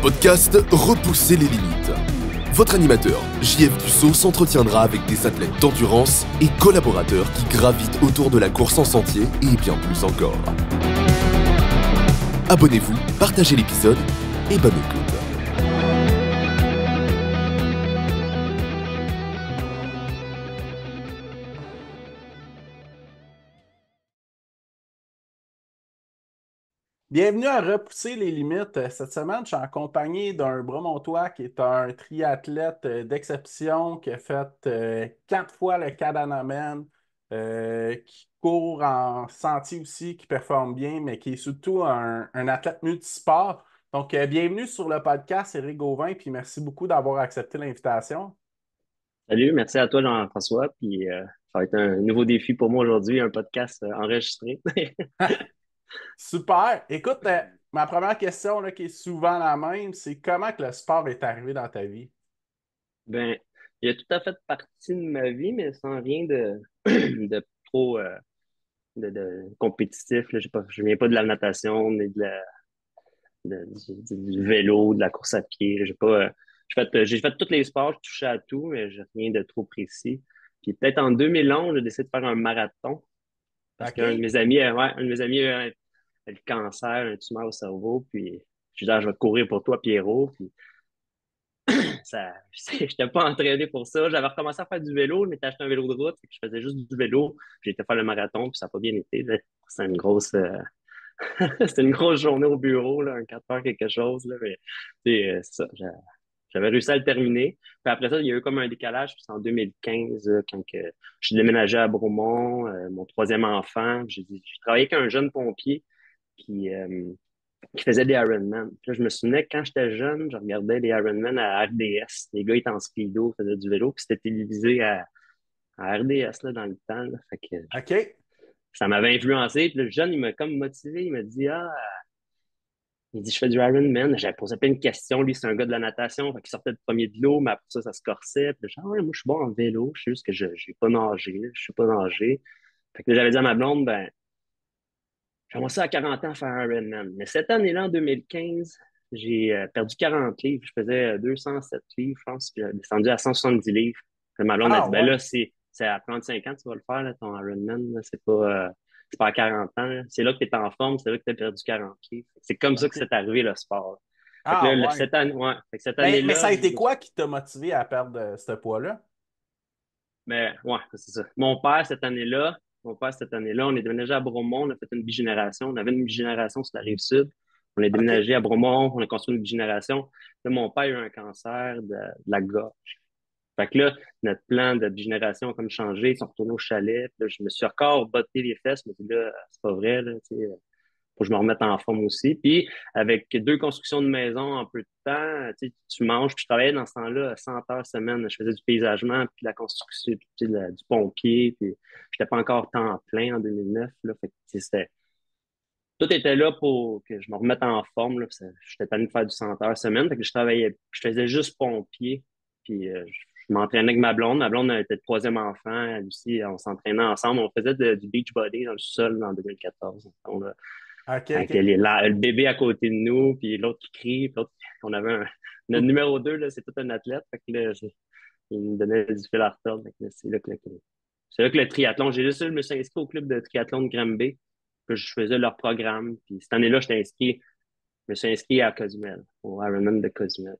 podcast Repousser les limites. Votre animateur, JF Dussault, s'entretiendra avec des athlètes d'endurance et collaborateurs qui gravitent autour de la course en sentier et bien plus encore. Abonnez-vous, partagez l'épisode et bonne écoute. Bienvenue à Repousser les limites. Cette semaine, je suis en compagnie d'un Bromontois qui est un triathlète d'exception qui a fait 4 fois le Cadanaman, qui court en sentier aussi, qui performe bien, mais qui est surtout un athlète multisport. Donc, bienvenue sur le podcast, Éric Gauvin, puis merci beaucoup d'avoir accepté l'invitation. Salut, merci à toi Jean-François. Puis ça va être un nouveau défi pour moi aujourd'hui, un podcast enregistré. Super. Écoute, ma première question là, qui est souvent la même, c'est comment que le sport est arrivé dans ta vie? Ben, il a tout à fait partie de ma vie, mais sans rien de, de trop de compétitif. Là. Je viens pas de la natation, ni du vélo, de la course à pied. J'ai pas, j'ai fait tous les sports, je touchais à tout, mais j'ai rien de trop précis. Puis peut-être en 2011, j'ai décidé de faire un marathon parce qu'un de OK? mes amis, un de mes amis a le cancer, un tumeur au cerveau, puis je dis, ah, je vais te courir pour toi, Pierrot. Puis ça, j'étais pas entraîné pour ça. J'avais recommencé à faire du vélo, je m'étais acheté un vélo de route, puis je faisais juste du vélo. J'ai été faire le marathon, puis ça n'a pas bien été. Là. C'est une grosse, c'était une grosse journée au bureau, là, un 4 heures quelque chose. Là, mais c'est ça. J'avais réussi à le terminer. Puis après ça, il y a eu comme un décalage. Puis c'est en 2015, quand je suis déménagé à Bromont, mon troisième enfant. J'ai travaillé avec un jeune pompier qui, euh, qui faisait des Ironman. Puis là, je me souvenais que quand j'étais jeune, je regardais les Ironman à RDS. Les gars étaient en speedo, faisaient du vélo, puis c'était télévisé à RDS là, dans le temps. Là. Fait que OK? ça m'avait influencé. Puis le jeune, il m'a comme motivé. Il m'a dit, ah, il dit, je fais du Ironman. J'avais posé plein de questions. Lui, c'est un gars de la natation. Fait qu'il sortait de premier de l'eau, mais après ça, ça se corsait. Puis genre, ouais, moi, je suis bon en vélo. Je sais juste que je n'ai pas nagé. Je suis pas nagé. Fait que là, j'avais dit à ma blonde, ben, j'aimerais ça à 40 ans faire un Ironman. Mais cette année-là, en 2015, j'ai perdu 40 livres. Je faisais 207 livres, je pense. Puis j'ai descendu à 170 livres. Puis ma blonde a Ah dit, ben ouais. là, c'est à 35 ans que tu vas le faire, là, ton Ironman. Là. C'est pas à 40 ans. Là. C'est là que tu es en forme, c'est là que tu as perdu 40 livres. C'est comme ça que OK. c'est arrivé, le sport. Fait que Ah là, ouais. cette année, ouais. Fait que cette Mais ça année-là, a été quoi qui t'a motivé à perdre ce poids-là? mais ouais, c'est ça. Mon père, cette année-là, on est déménagé à Bromont, on a fait une bigénération. On avait une bigénération sur la rive sud. On est OK. déménagé à Bromont, on a construit une bigénération. Là, mon père a eu un cancer de la gorge. Fait que là, notre plan de bigénération a comme changé. Ils sont retournés au chalet. Puis là, je me suis encore botté les fesses. Je me suis dit, là, c'est pas vrai, là, tu sais, faut que je me remette en forme aussi. Puis, avec 2 constructions de maison en peu de temps, tu manges. Puis, je travaillais dans ce temps-là 100 heures semaine. Je faisais du paysagement, puis de la construction, puis du pompier. Puis, j'étais pas encore temps plein en 2009. Là, fait que, tout était là pour que je me remette en forme. Là, j'étais tanné de faire du 100 heures semaine. Fait que je travaillais, je faisais juste pompier. Puis, je m'entraînais avec ma blonde. Ma blonde était le troisième enfant. Elle aussi, on s'entraînait ensemble. On faisait du beach body dans le sol en 2014. OK, Avec OK. le bébé à côté de nous, puis l'autre qui crie, puis l'autre, on avait notre numéro 2 là, c'est tout un athlète. Fait que là, il me donnait du fil à retordre. Fait que là, c'est là que le triathlon, je me suis inscrit au club de triathlon de Granby, que je faisais leur programme. Puis cette année-là, je me suis inscrit à Cozumel, au Ironman de Cozumel.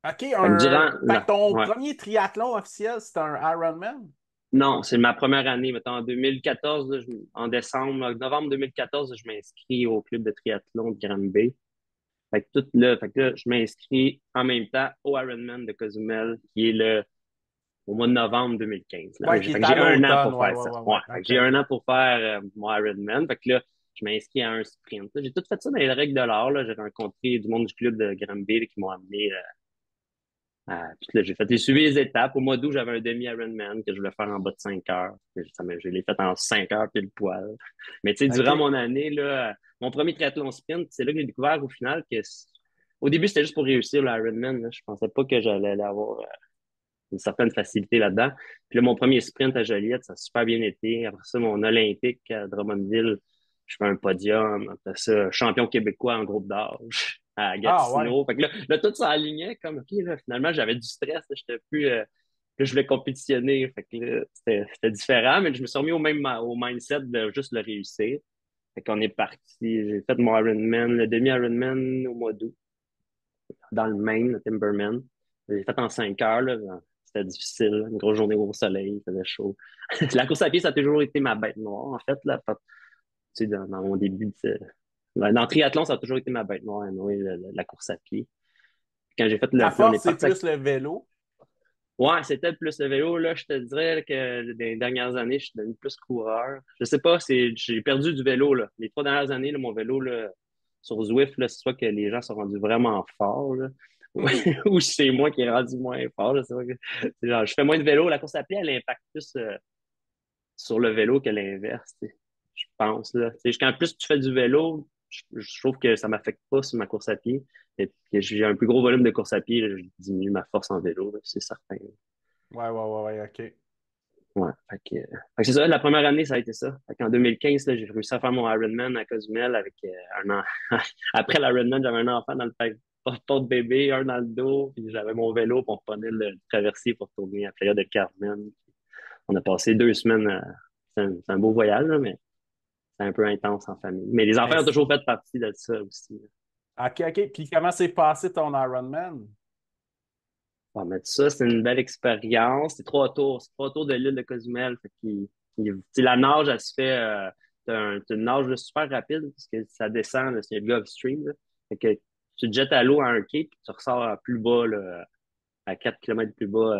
OK, Fait que durant, fait que là, ton ouais. premier triathlon officiel, c'était un Ironman? Non, c'est ma première année. Mettons, en 2014, là, en décembre, là, novembre 2014, je m'inscris au club de triathlon de Granby. Fait que là, je m'inscris en même temps au Ironman de Cozumel, qui est au mois de novembre 2015. Là. Ouais, Fait qui est que à j'ai un an l'automne. pour Ouais, faire ouais, ça. ouais, Ouais. ouais. Fait que OK, j'ai un OK. an pour faire mon Ironman. Fait que là, je m'inscris à un sprint. Là. J'ai tout fait ça dans les règles de l'art. Là. J'ai rencontré du monde du club de Granby là, qui m'ont amené puis là, j'ai suivi les étapes. Au mois d'août, j'avais un demi-Ironman que je voulais faire en bas de 5 heures. Je l'ai fait en 5 heures pile poil. Mais tu sais, durant OK. mon année, là, mon premier triathlon sprint, c'est là que j'ai découvert au final au début, c'était juste pour réussir l'Ironman. Là. Je pensais pas que j'allais avoir une certaine facilité là-dedans. Puis là, mon premier sprint à Joliette, ça a super bien été. Après ça, mon Olympique à Drummondville, je fais un podium. Après ça, champion québécois en groupe d'âge. à Ah ouais. Gatineau. Fait que là tout s'alignait comme, OK, là, finalement, j'avais du stress. Là, j'étais plus. Là, je voulais compétitionner. Fait que là, c'était différent, mais je me suis remis au mindset de juste le réussir. Fait qu'on est parti. J'ai fait mon Ironman, le demi-Ironman au mois d'août, dans le Maine, le Timberman. J'ai fait en 5 heures, là. C'était difficile, une grosse journée au soleil, il faisait chaud. La course à pied, ça a toujours été ma bête noire, en fait, là. Tu sais, dans mon début dans le triathlon, ça a toujours été ma bête noire, anyway, la course à pied. Quand j'ai fait Ta on est force, c'est parti plus le vélo. Ouais, c'était plus le vélo. Là, je te dirais que dans les dernières années, je suis devenu plus coureur. Je sais pas, j'ai perdu du vélo. Là. Les 3 dernières années, là, mon vélo là, sur Zwift, là, c'est soit que les gens sont rendus vraiment forts, là, ou ou c'est moi qui est rendu moins fort. Là, c'est vrai que, c'est genre, je fais moins de vélo. La course à pied, elle impacte plus sur le vélo que l'inverse. Tu sais, je pense. Là. Tu sais, quand plus tu fais du vélo, je trouve que ça m'affecte pas sur ma course à pied. Et que j'ai un plus gros volume de course à pied, là, je diminue ma force en vélo, là, c'est certain. Ouais, OK. Ouais, fait que c'est ça, la première année, ça a été ça. Fait qu'en 2015, là, j'ai réussi à faire mon Ironman à Cozumel avec un an. Après l'Ironman, j'avais un enfant dans le porte-bébé, un dans le dos, puis j'avais mon vélo, puis on prenait le traversier pour tourner à Playa del Carmen. On a passé 2 semaines. C'est un beau voyage, là, mais c'est un peu intense en famille. Mais les enfants Mais ont toujours fait partie de ça aussi. OK. Puis comment s'est passé ton Ironman? Bon, mais ça, c'est une belle expérience. C'est 3 tours. C'est 3 tours de l'île de Cozumel. Tu sais, la nage, elle se fait. T'as une nage là, super rapide parce que ça descend, là, c'est le Gulf Stream. Là. Fait que tu te jettes à l'eau à un quai puis tu ressors à plus bas, là, à 4 km plus bas.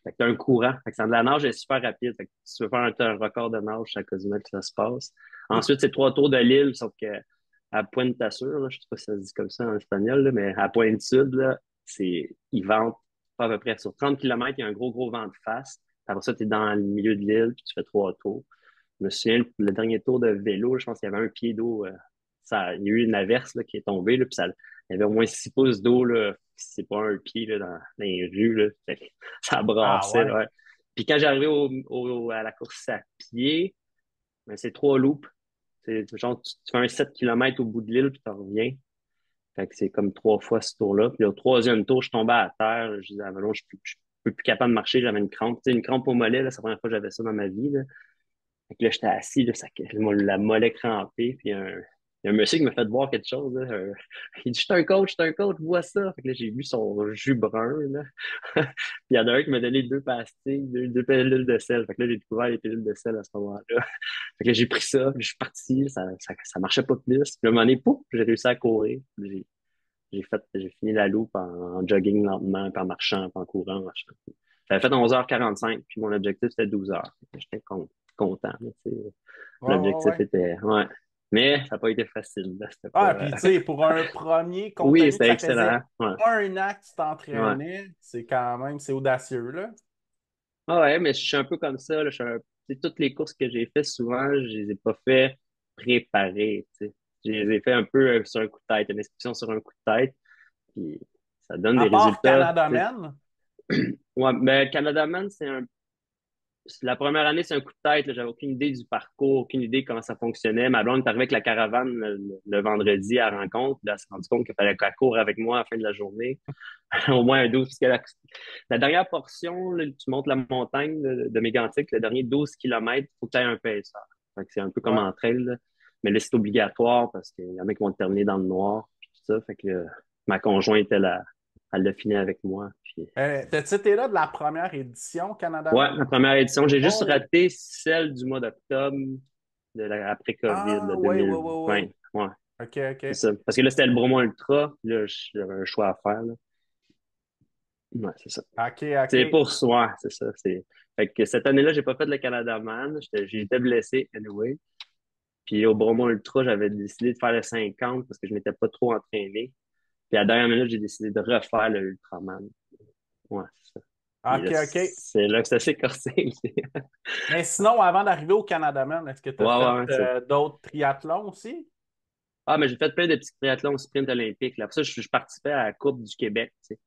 Fait que t'as un courant. Fait que la nage est super rapide. Fait que si tu veux faire un record de nage, c'est à Cozumel que ça se passe. Ensuite, c'est 3 tours de l'île, sauf que à Pointe-Tassur, là, je sais pas si ça se dit comme ça en espagnol, là, mais à Pointe-Sud, là, ils ventent pas à peu près sur 30 km, il y a un gros vent de face. Après ça, tu es dans le milieu de l'île, puis tu fais 3 tours. Je me souviens, le dernier tour de vélo, je pense qu'il y avait un pied d'eau. Il y a eu une averse là, qui est tombée, là, puis il y avait au moins 6 pouces d'eau. Là, c'est pas un pied là, dans les rues. Là, fait que ça Ah brassait. Là, ouais. ouais. Puis quand j'arrivais à la course à pied, ben, c'est 3 loops. C'est genre, tu fais un 7 km au bout de l'île, puis tu reviens. Fait que c'est comme 3 fois ce tour-là. Puis au troisième tour, je tombais à terre. Je disais, ah, ben non, je suis plus capable de marcher. J'avais une crampe. Tu sais, une crampe au mollet, là, c'est la première fois que j'avais ça dans ma vie. Là. Fait que là, j'étais assis, là, la mollet crampée. Puis il y a un monsieur qui m'a fait boire quelque chose. Là, il dit, je suis un coach, vois ça. Fait que là, j'ai vu son jus brun. Là. Puis il y en a un qui m'a donné 2 pastilles, deux pilules de sel. Fait que là, j'ai découvert les pilules de sel à ce moment-là. Fait que là, j'ai pris ça, puis je suis parti. Ça marchait pas plus. Puis à un moment donné, pouf, j'ai réussi à courir. J'ai fini la loupe en jogging lentement, puis en marchant, puis en courant, en marchant. J'avais fait 11h45, puis mon objectif, c'était 12 heures. J'étais content. Là, tu sais. L'objectif Ouais. était, ouais. Mais ça n'a pas été facile. Là. C'était Ah, pas, puis tu sais, pour un premier, compte Oui, tenu que c'était ça faisait excellent. Ouais. 1 an que tu Ouais. t'entraînais, c'est quand même, c'est audacieux, là. Ah ouais, mais je suis un peu comme ça. Là. Tu sais, toutes les courses que j'ai faites, souvent, je les ai pas fait préparer. Tu sais. Je les ai fait un peu sur un coup de tête, une inscription sur un coup de tête, puis ça donne À des part résultats. Canada Tu sais. Men. Ouais, mais Canada Man, la première année, c'est un coup de tête. Là. J'avais aucune idée du parcours, aucune idée comment ça fonctionnait. Ma blonde est arrivée avec la caravane le vendredi à la rencontre. Là, elle s'est rendue compte qu'il fallait qu'elle court avec moi à la fin de la journée. Au moins un 12. Parce que la dernière portion, là, tu montes la montagne de Mégantic, le dernier 12 km, il faut que tu aies un pacer. Fait que c'est un peu comme Ouais. en trail. Là. Mais là, c'est obligatoire parce qu'il y en a qui vont terminer dans le noir. Puis tout ça. Fait que ma conjointe, elle l'a fini avec moi. Puis T'as-tu été là de la première édition Canada ouais, Men? la première édition. J'ai juste Oh! raté celle du mois d'octobre après COVID, Ah, de ouais. 2020. Ouais, c'est OK. ça. Parce que là, c'était le Bromont Ultra. Là, j'avais un choix à faire. Là. Ouais, c'est ça. C'est OK. pour soi, c'est ça. Fait que cette année-là, j'ai pas fait le Canada Man. J'étais blessé, anyway. Puis au Bromont Ultra, j'avais décidé de faire le 50 parce que je m'étais pas trop entraîné. Puis à la dernière minute, j'ai décidé de refaire le Ultraman. Ouais, c'est ça. Puis là, OK. c'est là que ça s'est corsé. Mais sinon, avant d'arriver au Canada Men, est-ce que tu as Ouais, fait ouais, ouais. d'autres triathlons aussi? Ah, mais j'ai fait plein de petits triathlons sprint olympiques. Là. Après ça, je participais à la Coupe du Québec. Tu sais.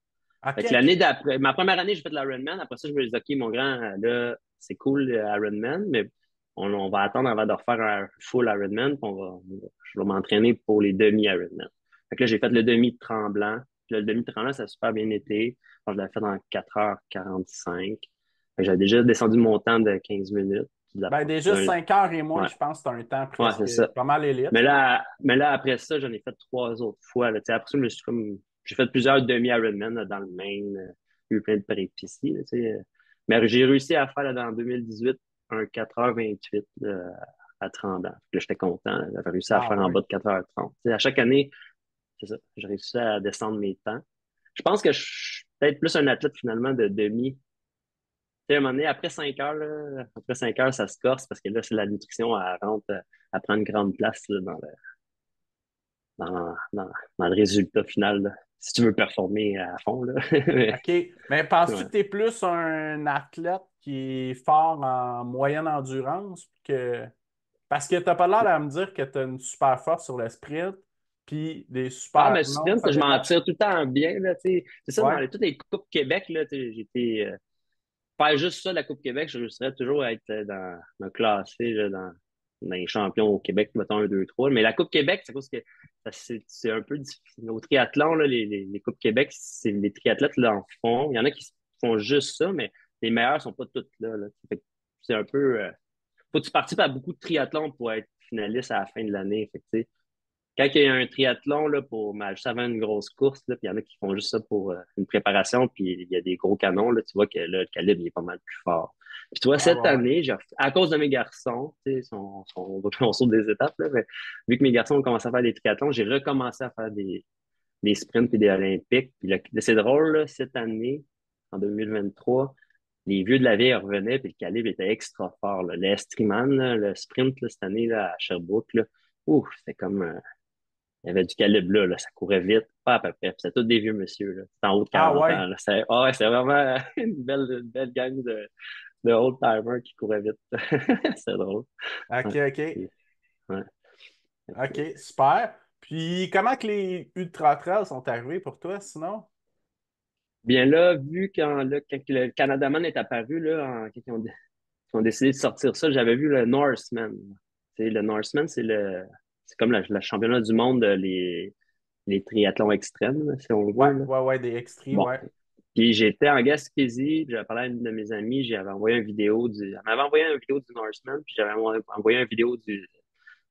Fait que l'année OK. d'après, ma première année, j'ai fait l'Ironman. Après ça, je me suis dit, OK, mon grand, là, c'est cool, l'Ironman, mais on va attendre avant de refaire un full Ironman. Je vais m'entraîner pour les demi-Ironman. Fait que là, j'ai fait le demi de Tremblant. Puis là, le demi de Tremblant, ça a super bien été. Alors, je l'avais fait en 4h45. Fait que j'avais déjà descendu mon temps de 15 minutes. Ben, déjà 5 heures et moins, Ouais, je pense que c'est un temps ouais, presque c'est ça. pas mal élite. Mais là, après ça, j'en ai fait 3 autres fois. Là. Tu sais, après ça, j'ai fait plusieurs demi-Ironman là, dans le Maine. J'ai eu plein de péripéties. Là, tu sais. Mais j'ai réussi à faire là, dans 2018 un 4h28 là, à 30 ans. Là, j'étais content. J'avais réussi à Ah faire en ouais. bas de 4h30. Tu sais, à chaque année, c'est ça. J'ai réussi à descendre mes temps. Je pense que je suis peut-être plus un athlète finalement de demi. Tu sais, à un moment donné, après 5 heures, ça se corse parce que là, c'est la nutrition, elle rentre, elle prend une grande place là, dans, dans, dans le résultat final, là. Si tu veux performer à fond, là. OK. Mais penses-tu Ouais. que tu es plus un athlète qui est fort en moyenne endurance que. Parce que tu n'as pas l'air à me dire que tu as une super force sur le sprint, puis des Ah, super mais longs, sprint, ça je m'en dépend. tire tout le temps bien, là, tu sais. C'est ça, Ouais. toutes les Coupes Québec, là, tu sais, faire juste ça, la Coupe Québec, je réussirais toujours à être dans classé, là, dans les champions au Québec, mettons 1, 2, 3. Mais la Coupe Québec, c'est parce que c'est un peu difficile. Au triathlon, là, les Coupes Québec, c'est les triathlètes là, en font. Il y en a qui font juste ça, mais les meilleurs sont pas tous là. Fait que c'est un peu. Faut que tu participes à beaucoup de triathlons pour être finaliste à la fin de l'année. Fait que, tu sais, quand il y a un triathlon là, juste avant une grosse course, là, puis il y en a qui font juste ça pour une préparation, puis il y a des gros canons, là, tu vois que là, le calibre il est pas mal plus fort. Puis tu vois, Ouais, cette ouais, ouais. année, à cause de mes garçons, tu sais, on saute des étapes, là, mais vu que mes garçons ont commencé à faire des triathlons, j'ai recommencé à faire des sprints et des olympiques. Puis là, c'est drôle, là, cette année, en 2023, les vieux de la vieille revenaient, puis le calibre était extra fort. Là. L'Estriman, là, le sprint là, cette année là, à Sherbrooke, là, ouf, c'était comme il y avait du calibre là, ça courait vite, pas à peu près. Puis c'était tous des vieux monsieur, là. C'était en haut de Ah 40 ouais. ans. Là. C'est vraiment une belle gang de old-timers qui couraient vite. C'est drôle. OK, Ouais. OK. Ouais. OK, super. Puis comment que les ultra trails sont arrivés pour toi, sinon? Bien là, quand le Canadaman est apparu, là, quand ils ont décidé de sortir ça, j'avais vu le Norseman. Tu sais, le Norseman, c'est comme le championnat du monde, les triathlons extrêmes, là, si on Ouais, veut. Là. ouais, ouais, des extraits, Bon, ouais. puis j'étais en Gaspésie, puis j'avais parlé à une de mes amies, j'avais envoyé une vidéo elle m'avait envoyé une vidéo du Norseman, puis j'avais envoyé une vidéo de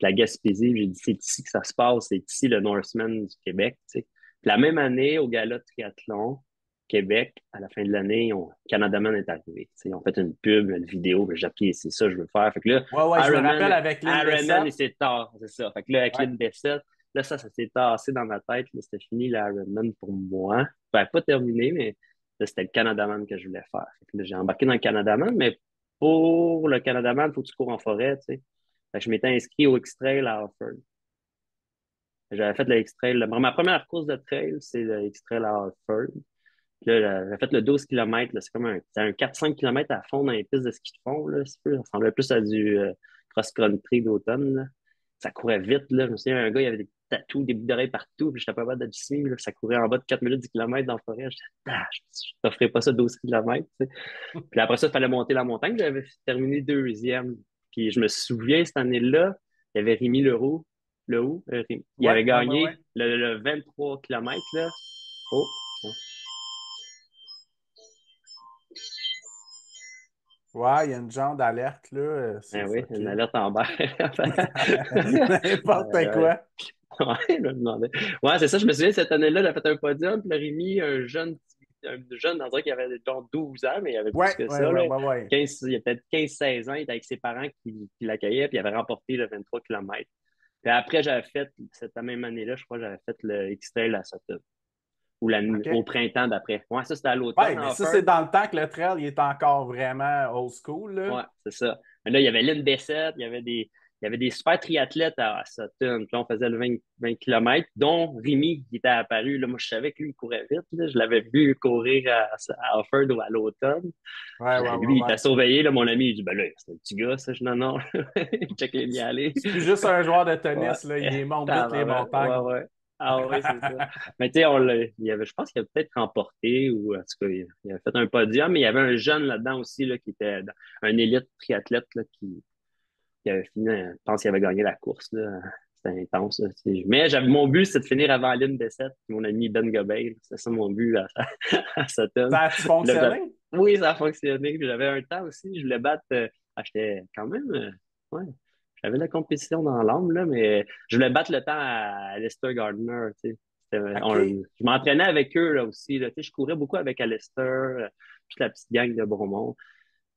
la Gaspésie, puis j'ai dit c'est ici que ça se passe, c'est ici le Norseman du Québec, tu sais. Puis la même année, au gala de triathlon, Québec, à la fin de l'année, Canadaman est arrivé. Tu sais, ils ont fait une pub, une vidéo, puis j'ai appris, c'est ça que je veux faire. Fait que là, Ouais, ouais, je me rappelle avec Lynn Ironman, Bessette. il s'est tard, c'est ça. Fait que là, avec Ouais. Lynn Bessette, là, ça s'est tassé dans ma tête. Là, c'était fini l'Ironman pour moi. Ben, pas terminé, mais là, c'était le Canadaman que je voulais faire. Fait que là, j'ai embarqué dans le Canadaman, mais pour le Canadaman, il faut que tu cours en forêt, tu sais. Fait que je m'étais inscrit au X-Trail à Hartford. J'avais fait le X-Trail. Ma première course de trail, c'est le X-Trail à Hartford. Puis là, j'avais fait le 12 km. C'est comme un 4-5 km à fond dans les pistes de ski de fond. Là, ça ressemblait plus à du cross-country d'automne. Là. Ça courait vite. Là. Je me souviens, un gars, il avait des tatous, des boucles d'oreilles partout. Puis j'étais pas capable d'adoucir. Ça courait en bas de 4 minutes du kilomètre dans la forêt. J'étais, je t'offrais pas ça 12 km. Puis après ça, il fallait monter la montagne. J'avais terminé deuxième. Puis je me souviens, cette année-là, il y avait Rémi Leroux. Il Ouais, avait ouais, ouais, ouais. gagné le 23 km. Là. Oh, Ouais, il y a une genre d'alerte, là. C'est eh oui, une fucké. alerte en bas. N'importe Ouais, quoi. ouais, je me demandais. Ouais, c'est ça, je me souviens, cette année-là, il a fait un podium, puis il a remis un jeune, dans un qui avait genre 12 ans, mais il avait plus Ouais, que ouais, ça, ouais, là. ouais, ouais. 15, il y a peut-être 15, 16 ans, il était avec ses parents qui l'accueillaient, puis il avait remporté le 23 km. Puis après, j'avais fait, cette même année-là, je crois, j'avais fait le X-Trail à Sutton, ou au OK. printemps d'après. Ouais, ça, c'était à Ouais, l'automne, mais en ça, c'est fait. dans le temps que le trail, il est encore vraiment old school, là. Ouais, c'est ça. Mais là, il y avait Lynn Bessette, il y avait des super triathlètes à Sutton. Puis là, on faisait le 20 km, dont Rémi qui était apparu. Là, moi, je savais que lui, il courait vite. Là. Je l'avais vu courir à Offord ou à l'automne. Ouais, ouais, ouais, Lui, il ouais. t'a surveillé, là, mon ami. Il dit, ben là, c'est un petit gars, ça. Je dis, non, non. Check les y aller. C'est plus juste un joueur de Ouais. tennis, là. Il les monte vite, les Tabarouette. Ouais, montagnes. ouais. Ah ouais, c'est ça. Mais tu sais, je pense qu'il a peut-être remporté ou en tout cas, il a fait un podium, mais il y avait un jeune là-dedans aussi là, qui était un élite triathlète là, qui avait fini, je pense qu'il avait gagné la course. Là. c'était intense. Là, tu sais. Mais mon but, c'était de finir avant la ligne des 7, mon ami Ben Gobert. C'était ça mon but à Sutton. Ça a-tu Puis là, fonctionné? oui, ça a fonctionné. Puis j'avais un temps aussi, je voulais battre. J'étais quand même. Ouais, j'avais la compétition dans l'âme, là, mais je voulais battre le temps à Lester Gardner. Tu sais. OK. Je m'entraînais avec eux là, aussi. Là, tu sais, je courais beaucoup avec Alistair, toute la petite gang de Bromont.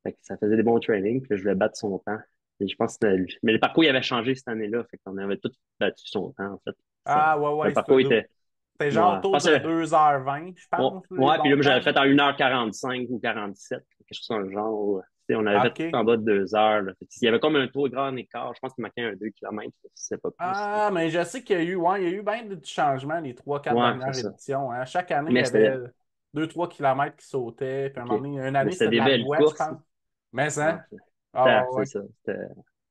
Fait que ça faisait des bons trainings, puis là, je voulais battre son temps. Et je pense que mais le parcours il avait changé cette année-là, fait qu'on avait tout battu son temps, en fait. Ah, ouais, Le ouais, parcours était. c'était genre Ouais, je autour pense de que 2h20, je pense, les ouais, puis bons là, j'avais temps. fait en 1h45 ou 47, quelque chose dans le genre. Tu sais, on avait fait tout OK. en bas de 2 heures. Là. Fait il y avait comme un tour grand écart. Je pense qu'il manquait un 2 km, si c'est pas plus. Ah, mais je sais qu'il y a eu, ouais, il y a eu bien du changement les 3 4 Ouais, c'est dernières ça. éditions. Hein. Chaque année, il y Mais c'était. avait 2 3 kilomètres qui sautaient. Puis à un OK. moment donné, une année, C'était c'était de des la belles bouette, je courses. pense. Mais Ouais, ça. Ah, ouais, c'est ouais. ça.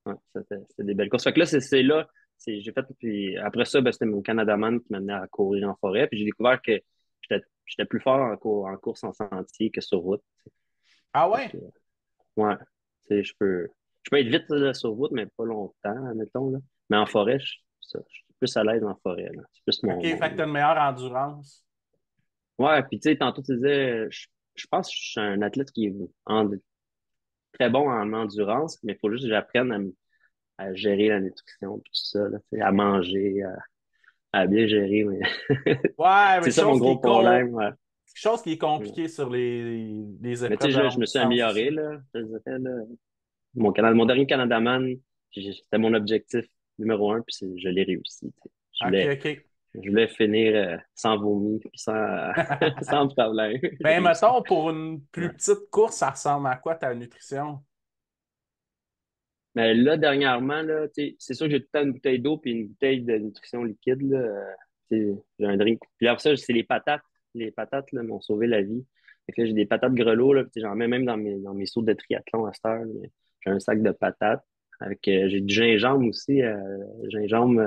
Ouais, c'était des belles courses. Fait que là, c'est là. J'ai fait, puis après ça, ben, c'était mon Canadaman qui m'amenait à courir en forêt. Puis j'ai découvert que j'étais plus fort en course en sentier que sur route. Ah, Fait ouais. que, ouais, tu sais, je peux être vite là, sur route, mais pas longtemps, admettons, là. Mais en forêt, je suis plus à l'aise en forêt, là. C'est plus OK, fait que mon. t'as une meilleure endurance. Ouais, puis tu sais, tantôt tu disais, je pense que je suis un athlète qui est très bon en endurance, mais il faut juste que j'apprenne à gérer la nutrition, puis tout ça, là, tu sais, à manger, à bien gérer. Mais Ouais, mais c'est ça mon gros problème. Ouais. chose qui est Ouais. compliquée sur les Mais tu épreuves sais, de je longue me suis distance amélioré, aussi. là, je dirais, là. Mon dernier Canadaman, c'était mon objectif numéro un, puis je l'ai réussi. Tu sais. Je OK, voulais, OK. je voulais finir sans vomi, puis sans problème. J'ai Ben, réussi. mettons, pour une Ouais. plus petite course, ça ressemble à quoi ta nutrition? Mais là, dernièrement, là, tu sais, c'est sûr que j'ai tout le temps une bouteille d'eau puis une bouteille de nutrition liquide. Là, tu sais, j'ai un drink. Puis après ça, c'est les patates. Les patates là, m'ont sauvé la vie. Fait que là, j'ai des patates grelots. Là, puis j'en mets même dans mes sauts de triathlon à cette heure. Là. J'ai un sac de patates. Avec, j'ai du gingembre aussi, gingembre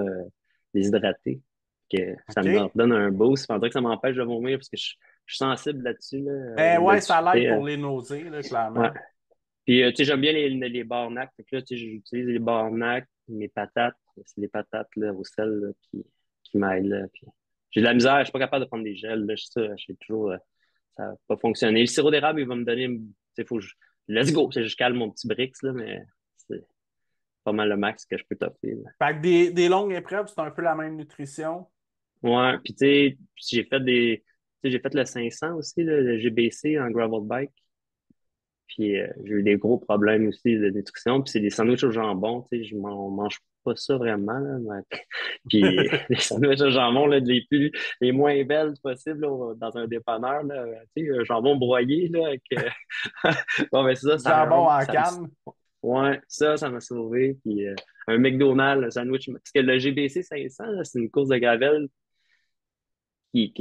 déshydraté. Que ça me OK? redonne un boost. On dirait que ça m'empêche de vomir parce que je suis sensible là-dessus, là, Ben, on vient de le ouais, ça l'aide discuter. pour les nausées, là, Ouais. clairement. Puis, tu sais, j'aime bien les barnacs. Fait que là, tu sais, j'utilise les barnacs, mes patates. C'est les patates là, au sel là, qui m'aident. Là. Puis, j'ai de la misère, je suis pas capable de prendre des gels. Là, j'ai toujours, ça n'a pas fonctionné. Le sirop d'érable, il va me donner, tu sais, let's go. Tu sais, je calme mon petit Brix, là, mais c'est pas mal le max que je peux t'offrir. Là. Fait que des longues épreuves, c'est un peu la même nutrition. Ouais, puis tu sais, j'ai fait le 500 aussi, là, le GBC en gravel bike. Puis j'ai eu des gros problèmes aussi de nutrition. Puis c'est des sandwichs au jambon, tu sais, mange pas ça vraiment. Là, puis les sandwichs au jambon, là, les moins belles possibles là, dans un dépanneur, là, tu sais, un jambon broyé, là, avec, bon, ben ça, Jambon en canne. ouais, ça m'a sauvé. Puis un McDonald's, un sandwich, parce que le GBC 500, là, c'est une course de gravel il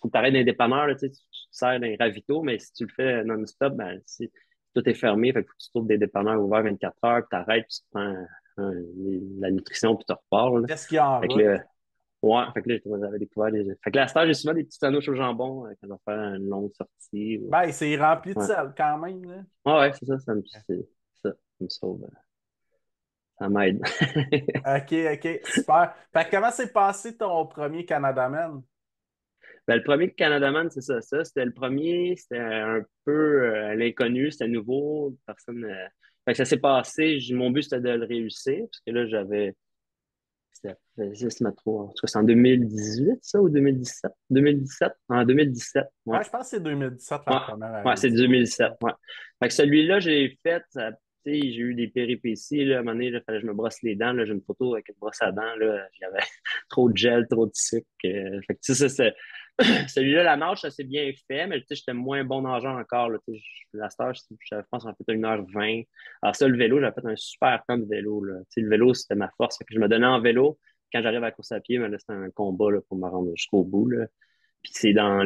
faut que tu arrêtes dans les dépanneurs, là, tu te sers d'un ravito, mais si tu le fais non-stop, ben, tout est fermé, fait que faut que tu trouves des dépanneurs ouverts 24 heures, puis t'arrêtes, puis tu prends la nutrition, puis tu repars, là. Qu'est-ce qu'il y a en Fait que route? là, ouais, fait que là, j'avais découvert Fait que là, à cette heure, j'ai souvent des petits sandwichs au jambon quand je vais faire une longue sortie. Ben, c'est rempli de Ouais, sel quand même, là. ouais, c'est ça, ça me sauve. Ça m'aide. OK, OK, super. Fait que comment s'est passé ton premier Canada Man? Ben, le premier Canadaman, c'est ça. C'était le premier, c'était un peu à l'inconnu, c'était nouveau, personne. Fait que ça s'est passé. Mon but, c'était de le réussir, parce que là, c'était, je me trompe, en tout cas, c'est en 2018, ça, ou 2017? 2017? En 2017, ouais. Ouais, je pense que c'est 2017 la Ouais, première ouais, c'est édition. 2017, ouais. Fait que celui-là, j'ai fait, tu sais, j'ai eu des péripéties, là, à un moment donné, il fallait que je me brosse les dents, là, j'ai une photo avec une brosse à dents, là, j'avais trop de gel, trop de sucre, fait que, tu sais, celui-là, la marche, ça s'est bien fait, mais, tu sais, j'étais moins bon nageant encore, là, tu sais, la star, je pense, en fait 1h20. Alors ça, le vélo, j'avais fait un super temps de vélo, là, tu sais, le vélo, c'était ma force, fait que je me donnais en vélo, quand j'arrive à la course à pied, mais là, c'était un combat, là, pour me rendre jusqu'au bout, là, puis c'est dans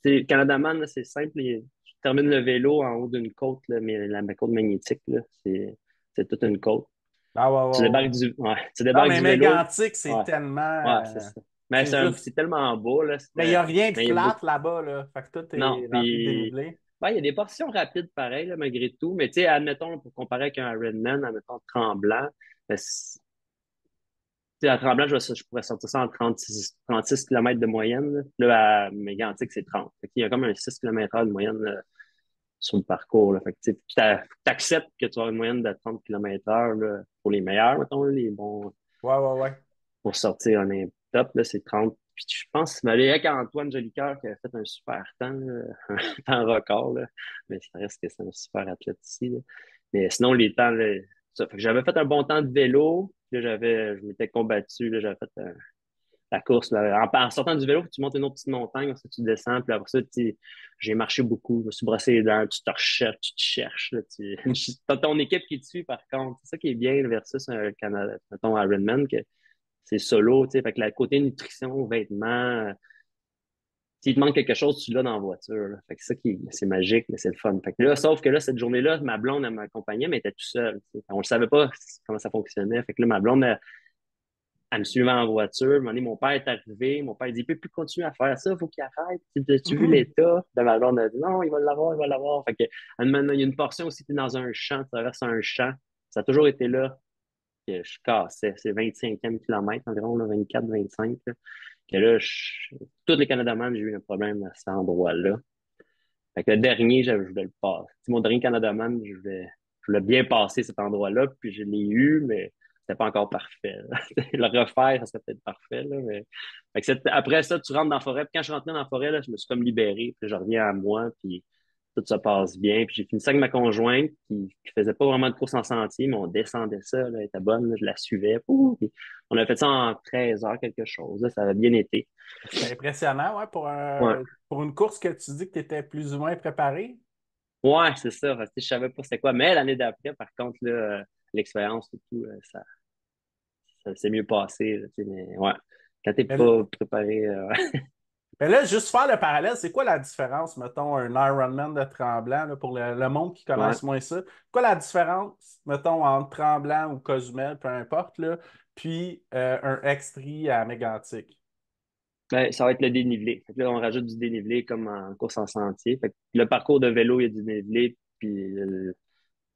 tu Canadaman, là, c'est simple. Tu termines le vélo en haut d'une côte, là, mais la côte magnétique, là, c'est toute une côte. Ah ouais, ouais, ouais. Tu Non, débarques mais du vélo. Mégantic, c'est Ouais, tellement. ouais, c'est ça. Mais C'est c'est juste. tellement beau, là. Mais il n'y a rien de Mais il y a flat beaucoup. là-bas, là. Fait que tout Non, est rempli de puis. dénivelé. Ben, il y a des portions rapides pareil, là, malgré tout. Mais tu sais, admettons, pour comparer avec un Ironman, admettons, tremblant, ben, sais, à Tremblant, je pourrais sortir ça en 36 km de moyenne. Là, à Mégantic, c'est 30. Fait qu'il y a comme un 6 km/h de moyenne là, sur le parcours. Là. Fait que, tu acceptes que tu as une moyenne de 30 km/h là, pour les meilleurs, mettons, là, les bons, Ouais, ouais, ouais. pour sortir en top, là, c'est 30. Puis je pense que c'est avec Antoine Jolicoeur qui a fait un super temps, là, un temps record, là. Mais ça reste que c'est un super athlète ici. Là. Mais sinon, les temps, là, ça, fait que j'avais fait un bon temps de vélo. Puis là, je m'étais combattu. Là, j'avais fait la course. Là. En sortant du vélo, tu montes une autre petite montagne, ensuite tu descends. Puis après ça, j'ai marché beaucoup. Je me suis brossé les dents. Tu te recherches, tu te cherches. Là, t'as ton équipe qui te suit, par contre. C'est ça qui est bien versus un Canada, mettons Ironman, que c'est solo. Fait que le côté nutrition, vêtements, s'il te manque quelque chose, tu l'as dans la voiture. Là. Fait que c'est magique, mais c'est le fun. Fait que là, sauf que là, cette journée-là, ma blonde, elle m'accompagnait, mais elle était tout seule. On ne savait pas comment ça fonctionnait. Fait que là, ma blonde, elle me suivait en voiture. À un moment donné, mon père est arrivé. Mon père dit, il peut plus continuer à faire ça, il faut qu'il arrête. Tu vu Mhm. l'état? Là, ma blonde a dit, non, il va l'avoir, il va l'avoir. Fait que, il y a une portion aussi, tu es dans un champ, tu traverses un champ. Ça a toujours été là que je cassais. C'est 25e kilomètre environ, 24-25. Que là, tous les Canadaman, j'ai eu un problème à cet endroit-là. Fait que le dernier, je voulais le passer. Mon dernier Canadaman, je voulais bien passer cet endroit-là, puis je l'ai eu, mais c'était pas encore parfait. Là. Le refaire, ça serait peut-être parfait. Là, mais... Fait que après ça, tu rentres dans la forêt. Puis quand je rentrais dans la forêt, là, je me suis comme libéré. Puis je reviens à moi, puis tout se passe bien. Puis j'ai fini ça avec ma conjointe qui faisait pas vraiment de course en sentier, mais on descendait ça. Là, elle était bonne, là, je la suivais. Puis on a fait ça en 13 heures, quelque chose. Là, ça avait bien été. C'est impressionnant, ouais, Ouais. pour une course que tu dis que tu étais plus ou moins préparé. Ouais, c'est ça. Parce que je savais pas c'était quoi. Mais l'année d'après, par contre, là, l'expérience et tout, ça s'est mieux passé. Là, mais ouais, quand t'es Mais, pas préparé, mais là, juste faire le parallèle, c'est quoi la différence, mettons, un Ironman de Tremblant, là, pour le monde qui ouais. connaisse moins ça? Quoi la différence, mettons, entre Tremblant ou Cozumel, peu importe, là, puis un Extree à Mégantic? Ben, ça va être le dénivelé. Fait que là, on rajoute du dénivelé comme en course en sentier. Fait que le parcours de vélo, il y a du dénivelé, puis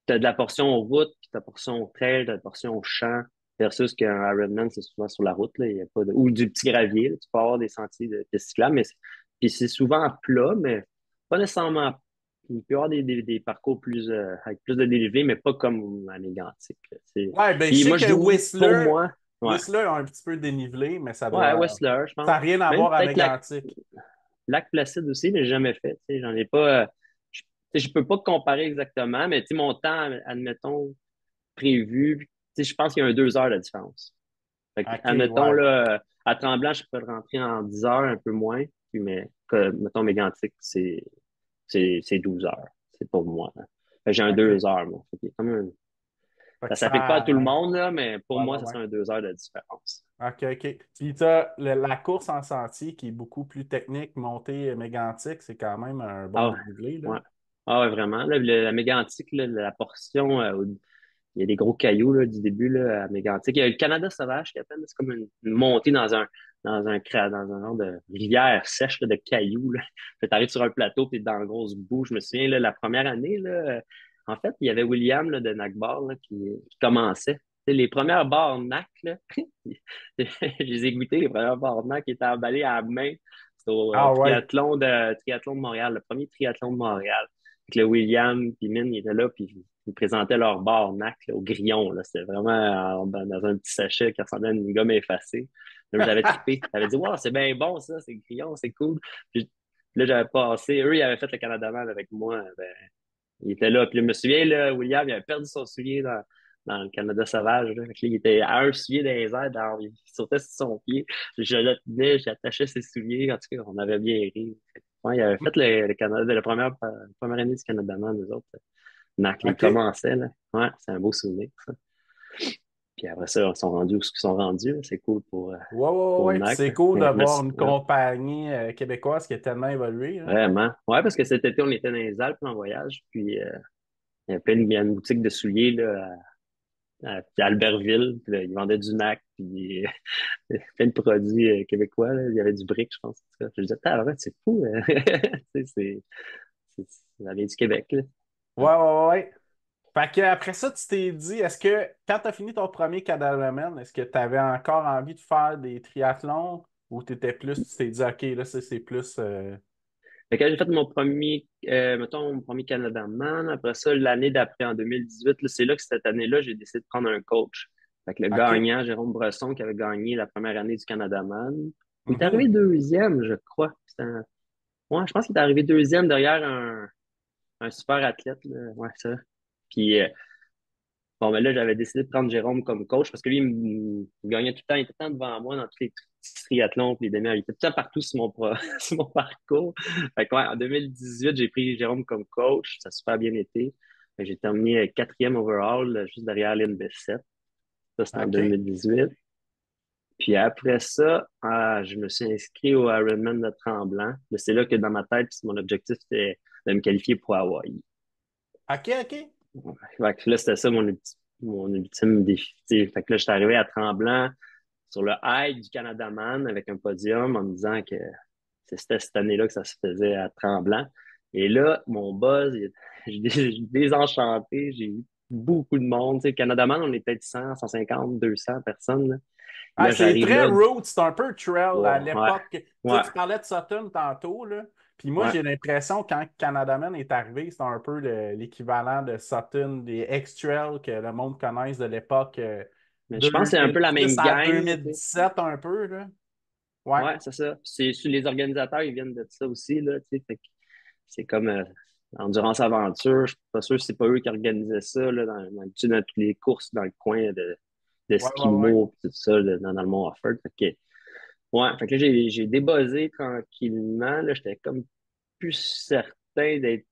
t'as de la portion route, puis t'as la portion trail, t'as la portion champ, versus qu'un Ironman, c'est souvent sur la route, là, il y a pas de... ou du petit gravier, là. Tu peux avoir des sentiers de cyclable, mais puis c'est souvent plat, mais pas nécessairement. Il peut y avoir des parcours plus avec plus de dénivelé, mais pas comme à Mégantic. Là. Ouais, ben je Puis sais moi, je que dis, pour moi, ouais. Whistler a un petit peu dénivelé, mais Ouais, Whistler, je ça pense. n'a rien à Même voir à peut-être Mégantic. Lac Placide aussi, mais j'ai jamais fait. Tu sais, j'en ai pas. Je peux pas comparer exactement, mais tu sais, mon temps, admettons, prévu, tu sais, je pense qu'il y a 2 heures de différence. Fait que, OK, admettons, ouais. là, à Tremblant, je peux rentrer en 10 heures, un peu moins, puis, mais, mettons, Mégantic, c'est 12 heures. C'est pour moi. Là. Fait que j'ai un OK. 2 heures, moi. Fait que Fait ça que s'applique pas à tout le ça. monde, là, mais pour Ouais, moi, ouais, ça ouais. serait un 2 heures de différence. OK, OK. Puis tu as la course en sentier qui est beaucoup plus technique, montée mégantique, c'est quand même un bon Ah, dénivelé, là. ouais. Ah, ouais, vraiment. Là, la mégantique, là, la portion, il y a des gros cailloux là, du début là, à Mégantic. Il y a le Canada sauvage qui appelle, c'est comme une montée dans un genre de rivière sèche là, de cailloux. Là. Tu arrives sur un plateau, puis dans une grosse boue. Je me souviens, là, la première année, là, en fait, il y avait William là, de NACBAR là, qui commençait. Tu sais, les premières barres NAC, là, je les ai goûtées, les premières barres NAC qui étaient emballées à la main. C'était au Ah ouais. triathlon de Montréal, le premier triathlon de Montréal. Avec le William, puis Mine, il était là, puis ils présentaient leur bar NAC là, au grillon. Là. C'était vraiment dans un petit sachet qui ressemblait à une gomme effacée. Là, j'avais trippé. J'avais dit, wow, c'est bien bon ça, c'est grillon, c'est cool. Puis là, j'avais passé. Eux, ils avaient fait le Canada-Man avec moi. Ben, il était là. Puis je me souviens, là, William, il avait perdu son soulier dans le Canada sauvage. Là. Fait que là, il était à un soulier dans les airs, il sautait sur son pied. Je le tenais, j'attachais ses souliers. En tout cas, on avait bien ri. Ouais, il avait fait le Canada, la première année du Canada-Man, nous autres. Nac, ils OK. commençaient, là. Ouais, c'est un beau souvenir, ça. Puis après ça, ils sont rendus où ils sont rendus. Là. C'est cool Ouais, ouais, ouais, pour ouais. Puis Nac. c'est Là. cool Mais je me d'avoir suis... une ouais, compagnie québécoise qui a tellement évolué, là. vraiment. Ouais, parce que cet été, on était dans les Alpes en voyage. Puis il y a plein de, il y a une boutique de souliers là, à Albertville. Puis, là, ils vendaient du Nac. Puis plein de produits québécois. Là. Il y avait du brick, je pense. En tout cas. Je disais, ah, ouais, c'est fou. Tu sais, ça vient du Québec. Là. Ouais, ouais, ouais. Fait que après ça, tu t'es dit, est-ce que quand tu as fini ton premier Cadalaman, est-ce que tu avais encore envie de faire des triathlons ou t'étais plus, tu t'es dit, OK, là, c'est plus. Fait que j'ai fait mon premier, mettons, mon premier Canada Man. Après ça, l'année d'après, en 2018, là, c'est là que cette année-là, j'ai décidé de prendre un coach. Fait que le OK. gagnant, Jérôme Bresson, qui avait gagné la première année du Canada Man, il est arrivé Mhm. deuxième, je crois. Ouais, je pense qu'il est arrivé deuxième derrière un super athlète, là. Ouais, ça. Puis, bon, ben là, j'avais décidé de prendre Jérôme comme coach parce que lui, il gagnait tout le temps, il était tout le temps devant moi dans tous les petits triathlons, puis les demi il était tout le temps partout sur sur mon parcours. Fait que, ouais, en 2018, j'ai pris Jérôme comme coach. Ça a super bien été. Fait que j'ai terminé quatrième overall, juste derrière Lynn Bessette. Ça, c'était en OK. 2018. Puis après ça, je me suis inscrit au Ironman de Tremblant. Mais c'est là que dans ma tête, mon objectif, c'était de me qualifier pour Hawaï. OK, OK. Fait que là, c'était ça mon ultime défi. T'sais. Fait que là, j'étais arrivé à Tremblant sur le high du Canada Man avec un podium en me disant que c'était cette année-là que ça se faisait à Tremblant. Et là, mon buzz, j'ai désenchanté. J'ai eu beaucoup de monde. Tu sais, Canada Man, on est peut-être 100, 150, 200 personnes. Là, Ah, là c'est j'arrive très là. road, c'est un peu trail à Wow, ouais, l'époque. Tu sais, ouais, tu parlais de Sutton tantôt, là. Puis moi, ouais. j'ai l'impression quand Canada Man est arrivé, c'était un peu l'équivalent de Sutton, des X-Trail que le monde connaisse de l'époque Mais je pense que c'est un peu la 2010 même à gang. Tu sais. 2017 un peu, là. Ouais. Ouais, c'est ça. Les organisateurs, ils viennent de ça aussi, là, tu sais. Fait que c'est comme Endurance Aventure. Je suis pas sûr que c'est pas eux qui organisaient ça, là, dans toutes les courses dans le coin de Ouais, ouais, ouais. Skimo, tout ça, là, dans le Mont Offord. Fait que, ouais, fait que là, j'ai débuzzé tranquillement, là. J'étais comme plus certain d'être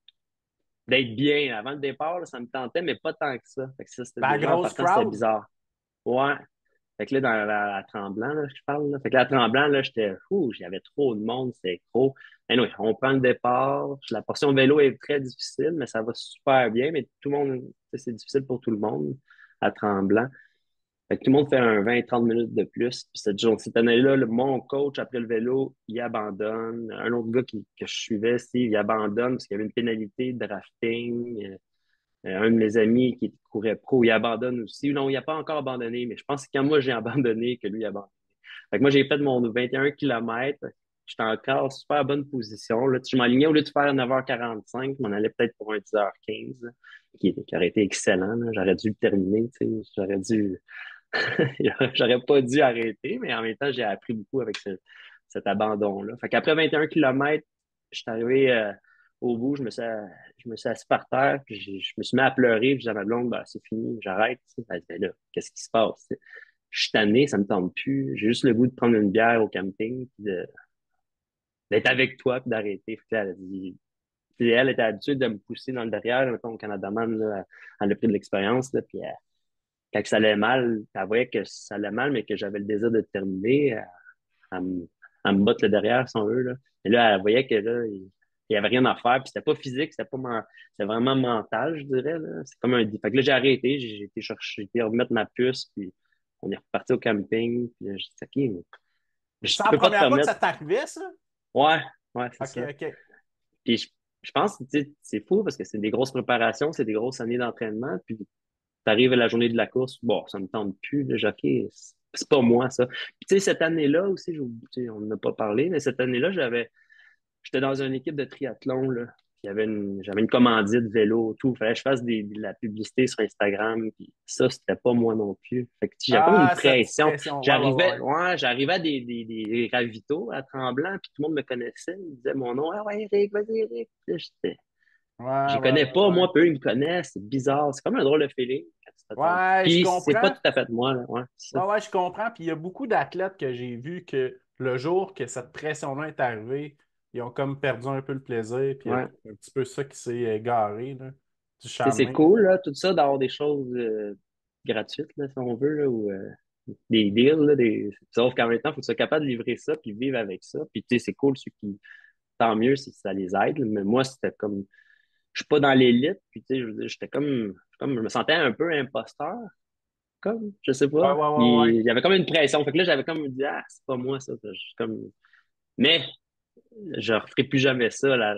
bien. Avant le départ, là, ça me tentait, mais pas tant que ça. Fait que ça, c'était La déjà, en grosse partant, c'était crowd. bizarre. Ouais. Fait que là, dans la Tremblant, là, je parle, là. Fait que la Tremblant, là, j'avais trop de monde, c'était gros. Anyway, on prend le départ. La portion vélo est très difficile, mais ça va super bien. Mais tout le monde, tu sais, c'est difficile pour tout le monde à Tremblant. Fait que tout le monde fait un 20-30 minutes de plus. Puis cette année-là, mon coach, après le vélo, il abandonne. Un autre gars que je suivais, Steve, il abandonne parce qu'il y avait une pénalité de drafting. Un de mes amis qui courait pro, il abandonne aussi. Non, il n'a pas encore abandonné, mais je pense que quand moi j'ai abandonné, que lui a abandonné. Fait que moi, j'ai fait mon 21 km. J'étais encore en super bonne position. Là, je m'alignais au lieu de faire 9h45, je m'en allais peut-être pour un 10h15, qui aurait été excellent. Là. J'aurais dû le terminer. Tu sais. J'aurais dû. J'aurais pas dû arrêter, mais en même temps, j'ai appris beaucoup avec cet abandon-là. Fait qu'après 21 km, je suis arrivé au bout, je me suis assis par terre, puis je me suis mis à pleurer, puis j'ai dit à ma blonde, ben, c'est fini, j'arrête. Tu sais. Elle dit, ben là, qu'est-ce qui se passe? Tu sais. Je suis tanné, ça me tente plus. J'ai juste le goût de prendre une bière au camping, puis d'être avec toi, puis d'arrêter. Puis là, elle a dit, puis elle était habituée de me pousser dans le derrière, mettons, au Canada Man, là, elle a pris de l'expérience, là, puis quand ça allait mal, elle voyait que ça allait mal, mais que j'avais le désir de terminer, elle me, elle me botte le derrière, si on veut, là. Et là, elle voyait que là, il n'y avait rien à faire, puis c'était pas physique, c'était vraiment mental, je dirais, là. C'est comme un. Fait que là, j'ai arrêté, j'ai été chercher, j'ai été remettre ma puce, puis on est reparti au camping, puis là, j'ai dit, OK, mais C'est tu la peux pas te première fois que permettre. ça t'arrivait, ça? Ouais, ouais, c'est OK, ça. OK. Puis je pense que tu sais, c'est fou parce que c'est des grosses préparations, c'est des grosses années d'entraînement, puis t'arrives à la journée de la course, bon, ça me tente plus, là, j'ai, OK, c'est pas moi, ça. Puis, tu sais, cette année-là aussi, tu sais, on n'en a pas parlé, mais cette année-là, j'étais dans une équipe de triathlon, là. J'avais une commandite vélo, tout. Il fallait que je fasse de la publicité sur Instagram. Puis ça, c'était pas moi non plus. Fait que, tu sais, j'avais comme une Ah, cette pression. pression. Ouais, ouais, ouais, ouais. J'arrivais à des ravitaux à Tremblant, puis tout le monde me connaissait. Ils disaient mon nom. Ah ouais, Eric, vas-y, Eric. Puis là, Ouais, je ouais, connais ouais, pas, ouais. moi, peu, ils me connaissent. C'est bizarre. C'est comme un drôle de feeling quand tu t'attends. Ouais, je Puis c'est pas comprends. tout à fait moi, là. Ouais, c'est Ouais, ça. ouais, je comprends. Puis il y a beaucoup d'athlètes que j'ai vu que le jour que cette pression-là est arrivée, ils ont comme perdu un peu le plaisir. Puis il y a Ouais. un petit peu ça qui s'est égaré, là, du Tu sais, c'est charmer. cool, là, tout ça, d'avoir des choses gratuites, là, si on veut, là, ou des deals, là, sauf qu'en même temps, il faut que tu sois capable de livrer ça, puis vivre avec ça. Puis, tu sais, c'est cool, tant mieux si ça les aide, là. Mais moi, c'était comme, je suis pas dans l'élite, puis, tu sais, je veux dire, je me sentais un peu imposteur, comme, je sais Ouais, pas. ouais, ouais, Puis, ouais. il y avait comme une pression. Fait que là, j'avais comme dit, ah, c'est pas moi, ça. Mais, je referai plus jamais ça, là.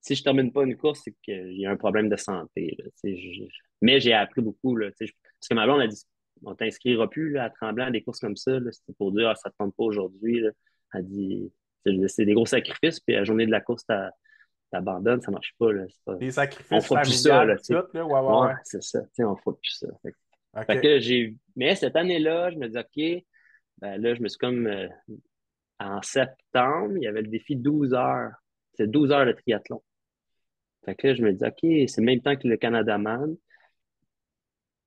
si je termine pas une course, c'est qu'il y a un problème de santé. Là, mais j'ai appris beaucoup. Là, parce que ma blonde a dit on t'inscrira plus là, à Tremblant à des courses comme ça. C'était pour dire ça ne te tente pas aujourd'hui. Là. Elle dit c'est des gros sacrifices, puis la journée de la course, t'abandonnes, ça marche pas. Là, Les on sacrifices fera plus ça. familiales, Là, tout, là. Ouais, ouais, ouais, ouais. c'est ça. On fera plus ça. Fait OK. que mais cette année-là, je me dis OK, ben là, je me suis comme en septembre, il y avait le défi 12 heures. C'est 12 heures de triathlon. Fait que là, je me dis, OK, c'est le même temps que le Canadaman.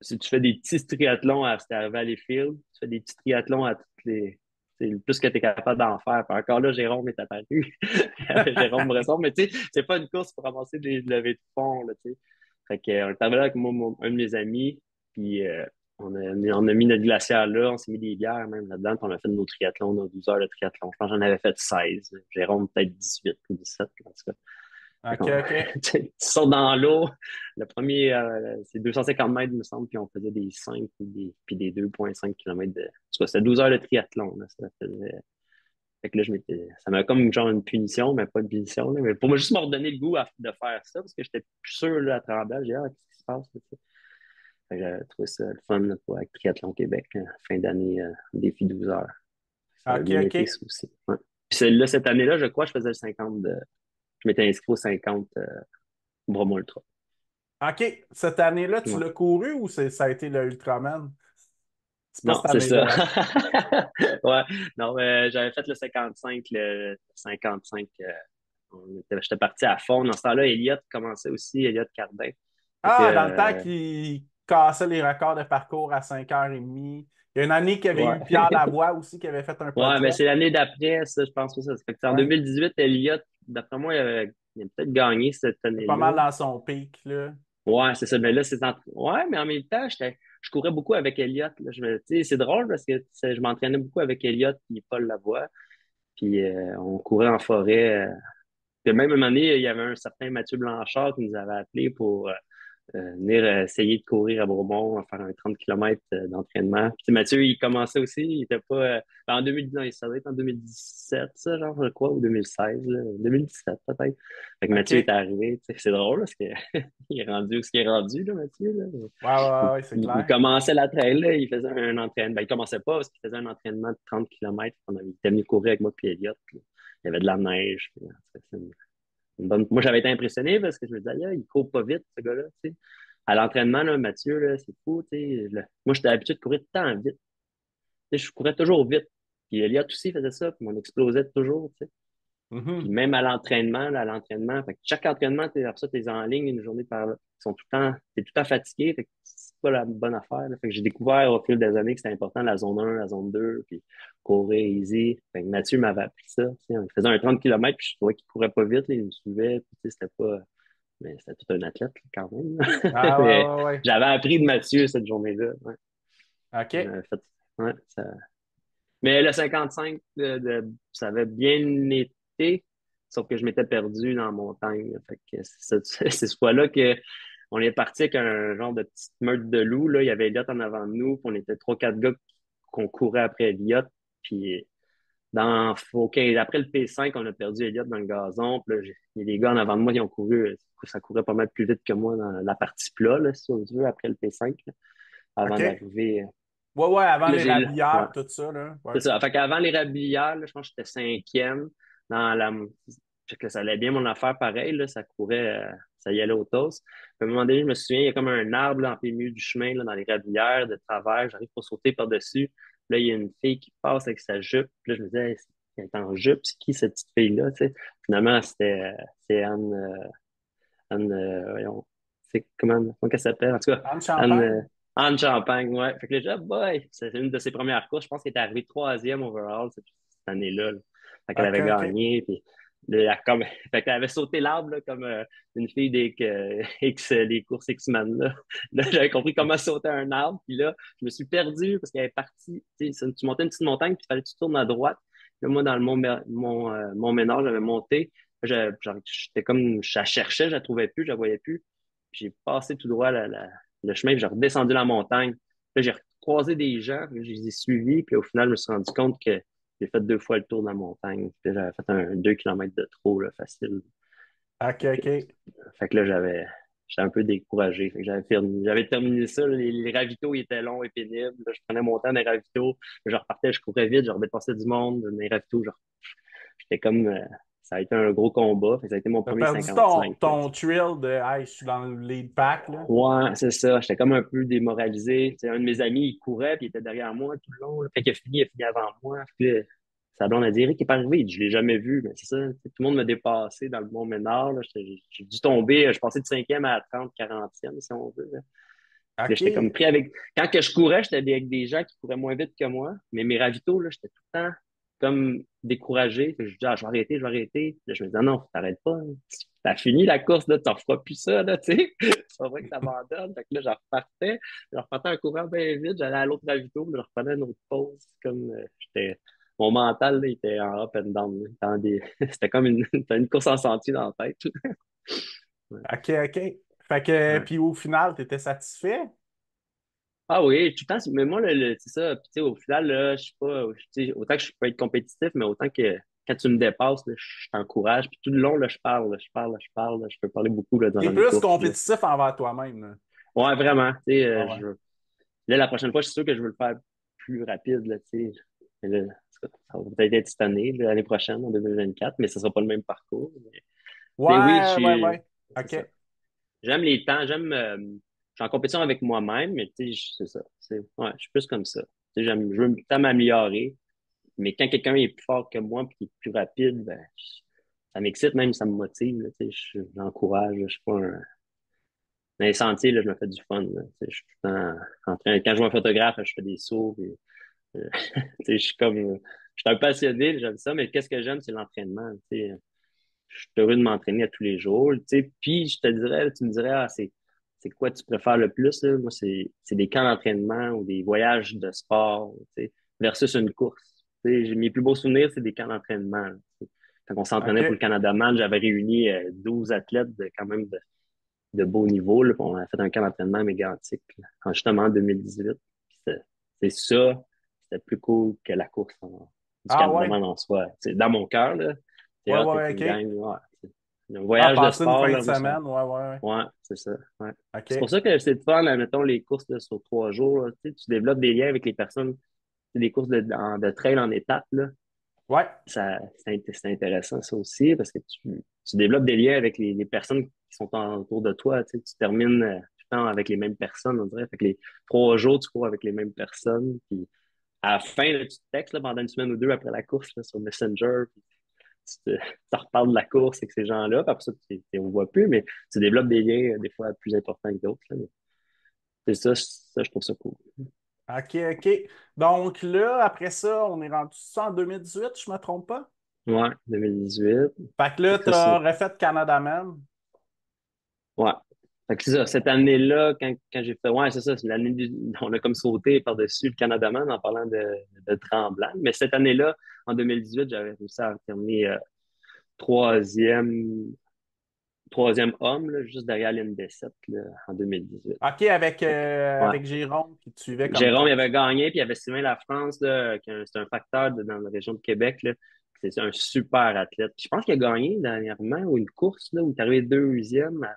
Si tu fais des petits triathlons c'était à Valleyfield, tu fais des petits triathlons à toutes les. C'est le plus que tu es capable d'en faire. Puis encore là, Jérôme est apparu. Jérôme Bresson, mais tu sais, c'est pas une course pour ramasser des levées de fond, là, tu sais. Fait que, on est arrivé là avec moi, un de mes amis, puis on a mis notre glacière là, on s'est mis des bières même là-dedans, puis on a fait nos triathlons, nos 12 heures de triathlon. Je pense que j'en avais fait 16. Jérôme, peut-être 18 ou 17, en tout cas. OK, OK. Tu sautes dans l'eau. Le premier, c'est 250 mètres, il me semble, puis on faisait des 5 puis des 2,5 km de. En tout cas, c'était 12 heures de triathlon. Là, ça faisait. Fait que là, ça m'a comme genre une punition, mais pas une punition. Là, mais pour moi, juste me redonner le goût de faire ça, parce que j'étais plus sûr là, à Tremblant. J'ai dit, qu'est-ce qui se passe? Là, fait que j'ai trouvé ça le fun là, avec Triathlon Québec, fin d'année, défi 12 heures. Ça a OK, bien été, OK. ça aussi. Ouais. Puis celle-là, cette année-là, je crois que je faisais le 50 de. Je m'étais inscrit au 50 Bromo Ultra. OK. Cette année-là, tu Ouais. l'as couru ou ça a été le Ultraman? C'est pas Non, cette c'est ça. année-là. Ouais, non, j'avais fait le 55, j'étais parti à fond. Dans ce temps-là, Elliott commençait aussi, Elliott Cardin. Fait que, Ah, dans le temps qu'il cassait les records de parcours à 5h30. Il y a une année qu'il y avait eu Pierre ouais. Lavoie aussi qui avait fait un Ouais, mais podium. c'est l'année d'après, ça, je pense que ça. Fait que en Ouais. 2018, Elliott, d'après moi, il a peut-être gagné cette C'est pas mal année-là. dans son pic, là. Ouais, c'est ça. Mais là, ouais, mais en même temps, je courais beaucoup avec Elliott. Là. Tu sais, c'est drôle parce que je m'entraînais beaucoup avec Elliott et Paul Lavoie. Puis on courait en forêt. Puis même à un moment donné, il y avait un certain Mathieu Blanchard qui nous avait appelé pour venir essayer de courir à Bromont, faire un 30 km d'entraînement. Puis Mathieu, il commençait aussi, il était pas. En 2019, ça doit être en 2017, ça, genre, je crois, ou 2016, là, 2017 peut-être. Fait que Mathieu est OK. arrivé. Tu sais, c'est drôle, parce que il est rendu où ce qu'il est rendu, là, Mathieu. Là. Ouais, ouais, ouais, ouais, c'est Il clair. commençait la trail, là, il faisait un entraînement. Ben, il commençait pas parce qu'il faisait un entraînement de 30 km. Il était venu courir avec moi puis Elliott. Puis il y avait de la neige. Puis, en tout cas, moi, j'avais été impressionné parce que je me disais, ah, il court pas vite, ce gars-là. Tu sais. À l'entraînement, là, Mathieu, là, c'est fou. Tu sais, moi, j'étais habitué de courir tout le temps vite. Tu sais, je courais toujours vite. Puis Elliott aussi faisait ça, puis on explosait toujours. Tu sais. Puis Mhm. même à l'entraînement, fait que chaque entraînement, après ça, t'es en ligne une journée par là. T'es tout le temps fatigué, fait que c'est pas la bonne affaire. Là. Fait que j'ai découvert au fil des années que c'était important la zone 1, la zone 2, puis courir easy. Fait que Mathieu m'avait appris ça. Tu sais, on faisait un 30 km, puis je trouvais qu'il courait pas vite, là, il me suivait, puis tu sais, c'était pas. Mais c'était tout un athlète là, quand même. Ah, Mais ouais, ouais, ouais. j'avais appris de Mathieu cette journée-là. Ouais. OK. Ouais, mais le 55, ça avait bien été, sauf que je m'étais perdu dans la montagne. Fait que c'est ce fois-là que on est parti avec un genre de petite meute de loups. Là. Il y avait Elliott en avant de nous, puis on était trois, quatre gars qu'on courait après Elliott. Puis après le P5, on a perdu Elliott dans le gazon. Puis là, il y a des gars en avant de moi qui ont couru. Ça courait pas mal plus vite que moi dans la partie plat, là, si on veut, après le P5, là, avant OK. d'arriver. Ouais, ouais, avant Là, les ouais. rabillères, tout ça, là. Ouais. C'est ça. Fait qu'avant les Rablières, là, je pense que j'étais cinquième dans la. Fait que ça allait bien mon affaire pareil, là, ça courait, ça y allait au toast. Puis à un moment donné, je me souviens, il y a comme un arbre là, en plein milieu du chemin, là, dans les Rablières, de travers. J'arrive pour sauter par-dessus. Là, il y a une fille qui passe avec sa jupe. Puis là, je me disais, hey, elle est en jupe, c'est qui cette petite fille-là? Tu sais? Finalement, c'est Anne. Anne voyons, c'est comment qu'elle s'appelle? En tout cas, Anne Anne. Champagne? Anne Champagne, ouais. Fait que le job, boy, c'est une de ses premières courses. Je pense qu'elle est arrivée troisième overall cette année-là. Là. Fait qu'elle OK, avait OK. gagné. Puis, là, fait qu'elle avait sauté l'arbre là, comme une fille des des courses X-Men. Là, là j'avais compris comment sauter un arbre. Puis là, je me suis perdu parce qu'elle est partie. Tu montais une petite montagne, puis il fallait que tu tournes à droite. Là, moi, dans le Mont-Ménard, j'avais monté. J'étais comme, je la cherchais, je la trouvais plus, je la voyais plus. Puis j'ai passé tout droit le chemin, puis j'ai redescendu la montagne. Là, j'ai croisé des gens, puis je les ai suivis, puis au final, je me suis rendu compte que j'ai fait 2 fois le tour de la montagne. Puis j'avais fait un 2 km de trop, là, facile. OK, Fait que, OK. fait que là, j'étais un peu découragé. Fait que j'avais terminé ça. Là, les ravitaux, ils étaient longs et pénibles. Là, je prenais mon temps dans les ravitaux. Je repartais, je courais vite, je redépassais du monde. Dans les ravitaux, j'étais comme, ça a été un gros combat. Fait que ça a été mon T'as premier perdu ton, 55. Là. ton thrill de hey, je suis dans le lead pack, là. Ouais, c'est ça. J'étais comme un peu démoralisé. Tu sais, un de mes amis, il courait, puis il était derrière moi tout le long. Là. Fait qu'il a fini avant moi. Puis là, sa blonde a dit, Eric, il est pas arrivé. Je l'ai jamais vu. Mais c'est ça. Tu sais, tout le monde m'a dépassé dans le monde ménard. Là. J'ai dû tomber. Je passais de 5e à 30, 40e, si on veut. Là. Puis là, j'étais comme OK. pris avec. Quand que je courais, j'étais avec des gens qui couraient moins vite que moi. Mais mes ravitaux, là, j'étais tout le temps comme découragé. Fait que je dis, ah, je vais arrêter, je vais arrêter. Puis là, je me disais, ah, non, t'arrêtes pas. Hein. T'as fini la course, là, t'en feras plus ça, là, tu sais. C'est pas vrai que t'abandonnes. Fait que là, je repartais en courant bien vite, j'allais à l'autre ravito, puis je reprenais une autre pause. Comme, mon mental, là, il était en up and down, là. C'était comme c'était une course en sentier dans la tête. Ouais. OK, OK. Fait que, Ouais. puis au final, t'étais satisfait? Ah oui, tout le temps, mais moi, c'est ça. Puis, tu sais, au final, là, je sais pas, tu sais, autant que je peux être compétitif, mais autant que quand tu me dépasses, là, je t'encourage. Puis tout le long, là, je parle, là, je parle, là, je parle, là. Je peux parler beaucoup là, T'es durant les plus courses. Là. compétitif envers toi-même, là. Ouais, vraiment. Tu sais, Ah ouais. là, la prochaine fois, je suis sûr que je veux le faire plus rapide, là, tu sais. Mais là, ça va peut-être être cette année, là, l'année prochaine, en 2024, mais ce sera pas le même parcours. Mais, tu sais, oui, Ouais, ouais, ouais. c'est ça. OK. J'aime les temps, je suis en compétition avec moi-même, mais tu sais, c'est ça. Ouais, je suis plus comme ça. Tu sais, je veux tout le temps m'améliorer, mais quand quelqu'un est plus fort que moi et qui est plus rapide, ben, ça m'excite, même ça me motive, là, tu sais, j'encourage, je suis pas un, dans les sentiers, là, je me fais du fun, là, tu sais, je suis tout le temps en train, quand je vois un photographe, je fais des sauts, puis, tu sais, je suis un passionné, j'aime ça, mais qu'est-ce que j'aime, c'est l'entraînement, tu sais. Je suis heureux de m'entraîner à tous les jours, tu sais. Puis, je te dirais, tu me dirais, ah, c'est quoi tu préfères le plus, là? Moi, c'est des camps d'entraînement ou des voyages de sport, tu sais, versus une course. Tu sais, mes plus beaux souvenirs, c'est des camps d'entraînement, là, tu sais. Quand on s'entraînait pour le OK. Canada Man, j'avais réuni 12 athlètes quand même de beau niveau, là, puis on a fait un camp d'entraînement mégantique, là, justement en 2018. Puis c'est ça, c'était plus cool que la course du Ah Canada ouais. Man en soi. C'est dans mon cœur, là. C'est Ouais, hot, ouais, être une OK. gang, ouais. Un Ah, voyage de passer une sport, fin de là, moi, ça. semaine. Ouais, ouais, ouais. Ouais, c'est ça. Ouais. C'est pour OK. ça que c'est le fun, là, mettons, les courses là, sur 3 jours. Là, tu sais, tu développes des liens avec les personnes. C'est des courses de trail en étapes, là. Ouais. C'est intéressant, ça aussi, parce que tu développes des liens avec les personnes qui sont autour de toi. Tu sais, tu termines tout le temps avec les mêmes personnes, on dirait. Fait que les 3 jours, tu cours avec les mêmes personnes. Puis à la fin, là, tu te textes là, pendant une semaine ou deux après la course là, sur Messenger. Puis tu reparles de la course avec ces gens-là. Puis après ça, on ne voit plus, mais tu développes des liens des fois plus importants que d'autres. Là, mais c'est ça, je trouve ça cool. OK, OK. Donc là, après ça, on est rendu ça en 2018, je me trompe pas? Ouais, 2018. Fait que Fait là, que ça, t'as refait Canada Man. ouais. Fait que c'est ça, cette année-là, quand j'ai fait, ouais, c'est ça, c'est l'année on a comme sauté par-dessus le Canada-Man en parlant de Tremblant. Mais cette année-là, en 2018, j'avais réussi à terminer troisième, troisième homme, là, juste derrière l'N l'NB7 là, en 2018. OK, avec, Fait que, ouais. avec Jérôme qui te suivait comme Jérôme, il coach. avait gagné, puis il y avait Sylvain Lafrance, là, c'est un facteur dans la région de Québec, là. C'est un super athlète. Je pense qu'il a gagné dernièrement, ou une course, là, où il est arrivé deuxième.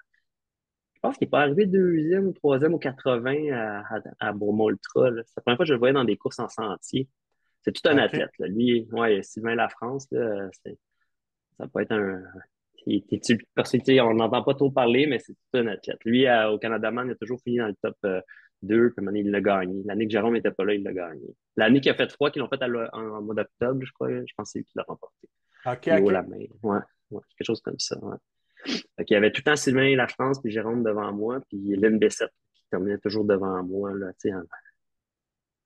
Je pense qu'il n'est pas arrivé deuxième ou troisième ou 80 à Beaumont Ultra, là. C'est la première fois que je le voyais dans des courses en sentier. C'est tout un OK. athlète, là. Lui, ouais, Sylvain Lafrance, là, ça peut être un. On n'entend pas trop parler, mais c'est tout un athlète. Lui, au Canada Man, il a toujours fini dans le top 2, puis maintenant, il l'a gagné. L'année que Jérôme n'était pas là, il l'a gagné. L'année qu'il a fait 3, qu'ils l'ont fait en mois d'octobre, je crois, je pense que c'est lui qui l'a remporté. OK, Puis haut la OK. main. Ouais, ouais, quelque chose comme ça. Ouais. Fait qu'il y avait tout le temps Sylvain La France puis Jérôme devant moi, puis Lynn Bessette qui terminait toujours devant moi, là, tu sais,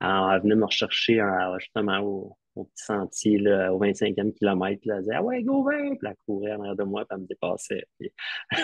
elle venait me rechercher justement au petit sentier, là, au 25e kilomètre, là, elle disait, ah ouais, go, 20! Puis elle courait en arrière de moi, puis elle me dépassait. Puis,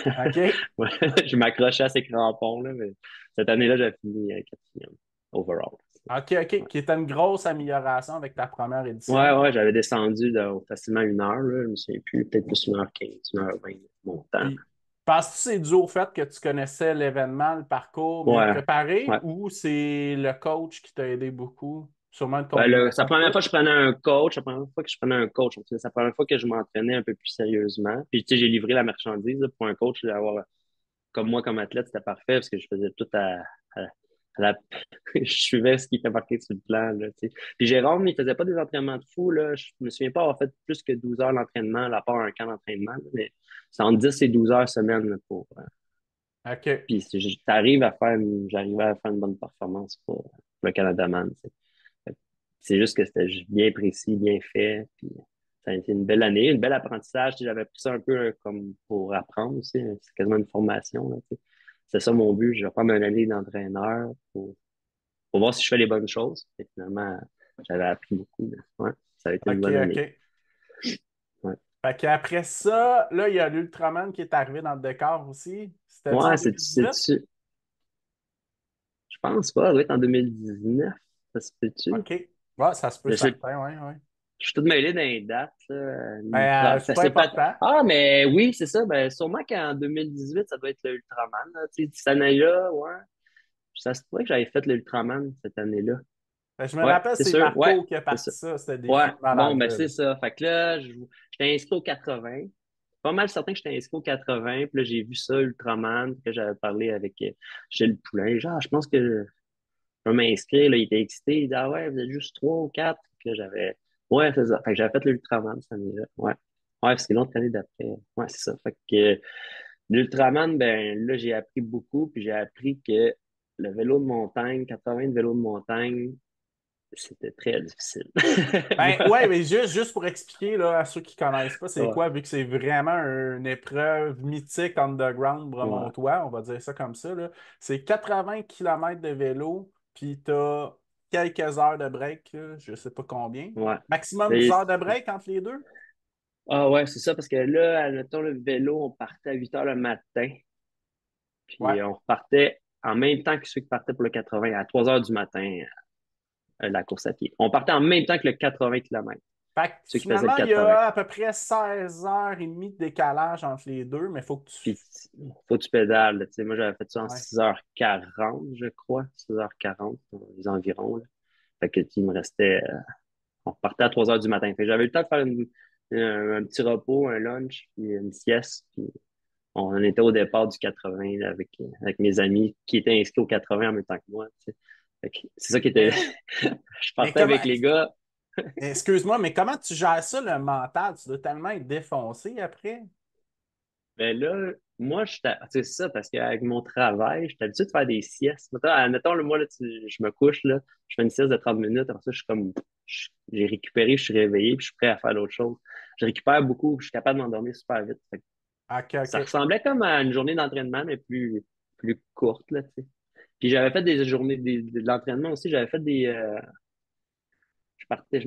OK. ouais, je m'accrochais à ses crampons, là, mais cette année-là, j'ai fini quatrième, overall. OK, OK. Ouais, Qui est une grosse amélioration avec ta première ouais, édition. ouais, j'avais descendu facilement 1 heure, là, je me souviens plus, peut-être plus 1h15, 1h20, mon temps. Puis, penses-tu que c'est dû au fait que tu connaissais l'événement, le parcours bien Ouais, préparé ouais. ou c'est le coach qui t'a aidé beaucoup? sûrement une Ouais, c'est combinaison la de première tout. fois que je prenais un coach, la première fois que je prenais un coach. C'est la première fois que je m'entraînais un peu plus sérieusement. Puis, tu sais, j'ai livré la marchandise là, pour un coach, d'avoir, comme moi, comme athlète, c'était parfait parce que je faisais tout à la... Je suivais ce qui était marqué sur le plan, là, tu sais. Puis Jérôme, il faisait pas des entraînements de fou, là. Je me souviens pas avoir fait plus que 12 heures d'entraînement, à part un camp d'entraînement, là, mais c'est entre 10 et 12 heures semaine, là, pour... OK. Puis j'arrivais à faire une bonne performance pour le Canada-Man, tu sais. C'est juste que c'était juste bien précis, bien fait. Puis ça a été une belle année, un bel apprentissage. Tu sais, j'avais pris ça un peu comme pour apprendre aussi. C'est quasiment une formation, là, tu sais. C'est ça mon but. Je vais prendre une année d'entraîneur pour voir si je fais les bonnes choses. Et finalement, j'avais appris beaucoup. Ouais, ça a été une OK, bonne année. OK. Ouais, Fait qu'après ça, là, il y a l'Ultraman qui est arrivé dans le décor aussi. C'était-tu en ouais 2018? je pense pas. Ça doit être en 2019. Ça se peut-tu? OK. Ouais, ça se peut Je sais, certain, ouais, ouais. je suis tout mêlé dans les dates, là. Ben, c'est Ça pas s'est fait. important. Ah, mais oui, c'est ça. Ben, sûrement qu'en 2018, ça doit être le Ultraman, là. Tu sais, cette année-là, ouais. Ça se pourrait que j'avais fait le Ultraman cette année-là. Ben, je me Ouais, rappelle, c'est c'est sûr. Ouais, Marco qui a c'est ça. parti ça. C'était des Ouais, fous de bon, malade, ben, là. c'est ça. Fait que là, j'étais inscrit au 80. Pas mal certain que j'étais inscrit au 80. Puis là, j'ai vu ça, Ultraman, que j'avais parlé avec Gilles Poulain. Genre, je pense que je vais m'inscrire. Là, il était excité. Il dit, ah ouais, vous êtes juste trois ou quatre. Puis là, ouais, c'est ça. Fait que j'avais fait l'Ultraman cette année-là. Ouais. Ouais, c'est l'autre année d'après. Ouais, c'est ça. Fait que l'Ultraman, ben là, j'ai appris beaucoup. Puis j'ai appris que le vélo de montagne, 80 de vélo de montagne, c'était très difficile. Ben, Moi, ouais, mais juste pour expliquer là, à ceux qui connaissent pas, c'est ouais, quoi, vu que c'est vraiment une épreuve mythique underground ouais. bremontois, on va dire ça comme ça, là. C'est 80 kilomètres de vélo, puis t'as quelques heures de break, là, je sais pas combien. Ouais. Maximum 10 Mais heures de break entre les deux? ah ouais, c'est ça, parce que là, admettons, le vélo, on partait à 8 heures le matin, Ouais. puis on repartait en même temps que ceux qui partaient pour le 80, à 3 heures du matin, la course à pied. On partait en même temps que le 80 km, Fait que ceux qui faisaient le finalement, il y 80. a à peu près 16 heures et demie de décalage entre les deux, mais il faut que tu. Puis, faut que tu pédales, là, tu sais, moi, j'avais fait ça en Ouais. 6h40, je crois, 6h40, les environs, là. Fait que, il me restait, on repartait à 3 heures du matin. Fait que j'avais eu le temps de faire un petit repos, un lunch, puis une sieste, puis on était au départ du 80 là, avec mes amis qui étaient inscrits au 80 en même temps que moi. Tu sais. Fait que c'est ça qui était. Mais, Je mais partais comment. avec les gars. Excuse-moi, mais comment tu gères ça, le mental? Tu dois tellement être défoncé après. Ben là, moi, c'est ça, parce qu'avec mon travail, j'étais habitué de faire des siestes. Admettons, le moi, là, je me couche, là, je fais une sieste de 30 minutes, après ça, je suis comme, j'ai récupéré, je suis réveillé, puis je suis prêt à faire d'autres choses. Je récupère beaucoup, je suis capable de m'endormir super vite. Fait que OK, ça OK. ressemblait comme à une journée d'entraînement, mais plus courte, là, tu sais. Puis j'avais fait des journées de l'entraînement aussi. J'avais fait je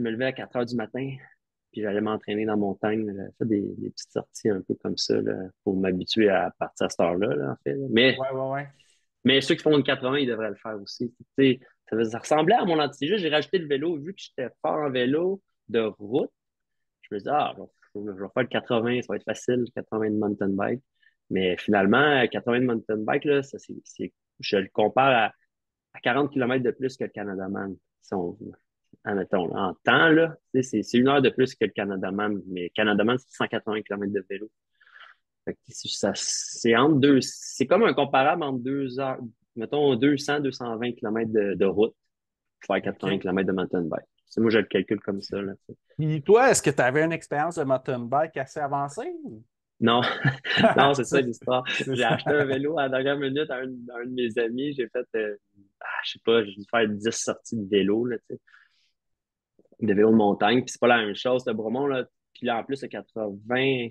me levais à 4 heures du matin, puis j'allais m'entraîner dans la montagne. J'avais fait des petites sorties un peu comme ça là, pour m'habituer à partir à cette heure-là, là, en fait. Là. Ouais, ouais, ouais. Mais ceux qui font une 80, ils devraient le faire aussi. Tu sais, ça ressemblait à mon anti. J'ai rajouté le vélo. Vu que j'étais fort en vélo de route, je me disais, je vais faire le 80, ça va être facile, le 80 de mountain bike. Mais finalement, 80 de mountain bike, là, je le compare à 40 km de plus que le Canada-Man. Si on veut. Admettons, là, en temps, là, tu sais, c'est 1 heure de plus que le Canada-Man. Mais le Canada-Man, c'est 180 km de vélo. Fait que c'est entre deux, c'est comme un comparable entre 2 heures, mettons 200-220 km de route pour faire 80 OK. km de mountain bike. C'est moi, je le calcule comme ça, là, tu sais. Puis toi, est-ce que tu avais une expérience de mountain bike assez avancée? Non, non, c'est ça C'est l'histoire. c'est J'ai ça. acheté un vélo à la dernière minute à un de mes amis. J'ai fait, je sais pas, j'ai dû faire 10 sorties de vélo, là, tu sais, de vélo de montagne. Puis c'est pas la même chose, le Bromont, là. Puis là, en plus, le 80,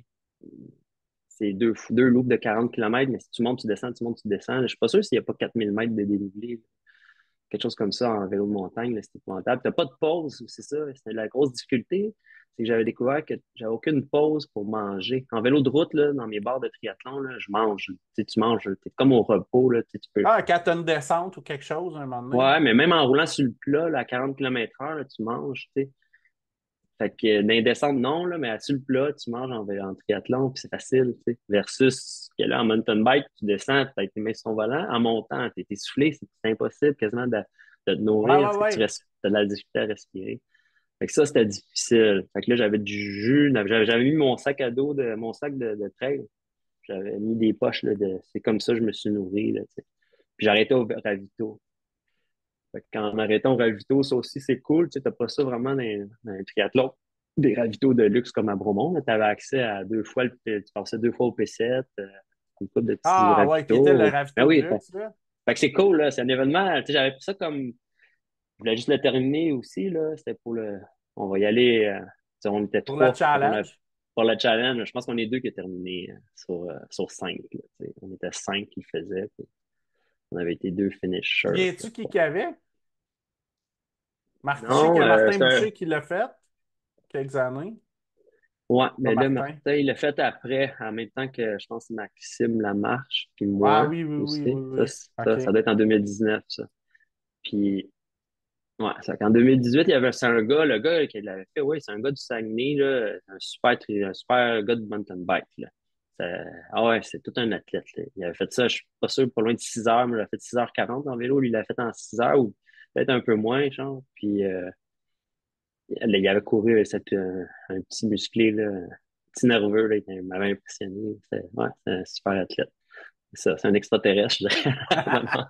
c'est deux loops de 40 km, mais si tu montes, tu descends, tu montes, tu descends. Je suis pas sûr s'il n'y a pas 4000 mètres de dénivelé. Quelque chose comme ça en vélo de montagne, là, c'est épouvantable. T'as pas de pause, c'est ça. C'était la grosse difficulté. C'est que j'avais découvert que j'avais aucune pause pour manger. En vélo de route, là, dans mes barres de triathlon, là, je mange. Tu sais, tu manges, t'es comme au repos, là, tu sais, tu peux. Ah, quand tu as une descente ou quelque chose, à un moment donné. Ouais, mais même en roulant sur le plat, là, à 40 km/h, là, tu manges, tu sais. Fait que dans les descentes, non, là, mais sur le plat, tu manges en triathlon, puis c'est facile, tu sais. Versus que là, en mountain bike, tu descends, tu as tes mains sur ton volant. En montant, tu es essoufflé, c'est impossible quasiment de te Ouais, nourrir, ouais, parce que ouais. t'as de la difficulté à respirer. Fait que ça, c'était difficile. Fait que là, j'avais du jus, j'avais mis mon sac à dos, mon sac de trail. J'avais mis des poches, là, c'est comme ça que je me suis nourri, là, tu sais. Puis j'arrêtais au ravito. Fait que quand on arrêtait au ravito, ça aussi, c'est cool. Tu sais, t'as pas ça vraiment dans un triathlon. Des ravitaux de luxe comme à Bromont. Tu avais accès à tu passais 2 fois au P7, une couple de petits Ah, ouais, qui était le ravitaux. Ben ravito de oui, luxe, là. fait que c'est cool, là. C'est un événement. Tu sais, j'avais pris ça comme. Je voulais juste le terminer aussi, là. C'était pour le. On va y aller. Tu sais, on était Pour le 3. Fait qu'on a. challenge. Pour le challenge, je pense qu'on est 2 qui a terminé sur 5. Là, tu sais. On était 5 qui le faisaient. Puis on avait été 2 finishers. Viens-tu qui avait? Je sais qu'il y Non, a Martin c'est un. Boucher qui l'a fait quelques années. Ouais, Pas mais là, Martin. Martin, il l'a fait après, en même temps que je pense Maxime Lamarche, puis Ah moi oui, oui, oui, aussi. oui, oui. OK. Ça doit être en 2019, ça. Puis, ouais, c'est qu'en 2018, c'est un gars, le gars qui l'avait fait, ouais, c'est un gars du Saguenay, là, un super gars de mountain bike, là. Ah ouais, c'est tout un athlète, là. Il avait fait ça, je suis pas sûr, pas loin de 6 heures, mais il a fait 6h40 en vélo, lui, il l'a fait en 6 heures ou peut-être un peu moins, genre. Puis, il avait couru un petit musclé, là, un petit nerveux, là, il m'avait impressionné. Ouais, c'est un super athlète. C'est un extraterrestre, je dirais. Vraiment.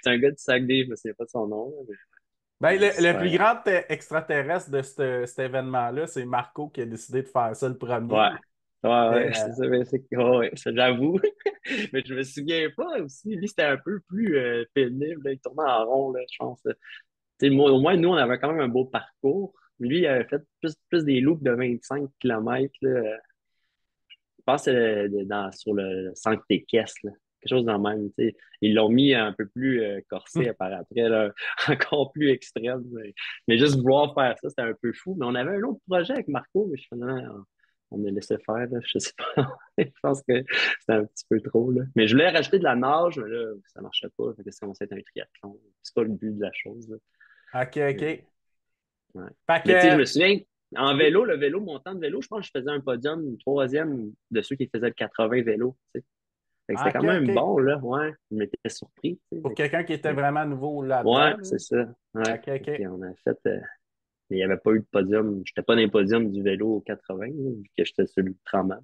C'est un gars du Saguenay, je ne sais pas de son nom, Ben, mais le plus super. grand extraterrestre de cet événement-là, c'est Marco qui a décidé de faire ça le Ouais. premier. Ouais, Mais, ouais, c'est ça, mais ouais, ça, j'avoue. Mais je me souviens pas aussi. Lui, c'était un peu plus pénible, là. Il tournait en rond, là, je pense. Tu sais, au moins, nous, on avait quand même un beau parcours. Lui, il avait fait plus des loops de 25 km, là. Je pense que c'est sur le centre des caisses, là. Quelque chose dans le même, tu sais. Ils l'ont mis un peu plus corsé par après, là, encore plus extrême. Mais juste vouloir faire ça, c'était un peu fou. Mais on avait un autre projet avec Marco, mais finalement, on a laissé faire, là. Je sais pas. Je pense que c'était un petit peu trop, là. Mais je voulais rajouter de la nage, mais là, ça marchait pas. Fait que ça commençait à être un triathlon. C'est pas le but de la chose, là. OK, Mais, OK. ouais. Fait Mais tu sais, je que, me souviens, en oui. vélo, le vélo, mon temps de vélo, je pense que je faisais un podium, troisième de ceux qui faisaient le 80 vélo. Tu sais. Fait que c'était quand OK, même OK. bon, là. Ouais, je m'étais surpris. Tu sais. Pour quelqu'un qui était vraiment nouveau Ouais, là-dedans, c'est ça. là. Ouais. OK, OK. Puis on a fait. Mais il n'y avait pas eu de podium. J'étais pas dans le podium du vélo au 80, là, vu que j'étais sur le tramway.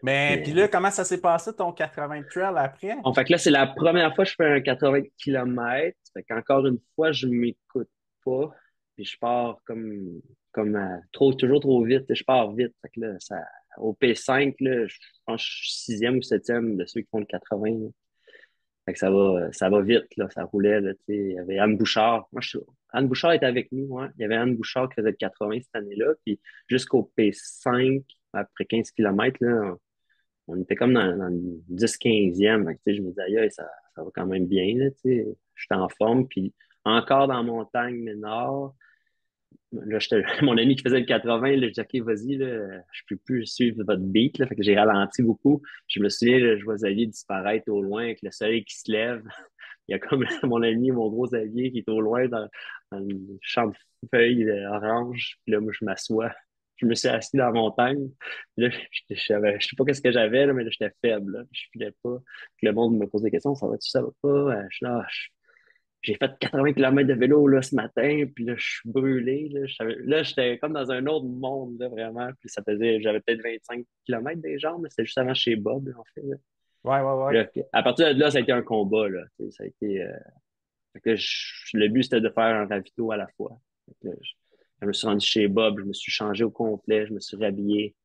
Mais, Mais puis là, comment ça s'est passé ton 80 trail après? en fait que là, c'est la première fois que je fais un 80 km. Fait qu'encore une fois, je m'écoute pas. Puis je pars toujours trop vite. Je pars vite. Fait que là, au P5, là, je pense que je suis sixième ou septième de ceux qui font le 80. Là. Fait que ça va vite, là. Ça roulait, là, tu sais. Il y avait Anne Bouchard. Anne Bouchard était avec nous, ouais. Il y avait Anne Bouchard qui faisait le 80 cette année-là. Puis jusqu'au P5, après 15 km, là, on était comme dans le 10-15e. Fait que, tu sais, je me disais, aïe, ça va quand même bien, là, tu sais. J'étais en forme. Puis encore dans la montagne, mais nord. Là, mon ami qui faisait le 80, là, je dis, OK, vas-y, là, je peux plus suivre votre beat, là. Fait que j'ai ralenti beaucoup. Je me souviens, là, je vois Xavier disparaître au loin avec le soleil qui se lève. Il y a comme mon ami, mon gros Xavier, qui est au loin dans le champ de feuilles orange. Puis là, moi, je m'assois. Je me suis assis dans la montagne. Puis là, je sais pas qu'est-ce que j'avais, là, mais là, j'étais faible. Là. Je filais pas. Puis le monde me pose des questions. Ça va-tu, ça va pas? Je suis là, j'ai fait 80 km de vélo là, ce matin, puis là, je suis brûlé. Là, j'étais comme dans un autre monde, là, vraiment. Puis j'avais peut-être 25 km des jambes, mais c'était juste avant chez Bob, là, en fait. Là. Ouais, ouais, Puis ouais. là, à partir de là, ça a été un combat, là. Tu sais, ça a été, fait que le but, c'était de faire un ravito à la fois. Fait que là, je me suis rendu chez Bob, je me suis changé au complet, je me suis rhabillé.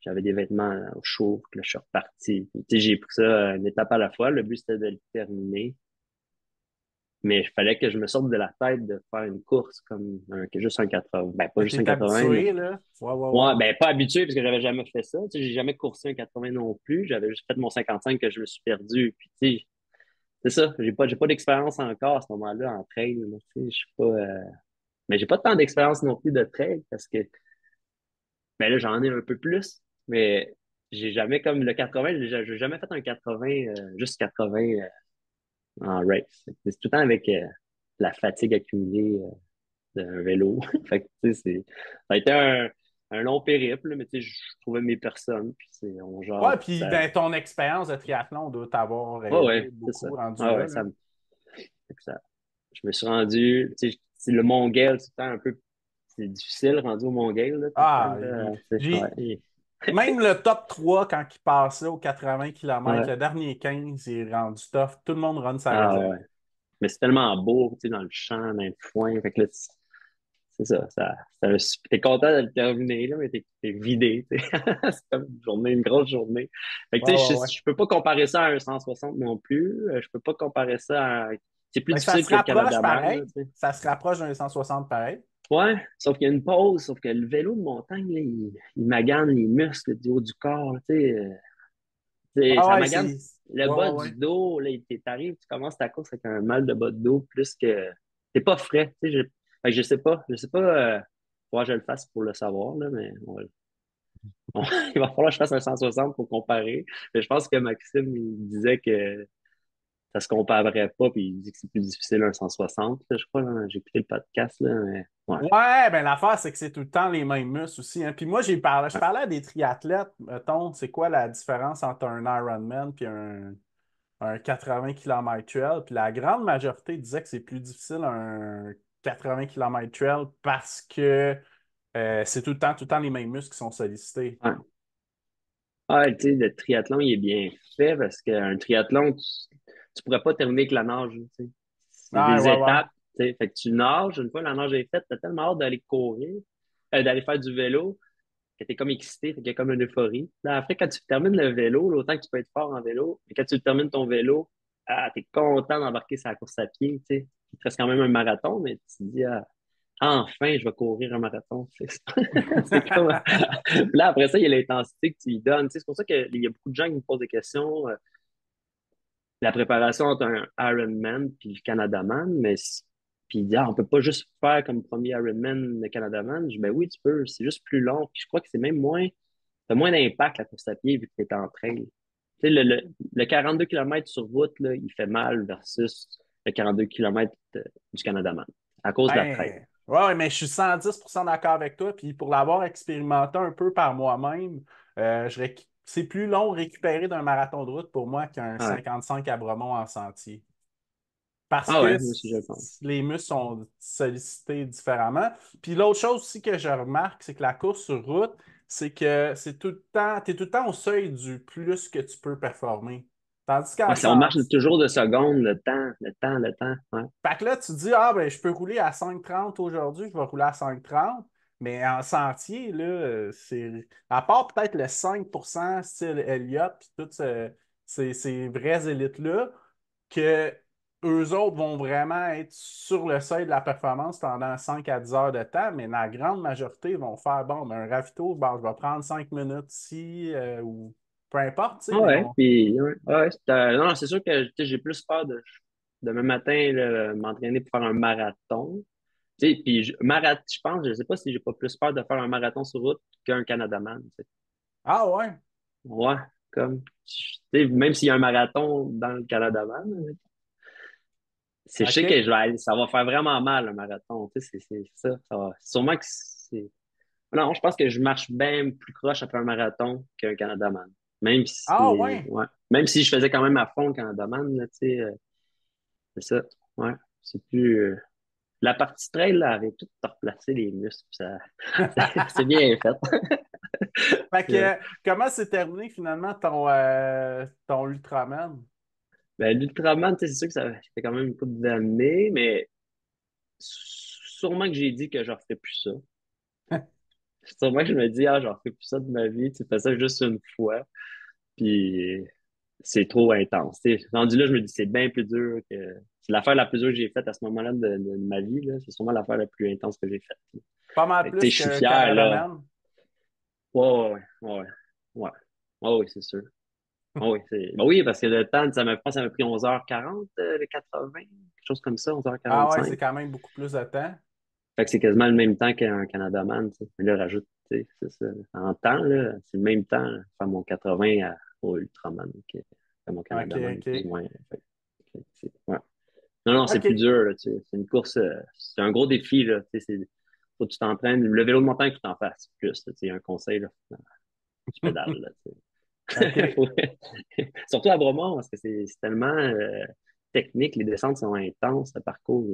J'avais des vêtements au chaud, puis là, je suis reparti. Puis, tu sais, j'ai pris ça une étape à la fois. Le but, c'était de le terminer. Mais il fallait que je me sorte de la tête de faire une course juste un 80. Ben, pas Que juste un t'es 80, mais habitué, là. Ouais, ouais, ouais. ouais, ben, pas habitué parce que j'avais jamais fait ça. Tu sais, j'ai jamais coursé un 80 non plus. J'avais juste fait mon 55 que je me suis perdu. Puis, tu sais, c'est ça. J'ai pas d'expérience encore à ce moment-là en trail. Là, tu sais, je suis pas, mais j'ai pas tant d'expérience non plus de trail parce que, ben là, j'en ai un peu plus. Mais j'ai jamais, comme le 80, j'ai jamais fait un 80, juste 80 en race. C'est tout le temps avec la fatigue accumulée. D'un vélo. Fait que, tu sais, ça a été un long périple, mais tu sais, je trouvais mes personnes, puis on Ouais, jase, puis puis ça. ben, ton expérience de triathlon doit t'avoir Ouais, aidé ouais, c'est ça. beaucoup rendu Ouais, là, ouais, là. fait que ça. je me suis rendu, tu sais, c'est le Mont Gale, tout le temps un peu, c'est difficile rendu au Mont Gale, là, tout le temps, Ah, là, ouais, même le top 3 quand il passait aux 80 km, ouais, le dernier 15, il est rendu tough. Tout le monde run sa ah réserve. ouais. Mais c'est tellement beau, tu sais, dans le champ, dans le foin, fait que là, c'est ça, t'es content de le terminer, là, mais t'es vidé, tu sais. C'est comme une grosse journée. Fait que, Ouais, tu ouais, sais, ouais. je peux pas comparer ça à un 160 non plus. Je peux pas comparer ça à... C'est plus Fait que ça difficile se que le rapproche Canada-Man, là, pareil. tu sais. Ça se rapproche d'un 160 pareil. Ouais, sauf qu'il y a une pause, sauf que le vélo de montagne, là, il magane les muscles du haut du corps, là, tu sais. Ouais, Ça ouais, magane c'est. le Ouais, bas ouais, du ouais. dos, là, t'arrives, tu commences ta course avec un mal de bas de dos plus que... T'es pas frais, tu sais. Fait que je sais pas, faudra que je le fasse pour le savoir, là, mais il va falloir que je fasse un 160 pour comparer. Mais je pense que Maxime, il disait que ça se comparerait pas, puis il dit que c'est plus difficile un 160, là, je crois, là. J'ai écouté le podcast, là, mais ouais. Ouais, ben l'affaire, c'est que c'est tout le temps les mêmes muscles aussi, hein. Puis moi, je Ouais. parlais à des triathlètes, mettons, c'est quoi la différence entre un Ironman puis un 80 km trail? Puis la grande majorité disait que c'est plus difficile un 80 km trail parce que c'est tout le temps les mêmes muscles qui sont sollicités. Ouais. Ah, tu sais, le triathlon, il est bien fait parce qu'un triathlon, tu pourrais pas terminer avec la nage, tu sais. C'est Ouais, des ouais, ouais. étapes, tu sais. Fait que tu nages, une fois la nage est faite, t'as tellement hâte d'aller courir, d'aller faire du vélo, que t'es comme excité, fait qu'il y a comme une euphorie. Là, après, quand tu termines le vélo, là, autant que tu peux être fort en vélo, mais quand tu termines ton vélo, ah, t'es content d'embarquer sur la course à pied, tu sais. Il te reste quand même un marathon, mais tu te dis, ah, enfin, je vais courir un marathon. C'est comme... Puis là, après ça, il y a l'intensité que tu lui donnes. Tu sais, c'est pour ça qu'il y a beaucoup de gens qui me posent des questions. La préparation entre un Ironman puis le Canadaman, puis il dit, ah, on peut pas juste faire comme premier Ironman le Canadaman. Je dis, ben oui, tu peux, c'est juste plus long. Puis je crois que c'est même moins, t'as moins d'impact la course à pied vu que tu es en trail. Tu sais, le 42 km sur route, là, il fait mal versus le 42 km du Canadaman à cause de la trail. Ben, ouais, ouais, mais je suis 110% d'accord avec toi. Puis pour l'avoir expérimenté un peu par moi-même, c'est plus long récupérer d'un marathon de route pour moi qu'un Ouais. 55 à Bromont en sentier. Parce Ah que ouais, moi aussi, je le pense. les muscles sont sollicités différemment. Puis l'autre chose aussi que je remarque, c'est que la course sur route, c'est que c'est tout le temps, tu es tout le temps au seuil du plus que tu peux performer. Tandis qu'en Ouais, on marche sentier, toujours de secondes, le temps. Ouais. fait que là, tu te dis, ah, ben, je peux rouler à 5,30 aujourd'hui, je vais rouler à 5,30. Mais en sentier, là, c'est. À part peut-être le 5% style Elliott, puis toutes ces vraies élites-là, que eux autres vont vraiment être sur le seuil de la performance pendant 5 à 10 heures de temps, mais la grande majorité vont faire, bon, ben, un ravito, bon, je vais prendre 5 minutes ici, ou peu importe, tu sais, Ah mais ouais, on. puis ouais, ouais, non, c'est sûr que tu sais, j'ai plus peur de demain matin là, m'entraîner pour faire un marathon. Tu sais, puis je pense, je sais pas si j'ai pas plus peur de faire un marathon sur route qu'un Canadaman. Tu sais. Ah ouais, Ouais, comme tu sais, même s'il y a un marathon dans le Canadaman, je sais que OK. ça va faire vraiment mal un marathon. Tu sais, c'est ça, ça va. Sûrement que c'est. Non, je pense que je marche bien plus croche après un marathon qu'un Canadaman. Même Ah si, ouais. ouais. Même si je faisais quand même à fond le Canadaman, là, tu sais, c'est ça. Ouais. C'est plus. La partie trail, là, avec tout replacer les muscles, ça, c'est bien fait. Fait que, Euh, comment s'est terminé finalement ton Ultraman? Ben, l'Ultraman, tu sais, c'est sûr que ça fait quand même une couple d'années, mais sûrement que j'ai dit que je referais plus ça. Sûrement que je me dis, ah, je referai plus ça de ma vie. Tu fais ça juste une fois. Puis c'est trop intense. Tu sais, rendu là, je me dis, c'est bien plus dur que. C'est l'affaire la plus dure que j'ai faite à ce moment-là de ma vie, là. C'est sûrement l'affaire la plus intense que j'ai faite. Pas mal Fait que, tu sais, plus je suis que fier, Canada là. Man. Ouais, ouais, ouais, ouais. Ouais, ouais, ouais, c'est sûr. Ouais, ouais, ben oui, parce que le temps, ça m'a pris 11h40, le 80, quelque chose comme ça, Ah ouais, 11h45. c'est quand même beaucoup plus de temps. Fait que c'est quasiment le même temps qu'un Canadaman, tu sais. Mais là, rajoute, tu sais, c'est ça. En temps, là, c'est le même temps, là, faire mon 80 au Ultraman que faire mon OK, Canadaman, plus ou OK. moins. Ouais. Non, non, c'est plus OK. dur, là, tu sais. C'est une course, c'est un gros défi, là. Tu sais, faut que tu t'entraînes. Le vélo de montagne, faut que tu en fasses plus, là, tu sais, un conseil, là. Tu pédales, là, tu sais. OK. Faut- Surtout à Bromont, parce que c'est tellement, technique, les descentes sont intenses, le parcours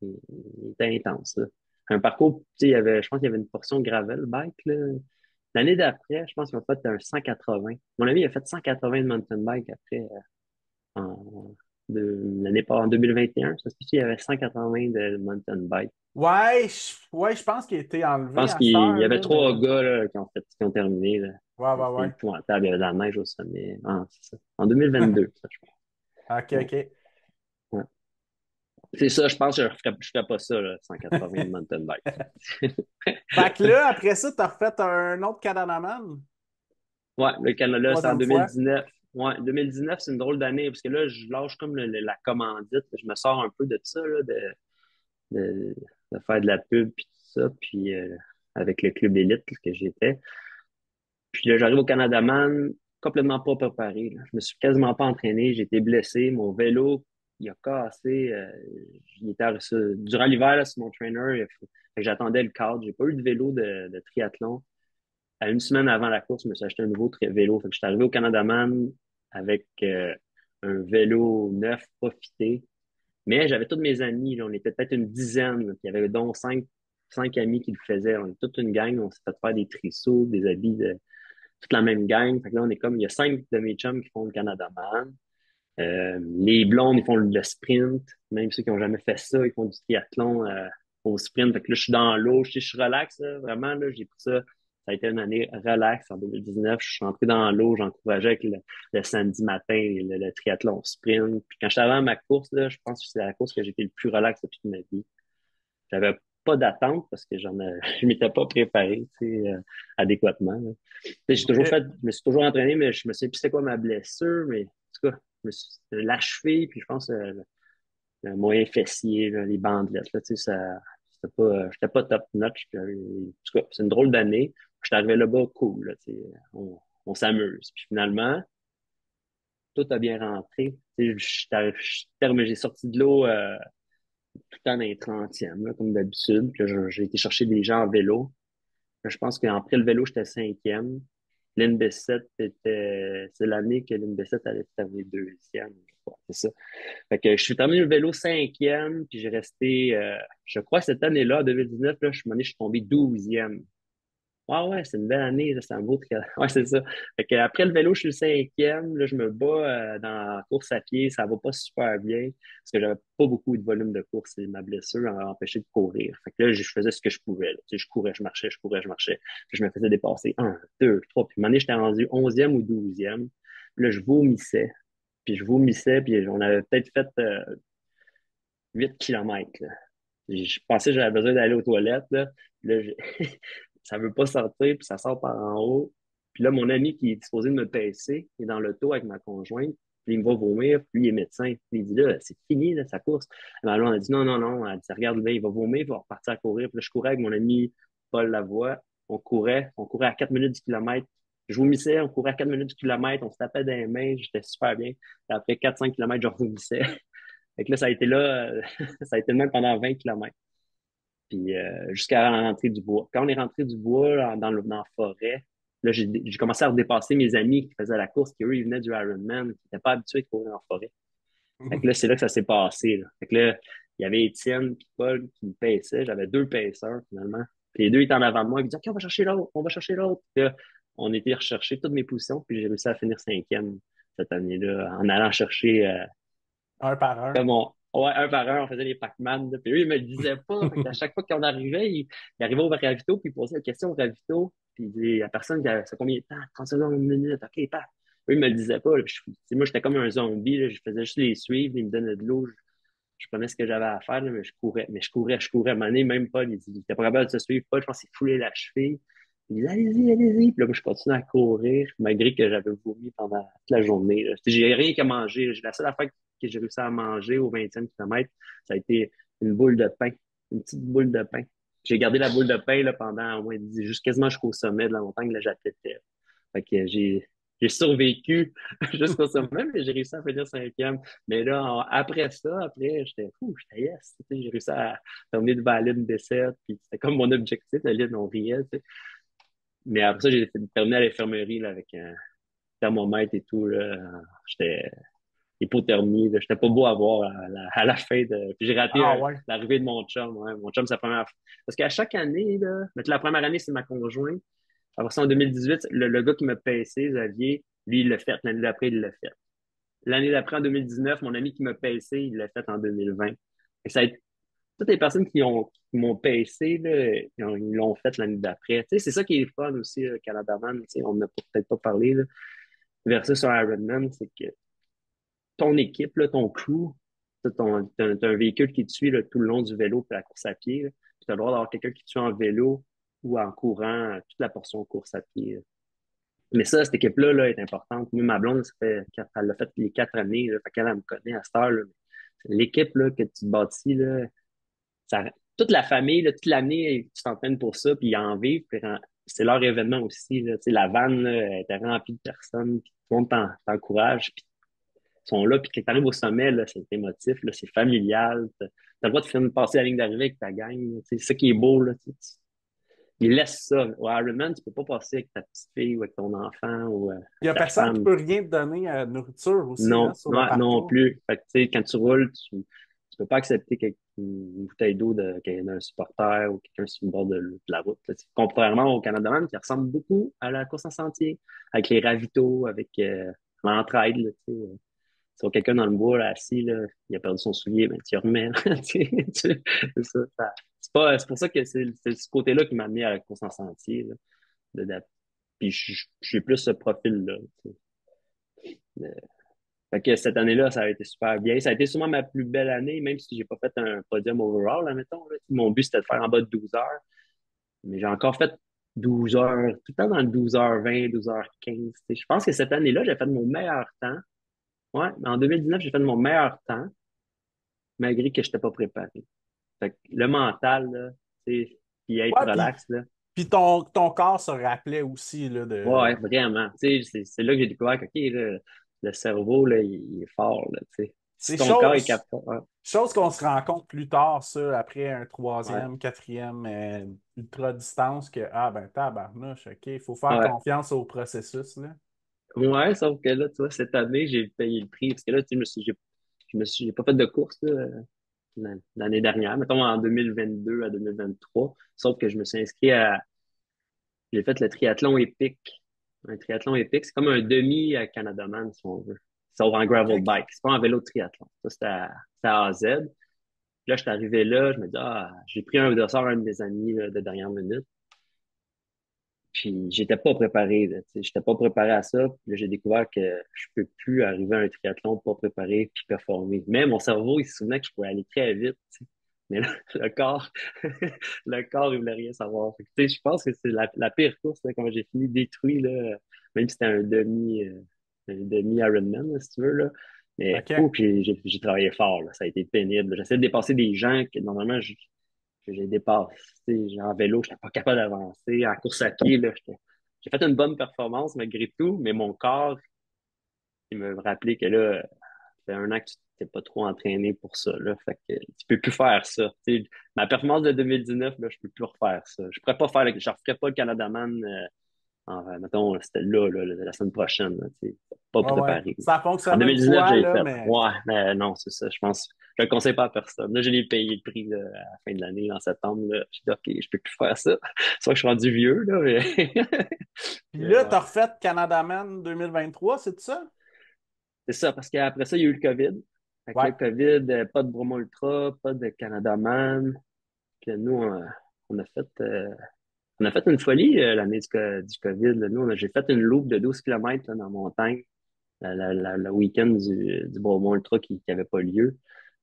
est intense, là. Un parcours, tu sais, je pense qu'il y avait une portion gravel bike, là. L'année d'après, je pense qu'ils ont fait un 180. Mon ami a fait 180 de mountain bike après, en, en 2021. Ça se peut qu'il y avait 180 de mountain bike. Ouais, je pense qu'il a été Je enlevé pense à qu'il cette y heure, avait là, mais trois gars là, qui ont terminé. Là. ouais, ouais, C'était ouais. épouvantable. Il y avait de la neige au sommet. Ah, c'est ça. En 2022, ça, je pense. OK, Ouais, OK. ouais. C'est ça, je pense que je ferais pas ça, là, 180 de mountain bike. Fait que là, après ça, t'as refait un autre Cadanaman, Ouais, le Canada, c'est en troisième fois. 2019. Ouais, 2019, c'est une drôle d'année parce que là, je lâche comme la commandite. Je me sors un peu de ça, là, de, de faire de la pub puis tout ça, puis avec le club élite que j'étais. Puis là, j'arrive au Canada Man complètement pas préparé, là. Je me suis quasiment pas entraîné, j'ai été blessé, mon vélo, il a cassé. Durant l'hiver, là, c'est mon trainer. Fait que j'attendais le cadre. J'ai pas eu de vélo de triathlon. À une semaine avant la course, je me suis acheté un nouveau vélo. Fait que je suis arrivé au Canada Man avec un vélo neuf, profité. Mais j'avais tous mes amis, là, on était peut-être une dizaine, là, puis il y avait donc cinq amis qui le faisaient. On est toute une gang, on s'est fait faire des trisseaux, des habits de toute la même gang. Fait que là, on est comme, il y a 5 de mes chums qui font le Canada Man. Les blondes, ils font le sprint. Même ceux qui n'ont jamais fait ça, ils font du triathlon au sprint. Fait que là, je suis dans l'eau, je suis relax, là, vraiment, là, j'ai pris ça. Ça a été une année relax en 2019. Je suis rentré dans l'eau, j'encourageais avec le samedi matin, le triathlon sprint. Puis quand j'étais avant ma course, là, je pense que c'est la course que j'ai été le plus relax depuis toute ma vie. J'avais pas d'attente parce que je m'étais pas préparé, tu sais, adéquatement, là. Tu sais, OK. je me suis toujours entraîné, mais je me sais plus c'était quoi ma blessure, mais en tout cas, la cheville, puis je pense le moyen fessier, là, les bandelettes, là, tu sais, j'étais pas top notch. Puis, en tout cas, c'est une drôle d'année. Je suis arrivé là-bas cool, là, tu sais, on s'amuse. Puis finalement, tout a bien rentré. Tu sais, j'ai sorti de l'eau tout le temps dans les 30e, là, comme d'habitude. Puis là, j'ai été chercher des gens en vélo. Là, je pense qu'après le vélo, j'étais cinquième. C'est l'année que l'NB7 allait terminer deuxième, je crois, c'est ça. Fait que je suis terminé le vélo cinquième, puis j'ai resté, je crois, cette année-là, en 2019, là, je suis tombé 12e. Ah ouais, c'est une belle année, là, c'est un beau triathlon. Ouais, c'est ça. Fait que après le vélo, je suis le cinquième. Là, je me bats dans la course à pied. Ça va pas super bien parce que j'avais pas beaucoup de volume de course et ma blessure m'a empêché de courir. Fait que là, je faisais ce que je pouvais, là. Tu sais, je courais, je marchais, je courais, je marchais. Puis je me faisais dépasser un, deux, trois. Puis à un moment donné, j'étais rendu 11e ou 12e. Puis là, je vomissais. Puis on avait peut-être fait 8 kilomètres, là. Je pensais que j'avais besoin d'aller aux toilettes, là. Puis là, ça veut pas sortir, puis ça sort par en haut. Puis là, mon ami qui est disposé de me pacer est dans l'auto avec ma conjointe, puis il me va vomir, puis lui, il est médecin. Puis il dit là, c'est fini, là, sa course. Mais alors, on a dit non, non, non. Elle dit, regarde, là, il va vomir, il va repartir à courir. Puis là, je courais avec mon ami Paul Lavoie. On courait à 4 minutes du kilomètre. Je vomissais, on courait à 4 minutes du kilomètre, on se tapait dans les mains, j'étais super bien. Puis après 4-5 kilomètres, je vomissais. Fait que là, ça a été là, ça a été le même pendant 20 kilomètres. Puis jusqu'à la rentrée du bois. Quand on est rentré du bois dans la forêt, là, j'ai commencé à redépasser mes amis qui faisaient la course, qui eux, ils venaient du Ironman, qui n'étaient pas habitués de courir en forêt. Fait que là, c'est là que ça s'est passé, là. Fait que là, il y avait Étienne et Paul qui me paissaient. J'avais deux paisseurs, finalement. Puis les deux étaient en avant de moi. Ils me disaient, OK, on va chercher l'autre, on va chercher l'autre. Puis là, on était rechercher toutes mes positions, puis j'ai réussi à finir cinquième cette année-là, en allant chercher Un par un. comme ouais, un par un, on faisait les Pac-Man, là. Puis eux, ils me le disaient pas. Fait qu'à chaque fois qu'on arrivait, il arrivait au ravito, puis il posait la question au ravito. Puis il dit, la personne, c'est combien de temps? 30 secondes, une minute. OK, pas. Eux, ils me le disaient pas, là. Puis moi, j'étais comme un zombie, là. Je faisais juste les suivre, ils me donnaient de l'eau. Je prenais ce que j'avais à faire, là, mais je courais. Mais je courais. À un moment donné, même pas. Il était pas capable de se suivre. Pas, je pense qu'il foulait la cheville. Il disait, allez-y, allez-y. Puis là, moi, je continuais à courir, malgré que j'avais vomi pendant toute la journée, là. J'ai rien qu'à manger, là. La seule affaire que j'ai réussi à manger au 20e kilomètre, ça a été une boule de pain. Une petite boule de pain. J'ai gardé la boule de pain, là, pendant au moins juste quasiment jusqu'au sommet de la montagne, là, j'attêtais. Fait que j'ai survécu jusqu'au sommet, mais j'ai réussi à finir cinquième. Mais là, après ça, j'étais fou, j'étais yes. Tu sais, j'ai réussi à terminer devant la ligne d'essai, puis c'était comme mon objectif, la ligne, on riait, tu sais. Mais après ça, j'ai terminé à l'infirmerie, là, avec un thermomètre et tout, là. J'étais, hypothermie. J'étais pas beau à voir à la fin de. Puis j'ai raté Ah ouais. l'arrivée de mon chum. Ouais. Mon chum, c'est la première. Parce qu'à chaque année, là, mais la première année, c'est ma conjointe. Après ça, en 2018, le gars qui m'a payé, Xavier, lui, il l'a fait. L'année d'après, il l'a fait. L'année d'après, en 2019, mon ami qui m'a payé, il l'a fait en 2020. Et ça a été toutes les personnes qui m'ont payé, là, ils l'ont fait l'année d'après. Tu sais, c'est ça qui est fun aussi, Canada Man. Tu sais, on n'a peut-être pas parlé, là, versus un Ironman, c'est que ton équipe, là, ton crew, t'as un véhicule qui te suit là, tout le long du vélo et la course à pied. Là. Puis t'as le droit d'avoir quelqu'un qui te suit en vélo ou en courant toute la portion course à pied. Là. Mais ça, cette équipe-là là, est importante. Moi, ma blonde, elle l'a fait les 4 années. Là, fait qu'elle elle me connaît à cette heure. Là. L'équipe là, que tu bâtis, là, ça, toute la famille, là, toute l'année, tu t'entraînes pour ça, puis ils en vivent. Puis c'est leur événement aussi. Là. Tu sais, la vanne là, elle était remplie de personnes, puis tout le monde t'encourage. Puis sont là, puis quand tu arrives au sommet, là, c'est émotif, là, c'est familial. T'as le droit de finir passer la ligne d'arrivée avec ta gang. C'est ça qui est beau. Là, ils laissent ça. Au Ironman, tu peux pas passer avec ta petite fille ou avec ton enfant ou Il n'y a ta personne qui femme. peut rien te donner à nourriture aussi hein, Non, sur le non, non parcours. plus. Fait que, tu sais, quand tu roules, tu peux pas accepter une bouteille d'eau d'un supporter ou quelqu'un sur le bord de la route. Là. Contrairement au Canada qui ressemble beaucoup à la course en sentier, avec les ravitaux, avec l'entraide. Là, tu sais. Si on quelqu'un dans le bois, là, assis, là, il a perdu son soulier, ben, tu y remets. Là, c'est ça, c'est pour ça que c'est ce côté-là qui m'a amené à la course en sentier. Là, puis j'ai plus ce profil-là. Tu sais. Fait que cette année-là, ça a été super bien. Ça a été sûrement ma plus belle année, même si j'ai pas fait un podium overall, là, mettons. Là. Mon but, c'était de faire en bas de 12 heures. Mais j'ai encore fait 12 heures, tout le temps dans le 12h20, 12h15. Tu sais. Je pense que cette année-là, j'ai fait mon meilleur temps. Ouais, en 2019, j'ai fait mon meilleur temps, malgré que je n'étais pas préparé. Fait que le mental, là, tu sais, puis être Ouais, relax, là. puis ton corps se rappelait aussi là, Ouais, de. vraiment. Tu sais, c'est là que j'ai découvert que, OK, là, le cerveau, là, il est fort, là, tu sais. Si C'est ton corps est chose, capable, ouais, chose qu'on se rend compte plus tard, ça, après un ouais, troisième, quatrième ultra distance, que ah ben tabarnouche, OK, il faut faire ouais. confiance au processus, là. Ouais, sauf que là, tu vois, cette année, j'ai payé le prix. Parce que là, tu sais, j'ai pas fait de course, là, l'année dernière, mettons en 2022 à 2023. Sauf que je me suis inscrit j'ai fait le triathlon épique. Un triathlon épique, c'est comme un demi-Canadaman, si on veut. Sauf en OK, gravel OK. bike. C'est pas en vélo de triathlon. Ça, c'était à AZ. Puis là, je suis arrivé là, je me dis, j'ai pris un dossard à un de mes amis là, de dernière minute. Puis j'étais pas préparé, là, tu sais, j'étais pas préparé à ça. Puis là, j'ai découvert que je peux plus arriver à un triathlon pas préparé puis performer. Mais mon cerveau, il se souvenait que je pouvais aller très vite, tu sais. Mais là, le corps, le corps, il voulait rien savoir. Fait que, tu sais, je pense que c'est la pire course, là, quand j'ai fini détruit, là, même si c'était un demi Ironman, là, si tu veux, là. Mais, OK. puis j'ai travaillé fort, là. Ça a été pénible. J'essaie de dépasser des gens que normalement, que j'ai dépassé. En vélo, je n'étais pas capable d'avancer. En course à pied, là, j'ai fait une bonne performance malgré tout, mais mon corps, il me rappelait que là, ça fait un an que tu t'es pas trop entraîné pour ça. Là, fait que tu peux plus faire ça. Ma performance de 2019, là, je peux plus refaire ça. Je pourrais pas faire, je referais pas le Canadaman, mettons, c'était la semaine prochaine. Là, pas Ouais, ouais. préparé. Ça a En fonctionné une 2019, fois, j'ai là, fait. mais. Ouais, mais non, c'est ça. Je pense, je le conseille pas à personne. Là, je l'ai payé le prix là, à la fin de l'année, en septembre. Là. J'ai dit, OK, je peux plus faire ça. Soit que je suis rendu vieux, là, mais. Puis Mais là, ouais. t'as refait Canadaman 2023, c'est ça? C'est ça, parce qu'après ça, il y a eu le COVID. Fait que Ouais. le COVID, pas de Bromont Ultra, pas de Canada Man. Puis là, nous, on a fait, euh, on a fait une folie l'année du COVID. Là. Nous, j'ai fait une loupe de 12 km dans la montagne. Le week-end du Bromont Ultra qui n'avait pas lieu.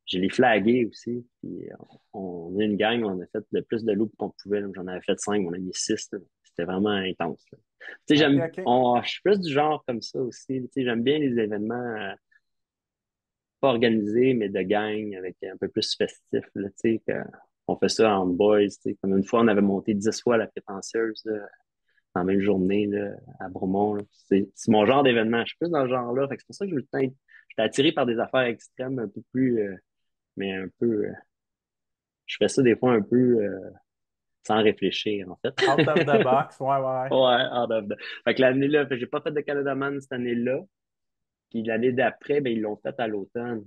Je l'ai flagué aussi. Puis on est une gang, on a fait le plus de loups qu'on pouvait. Là. J'en avais fait 5, on a mis 6. Là. C'était vraiment intense. Là. Tu sais, OK, OK. je suis plus du genre comme ça aussi. Tu sais, j'aime bien les événements pas organisés, mais de gang, avec un peu plus festif. Là, tu sais, on fait ça en boys. Tu sais, comme une fois, on avait monté 10 fois la prétentieuse. Là, en même journée là, à Bromont. Là. C'est mon genre d'événement. Je suis plus dans ce genre-là. Fait que c'est pour ça que j'étais attiré par des affaires extrêmes un peu plus, mais un peu, je fais ça des fois un peu sans réfléchir, en fait. Out of the box, ouais, ouais. Ouais, out of the- Fait que l'année-là, j'ai pas fait de Canada Man cette année-là. Puis l'année d'après, ben, ils l'ont fait à l'automne.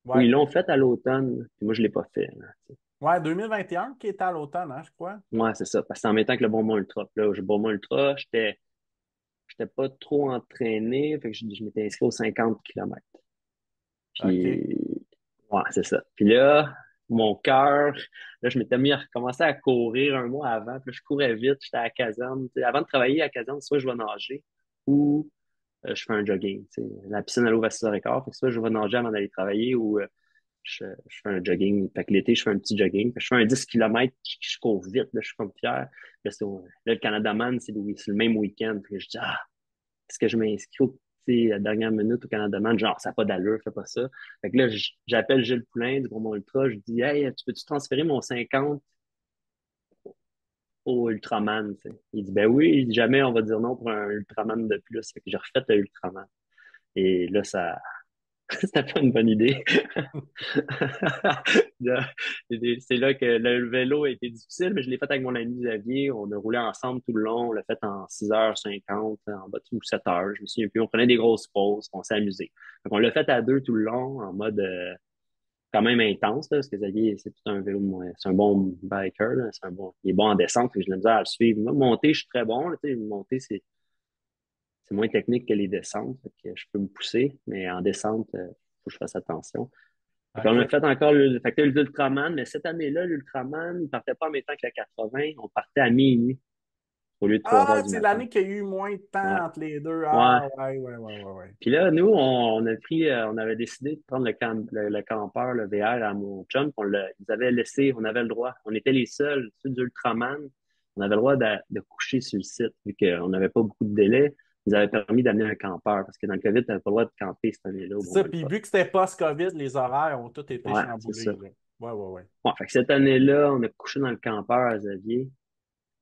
Ou Ouais. ils l'ont fait à l'automne, puis moi, je ne l'ai pas fait, là, tu sais. Ouais, 2021 qui était à l'automne, hein, je crois. Ouais, c'est ça. Parce que c'est en même temps que le Bonbon Ultra. Puis là, le Bonbon Ultra, j'étais pas trop entraîné, fait que je m'étais inscrit aux 50 kilomètres. OK. Puis, ouais, c'est ça. Puis là, mon cœur, là, je m'étais mis à recommencer à courir un mois avant. Puis là, je courais vite, j'étais à la caserne. Tu sais, avant de travailler à la caserne, soit je vais nager ou je fais un jogging. Tu sais. La piscine, elle ouvre à 6h15. Fait que soit je vais nager avant d'aller travailler ou je fais un jogging. Fait que l'été, je fais un petit jogging. Fait que je fais un 10 km, je cours vite, là, je suis comme fier. Là, là, le Canada Man, c'est le même week-end. Puis là, je dis, ah, est-ce que je m'inscris à la dernière minute au Canada Man? Genre, ça n'a pas d'allure, fais pas ça. Fait que là, j'appelle Gilles Poulain du Bromont Ultra. Je dis, hey, tu peux-tu transférer mon 50 au Ultraman? Tu sais? Il dit, ben oui, il dit, jamais on va dire non pour un Ultraman de plus. Fait que j'ai refait le Ultraman. Et là, c'était pas une bonne idée. Là, c'est là que le vélo a été difficile, mais je l'ai fait avec mon ami Xavier. On a roulé ensemble tout le long. On l'a fait en 6h50, en bas de 7h. Je me souviens plus. On prenait des grosses pauses. On s'est amusé. Donc, on l'a fait à deux tout le long, en mode quand même intense, là, parce que Xavier, c'est tout un vélo, c'est un bon biker. Là, il est bon en descente, et je l'ai à le suivre. Moi, monter, je suis très bon. Là, monter, c'est moins technique que les descentes. Fait que je peux me pousser, mais en descente, faut que je fasse attention. Fait qu'on a OK. fait encore fait que l'Ultraman, mais cette année-là, l'Ultraman, il partait pas en même temps que la 80, on partait à minuit au lieu de 3 heures Ah, du c'est matin. l'année qu'il y a eu moins de Ouais. temps entre les deux. Ouais. Ah, ouais, ouais, ouais, ouais, ouais. Puis là, nous, on a pris, on avait décidé de prendre le campeur, le VR à mon chum, ils avaient laissé, on avait le droit. On était les seuls, ceux d'Ultraman. On avait le droit de coucher sur le site, vu qu'on n'avait pas beaucoup de délai. Ils avaient permis d'amener un campeur, parce que dans le COVID, tu n'avais pas le droit de camper cette année-là au C'est ça, Bromont puis Ultra. vu que c'était post-COVID, les horaires ont tous été Ouais, c'est ça. chamboulés, là. Ouais, ouais, ouais. Ouais, fait que cette année-là, on a couché dans le campeur à Xavier.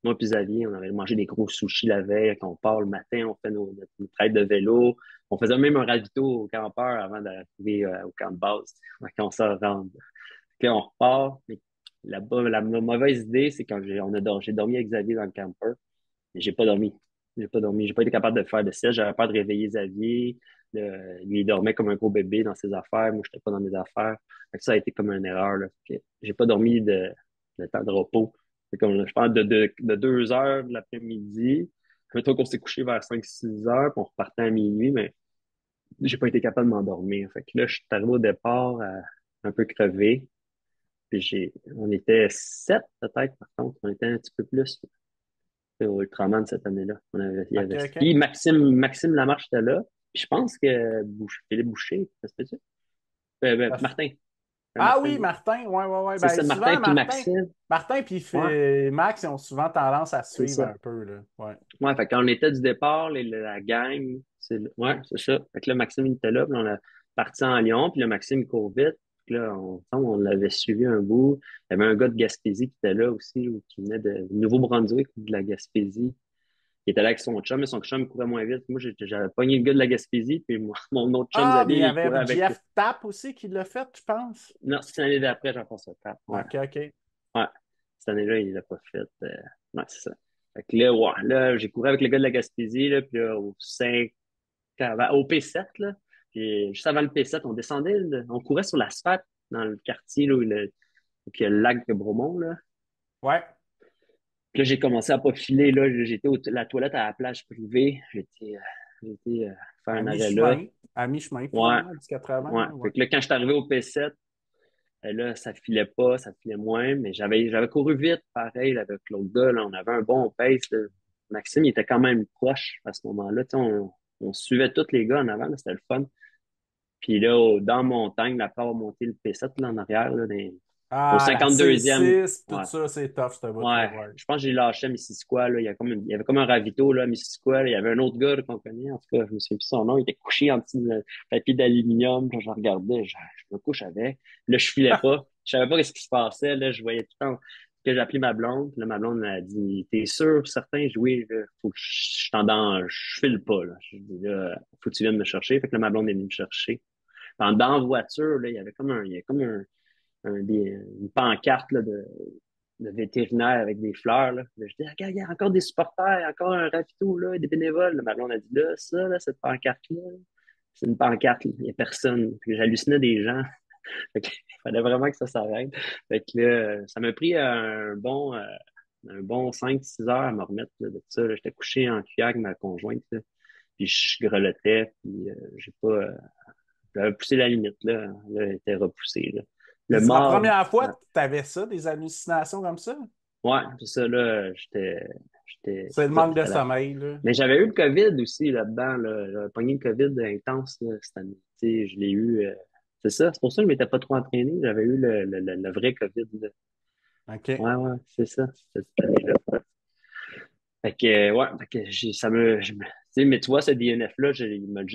Moi puis Xavier, on avait mangé des gros sushis la veille. Quand on part le matin, on fait notre traite de vélo. On faisait même un ravito au campeur avant d'arriver au camp de base. Quand on s'en rend. Quand on repart, mais la mauvaise idée, c'est quand j'ai dormi avec Xavier dans le camper, mais j'ai pas dormi. J'ai pas dormi. J'ai pas été capable de faire de sieste. J'avais peur de réveiller Xavier. Lui, il dormait comme un gros bébé dans ses affaires. Moi, j'étais pas dans mes affaires. Fait que ça a été comme une erreur, là. Fait que j'ai pas dormi de temps de repos. C'est comme, je pense, de 2 heures de l'après-midi. Mettons qu'on s'est couché vers 5-6 heures, puis on repartait à minuit, mais j'ai pas été capable de m'endormir. Fait que là, je suis arrivé au départ un peu crevé. Puis on était 7 peut-être, par contre. On était un petit peu plus au Ultraman cette année-là. Il y OK, avait... OK. Puis Maxime Lamarche était là. Puis je pense que Philippe Boucher, ça se peut-tu? Martin. Ah Martin oui, Boucher. Martin, ouais, ouais, ouais. C'est Ben ça, Martin souvent, puis Maxime. Martin puis Ouais, Max, ils ont souvent tendance à c'est suivre ça. un peu, là. Ouais. Ouais, fait qu'on était du départ, la gang, ouais, c'est ça. Fait que là, Maxime, il était là, puis on a parti en Lyon, puis là, Maxime, il court vite. Puis là, on l'avait suivi un bout. Il y avait un gars de Gaspésie qui était là aussi, ou qui venait de Nouveau-Brunswick ou de la Gaspésie. Il était là avec son chum, mais son chum courait moins vite. Moi, j'avais pogné le gars de la Gaspésie, puis moi, mon autre chum, Ah, mais il y Xavier, il avait courait avec. Jeff Tapp aussi qui l'a fait, je pense. Non, c'est l'année d'après, Jean-François Tapp. Ouais. OK, OK. Ouais. Cette année-là, il l'a pas fait. Ouais, c'est ça. Fait que là, ouais, là, j'ai couru avec le gars de la Gaspésie, là, puis là, au P7, là. Puis juste avant le P7, on descendait, on courait sur l'asphalte dans le quartier, là, où il y a le lac de Bromont, là. Ouais. Puis là, j'ai commencé à pas filer, là. J'étais la toilette à la plage privée. J'étais faire À un arrêt là. mi-chemin. À mi-chemin, Ouais, finalement, du 80, ouais. là, ouais. Fait que là, quand je suis arrivé au P7, là, ça filait pas, ça filait moins, mais j'avais couru vite, pareil, avec l'autre gars, là, on avait un bon pace, là. Maxime, il était quand même proche à ce moment-là, tu sais, on suivait tous les gars en avant, là, c'était le fun. Puis là, dans Montagne, après avoir monté le P7, là, en arrière, là, au Ah, la 52e, C6, tout ouais, ça, c'est tough, ce bout-là, ouais, ouais. je pense que j'ai lâché à Missisquoi, là, il y avait comme un ravito, là, à Missisquoi, là, il y avait un autre gars, là, qu'on connaît, en tout cas, je me souviens plus son nom, il était couché en dessous de papier d'aluminium, puis je regardais, je me couche avec, là, je filais pas, je savais pas ce qui se passait, là, je voyais tout le temps que j'ai appelé ma blonde, puis là, ma blonde m'a dit, t'es sûr, certain? Je dis, oui, là, faut que je file pas, là, je dis, là, faut que tu viennes me chercher, fait que là, ma blonde est venue me chercher. Dans la voiture, là, il y avait comme une pancarte là, de vétérinaire avec des fleurs. Là. Là, je dis, regarde, il y a encore des supporters, encore un ravito, là, des bénévoles. Là, ma blonde a dit, là, ça, là, cette pancarte-là, c'est une pancarte, là. Il n'y a personne. Puis j'hallucinais des gens. Fait que, il fallait vraiment que ça s'arrête. Fait que là, ça m'a pris un bon 5-6 heures à me remettre là, de ça. Là. J'étais couché en cuillère avec ma conjointe, là. Puis je grelottais, puis j'ai pas... j'avais poussé la limite, là. Là, elle était repoussée, là. Puis Le c'est la mort, première fois que tu avais ça, des hallucinations comme ça? ouais, c'est ça, là, C'est le écoute, manque de sommeil, là. mais j'avais eu le COVID aussi là-dedans, là. J'avais pogné le COVID intense, là, cette année. Tu sais, je l'ai eu, c'est ça, c'est pour ça que je m'étais pas trop entraîné. J'avais eu le vrai COVID, là. OK. Ouais, ouais, c'est ça, cette année-là. Fait que, ouais, fait que tu sais, mais tu vois, ce DNF-là, je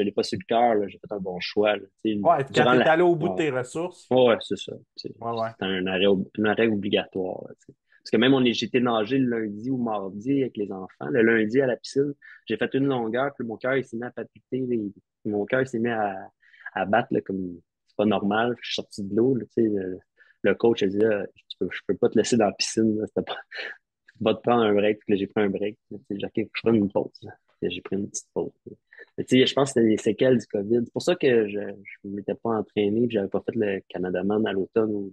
l'ai pas sur le cœur, là. J'ai fait un bon choix, là. Tu sais, Ouais, quand durant tu es la, allé au bout de ouais, tes ressources. ouais, c'est ça. Ouais, ouais. C'est un arrêt obligatoire, là, tu sais. Parce que même j'étais nager le lundi ou mardi avec les enfants. Le lundi à la piscine, j'ai fait une longueur, puis mon cœur, il s'est mis à palpiter, mon cœur, il s'est mis à battre, là, comme c'est pas normal. Je suis sorti de l'eau, là, tu sais, le coach a dit, là, je peux pas te laisser dans la piscine, là, va te prendre un break, puis là, j'ai pris un break. Tu sais, OK, je prends une pause. Là. J'ai pris une petite pause. Mais tu sais, je pense que c'était les séquelles du COVID. C'est pour ça que je m'étais pas entraîné, puis j'avais pas fait le Canadaman à l'automne.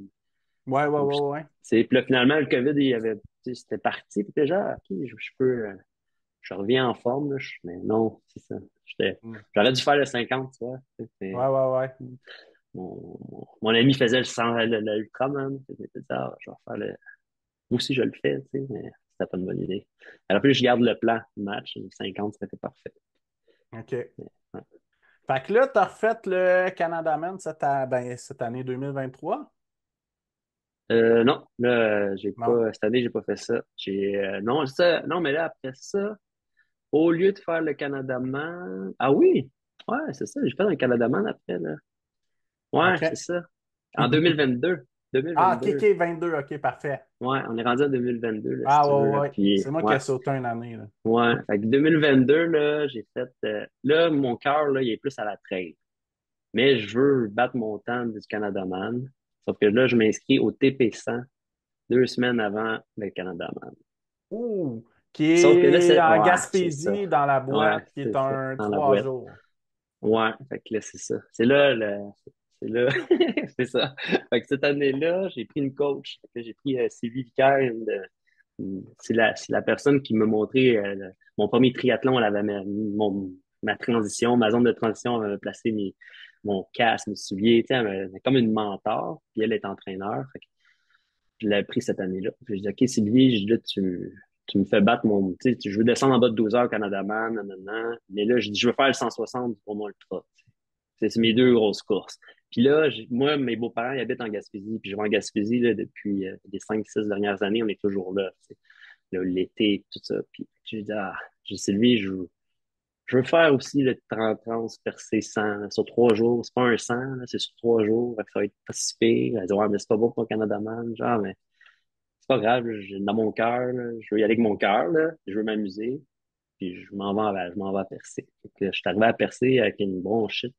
Ouais, ouais, ouais, Tu ouais. sais, puis là, finalement, le COVID, tu sais, c'était parti. Puis déjà, OK, je peux, je reviens en forme, là. Mais non, c'est ça. Hmm. J'aurais dû faire le 50, tu vois. Ouais, Mais ouais, ouais. mon ami faisait le 100, l'Ultraman. J'ai dit, ah, je vais faire le, moi aussi, je le fais, tu sais, mais c'était pas une bonne idée. Alors, plus je garde le plan du match, 50, c'était parfait. OK. Ouais. Fait que là, tu as refait le Canada Man cette année 2023? Non, là, Non. cette année, j'ai pas fait ça. Non, mais là, après ça, au lieu de faire le Canadaman, ah oui, ouais, c'est ça, j'ai fait un Canadaman après, là. Ouais, c'est OK. ça. En 2022. Ah, OK, 2022. OK, 22, OK, parfait. Ouais, on est rendu en 2022, là, si Ah, tu veux, ouais, là. ouais. Puis, C'est moi qui ouais, ai sauté une année, là. ouais. Fait que 2022, là, j'ai fait, là, mon cœur, là, il est plus à la trail. Mais je veux battre mon temps du Canadaman. Sauf que là, je m'inscris au TP100 2 semaines avant le Canadaman. Ouh! Qui Sauf que là, est en ouais, c'est ça. Gaspésie, dans la Ouais, boîte, qui est c'est ça, un dans la trois boîte. jours. Ouais, fait que là, c'est ça. C'est là, c'est ça. Fait que cette année-là, j'ai pris une coach. Fait que j'ai pris Sylvie Vicaire, c'est la personne qui m'a montré mon premier triathlon. Elle avait ma transition, ma zone de transition, elle avait placé mon casque, mes souliers, tu sais, elle comme une mentor, puis elle est entraîneur. Fait que je l'ai pris cette année-là. Puis je dis, OK, Sylvie, je dis, là, tu me fais battre tu sais, je veux descendre en bas de 12 heures au Canada-Man, nanana. Mais là, je dis, je veux faire le 160 pour mon ultra. C'est mes deux grosses courses. Puis là, moi, mes beaux-parents, ils habitent en Gaspésie. Puis je vais en Gaspésie là, depuis les 5-6 dernières années. On est toujours là. Tu sais. Là, l'été, tout ça. Puis j'ai dit, j'ai dit, Sylvie, je veux faire aussi le 30-30 percé 100 sur 3 jours. C'est pas un 100, là, c'est sur 3 jours. Fait que ça va être pas si pire. Elle dit, ouais, mais c'est pas bon pour le Canada-Man. Genre, mais c'est pas grave. Là, dans mon cœur, là, je veux y aller avec mon cœur. Là, je veux m'amuser. Puis je m'en vais à Percé. Fait que, je suis arrivé à Percé avec une bronchite.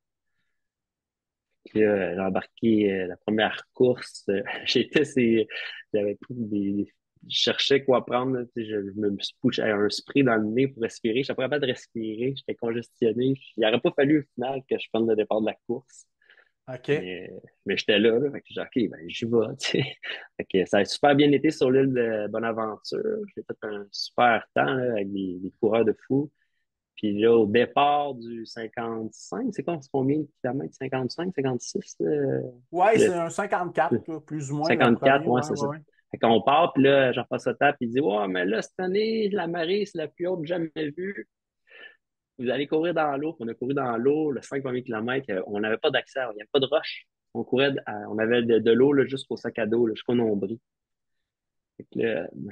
Puis là, j'ai embarqué la première course. J'avais pris je cherchais quoi prendre. Là, tu sais, je me suis poussé un spray dans le nez pour respirer. Je n'étais pas capable de respirer. J'étais congestionné. Il n'aurait pas fallu au final que je prenne le départ de la course. OK. Mais j'étais là. Fait que j'ai dit, OK, ben, j'y vais. Tu sais. Fait que ça a super bien été sur l'île de Bonaventure. J'ai fait un super temps là, avec des coureurs de fou. Puis là, au départ du 55, c'est quoi, c'est combien de kilomètres? 55, 56? Ouais, Le, c'est un 54, le là, plus ou moins, le premier. 54, ouais, Ouais, c'est ça. ouais, Fait qu'on part, puis là, Jean-François Tape, il dit, ouais, mais là, cette année, la marée, c'est la plus haute jamais vue. Vous allez courir dans l'eau. On a couru dans l'eau, le 5 premiers kilomètres, on n'avait pas d'accès, il n'y avait pas de roche. On courait, on avait de l'eau là, jusqu'au sac à dos, là, jusqu'au nombril. Fait que là, moi,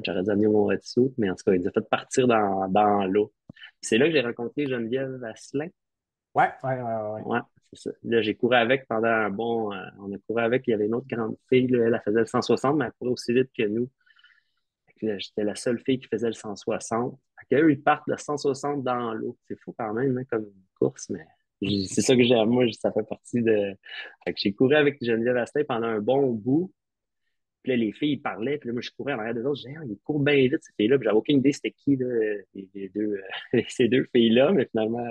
j'aurais dû amener mon wetsuit, mais en tout cas, il nous a fait partir dans l'eau. C'est là que j'ai rencontré Geneviève Asselin. ouais. Ouais, ouais, ouais, ouais. Ouais, c'est ça. Là, j'ai couru avec pendant un bon. On a couru avec, il y avait une autre grande fille, là, elle faisait le 160, mais elle courait aussi vite que nous. Fait que là, j'étais la seule fille qui faisait le 160. Fait qu'eux, ils partent de 160 dans l'eau. C'est fou quand même, hein, comme course, mais c'est ça que j'aime. Moi, ça fait partie de. Fait que j'ai couru avec Geneviève Astin pendant un bon bout. Puis là, les filles, ils parlaient, puis là, moi, je courais en arrière des autres. Je disais, ah, ils courent bien vite, ces filles-là. Puis j'avais aucune idée c'était qui, là, les deux, ces deux filles-là, mais finalement,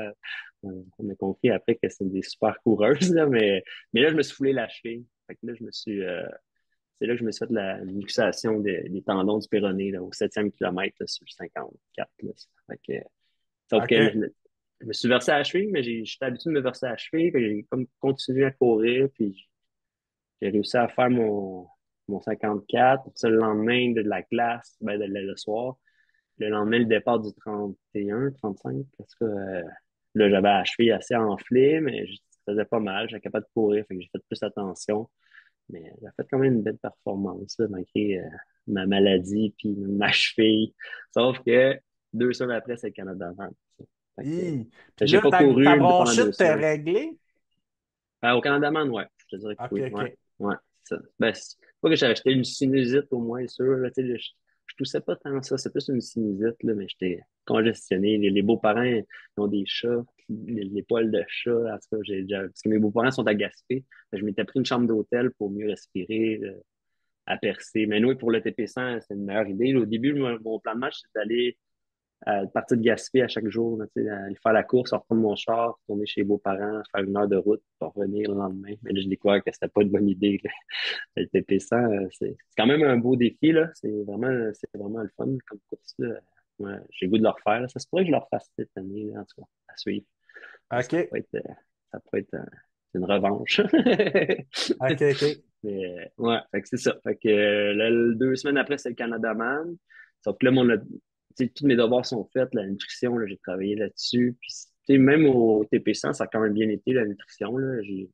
on a compris après que c'est des super coureuses, là, mais là, je me suis foulé la cheville. Fait que là, c'est là que je me suis fait une luxation des tendons du péroné, là, au 7e kilomètre, là, sur le 54, là. Fait que, sauf que OK. je me suis versé à la cheville, mais j'étais habitué de me verser à la cheville, puis j'ai comme continué à courir, puis j'ai réussi à faire mon 54. Pour ça, le lendemain de la classe, ben, le soir, le lendemain, le départ du 31, 35, parce que là, j'avais la cheville assez enflée, mais ça faisait pas mal. J'étais capable de courir, fait que j'ai fait plus attention. Mais j'ai fait quand même une belle performance, là, malgré ma maladie puis ma cheville. Sauf que 2 semaines après, c'est le Canada Vent. Fait que, Puis j'ai là, pas ta couru pendant deux bronchite t'es semaines. réglé? Au Canada Man, ouais. Je te dirais que OK, oui. Ouais. OK. Ouais, c'est ça. Ben, c'est pas que j'ai acheté une sinusite au moins, sûr. Là, tu sais, je toussais pas tant ça. C'est plus une sinusite, là, mais j'étais congestionné. Les beaux-parents ils ont des chats, les poils de chat. En tout cas, parce que mes beaux-parents sont à Gaspé. Je m'étais pris une chambre d'hôtel pour mieux respirer, à percer. Mais nous, pour le TP100, c'était une meilleure idée. Là, au début, mon plan de match, c'était d'aller partir de Gaspé à chaque jour, là, tu sais, aller faire la course, reprendre mon char, retourner chez les beaux-parents, faire 1 heure de route, pour revenir le lendemain. Mais là, je découvre que c'était pas une bonne idée, là. Le TP100, c'est quand même un beau défi, là. C'est vraiment le fun comme course, là. Ouais, j'ai le goût de le refaire, là. Ça se pourrait que je le refasse cette année, là, en tout cas, à suivre. Ça OK. pourrait être une revanche. OK, OK. Mais ouais, fait que c'est ça. Fait que là, 2 semaines après, c'est le Canada Man. Sauf que là, tu sais, tous mes devoirs sont faits, la nutrition, là, j'ai travaillé là-dessus. Puis, tu sais, même au TP100, ça a quand même bien été, la nutrition, là. J'ai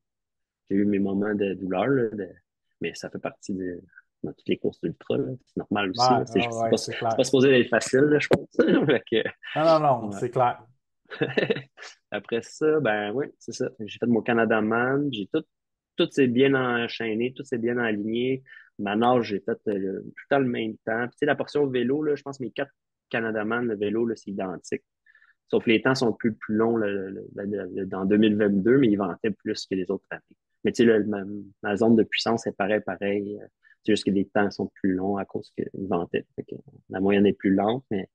eu mes moments de douleur, là, mais ça fait partie dans toutes les courses d'ultra, là. C'est normal aussi, Ouais, là. ouais, ouais, c'est C'est pas clair. supposé être facile, là, je pense. Fait que, Non, non, non, ouais. c'est clair. Après ça, ben oui, c'est ça. J'ai fait mon Canada Man. Tout s'est bien enchaîné, tout s'est bien aligné. Ma nage, j'ai fait tout le temps le même temps. Puis, tu sais, la portion vélo, là, je pense que mes 4 Canada Man, le vélo, là, c'est identique. Sauf que les temps sont plus longs dans 2022, mais ils vantaient plus que les autres années. Mais tu sais, ma zone de puissance est pareil. C'est juste que les temps sont plus longs à cause qu'ils vantaient. Fait que la moyenne est plus lente, mais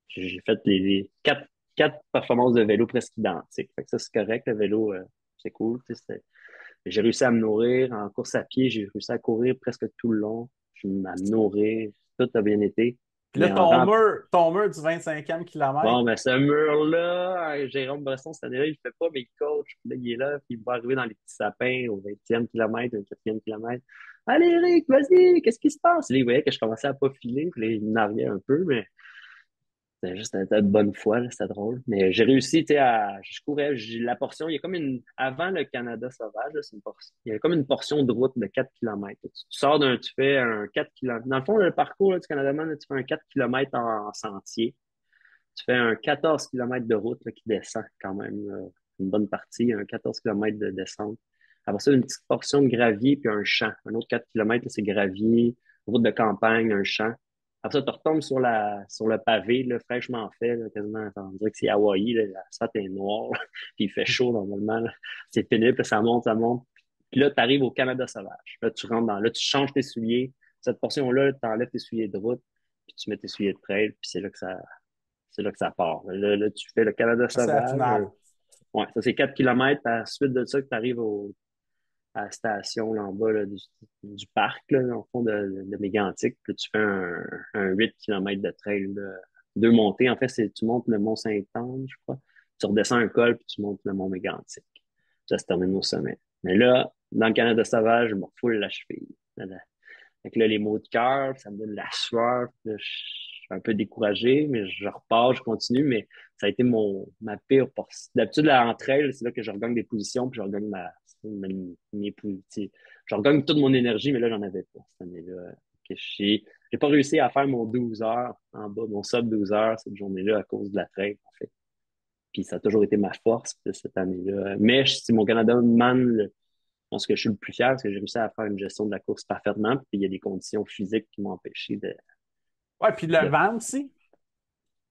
j'ai fait les quatre performances de vélo presque identiques. Fait que ça, c'est correct. Le vélo, c'est cool. Tu sais, j'ai réussi à me nourrir. En course à pied, j'ai réussi à courir presque tout le long. À me nourrir. Tout a bien été. Puis là, Mais en rap, ton mur du 25e kilomètre, bon, ben, ce mur-là, Jérôme Bresson, cette année-là, il le fait pas, mais il coach. Puis là, il est là, puis il va arriver dans les petits sapins au 20e kilomètre, au 4e kilomètre. Allez, Eric, vas-y, qu'est-ce qui se passe? Là, il voyait que je commençais à pas filer, puis là, il m'arrivait un peu, mais c'était juste un tas de bonne foi, là, c'était drôle. Mais j'ai réussi, tu sais, je courais, la portion, il y a comme avant le Canada sauvage, là, c'est une portion, il y a comme une portion de route de 4 kilomètres. Tu fais un 4 kilomètres. Dans le fond, le parcours, là, du Canada, là, tu fais un 4 kilomètres en sentier. Tu fais un 14 kilomètres de route, là, qui descend quand même, une bonne partie, un 14 kilomètres de descente. Après ça, une petite portion de gravier, puis un champ. Un autre 4 kilomètres, là, c'est gravier, route de campagne, un champ. Après ça, tu retombes sur le pavé, là, fraîchement fait, là, quasiment, on dirait que c'est Hawaï, là, ça est noir, puis il fait chaud normalement, là. C'est pénible, ça monte, ça monte. Puis là, tu arrives au Canada sauvage. Là, tu changes tes souliers. Cette portion-là, tu enlèves tes souliers de route, puis tu mets tes souliers de trail, puis c'est là que ça part. Là, tu fais le Canada c'est la sauvage. finale. Ouais, ça, c'est 4 kilomètres. À la suite de ça, que tu arrives à la station là, en bas là, du parc, là, dans le fond de Mégantic. Puis tu fais un 8 kilomètres de trail. Là. Deux montées. En fait, tu montes le Mont-Saint-Anne, je crois. Tu redescends un col, puis tu montes le Mont Mégantic. Ça se termine au sommet. Mais là, dans le Canada sauvage, je me refoule la cheville. Fait que là, les maux de cœur, ça me donne de la sueur. Puis là, je suis un peu découragé, mais je repars, je continue. Mais ça a été ma pire portion. D'habitude, là, entre elles, c'est là que je regagne des positions, puis je regagne mes positions. Je regagne toute mon énergie, mais là, j'en avais pas cette année-là. Que j'ai pas réussi à faire mon 12 heures en bas, mon sub 12 heures cette journée-là à cause de la trail, en fait. Puis ça a toujours été ma force de cette année-là. Mais c'est mon Canada Man, je pense que je suis le plus fier parce que j'ai réussi à faire une gestion de la course parfaitement. Puis il y a des conditions physiques qui m'ont empêché Ouais, puis le de... vent aussi.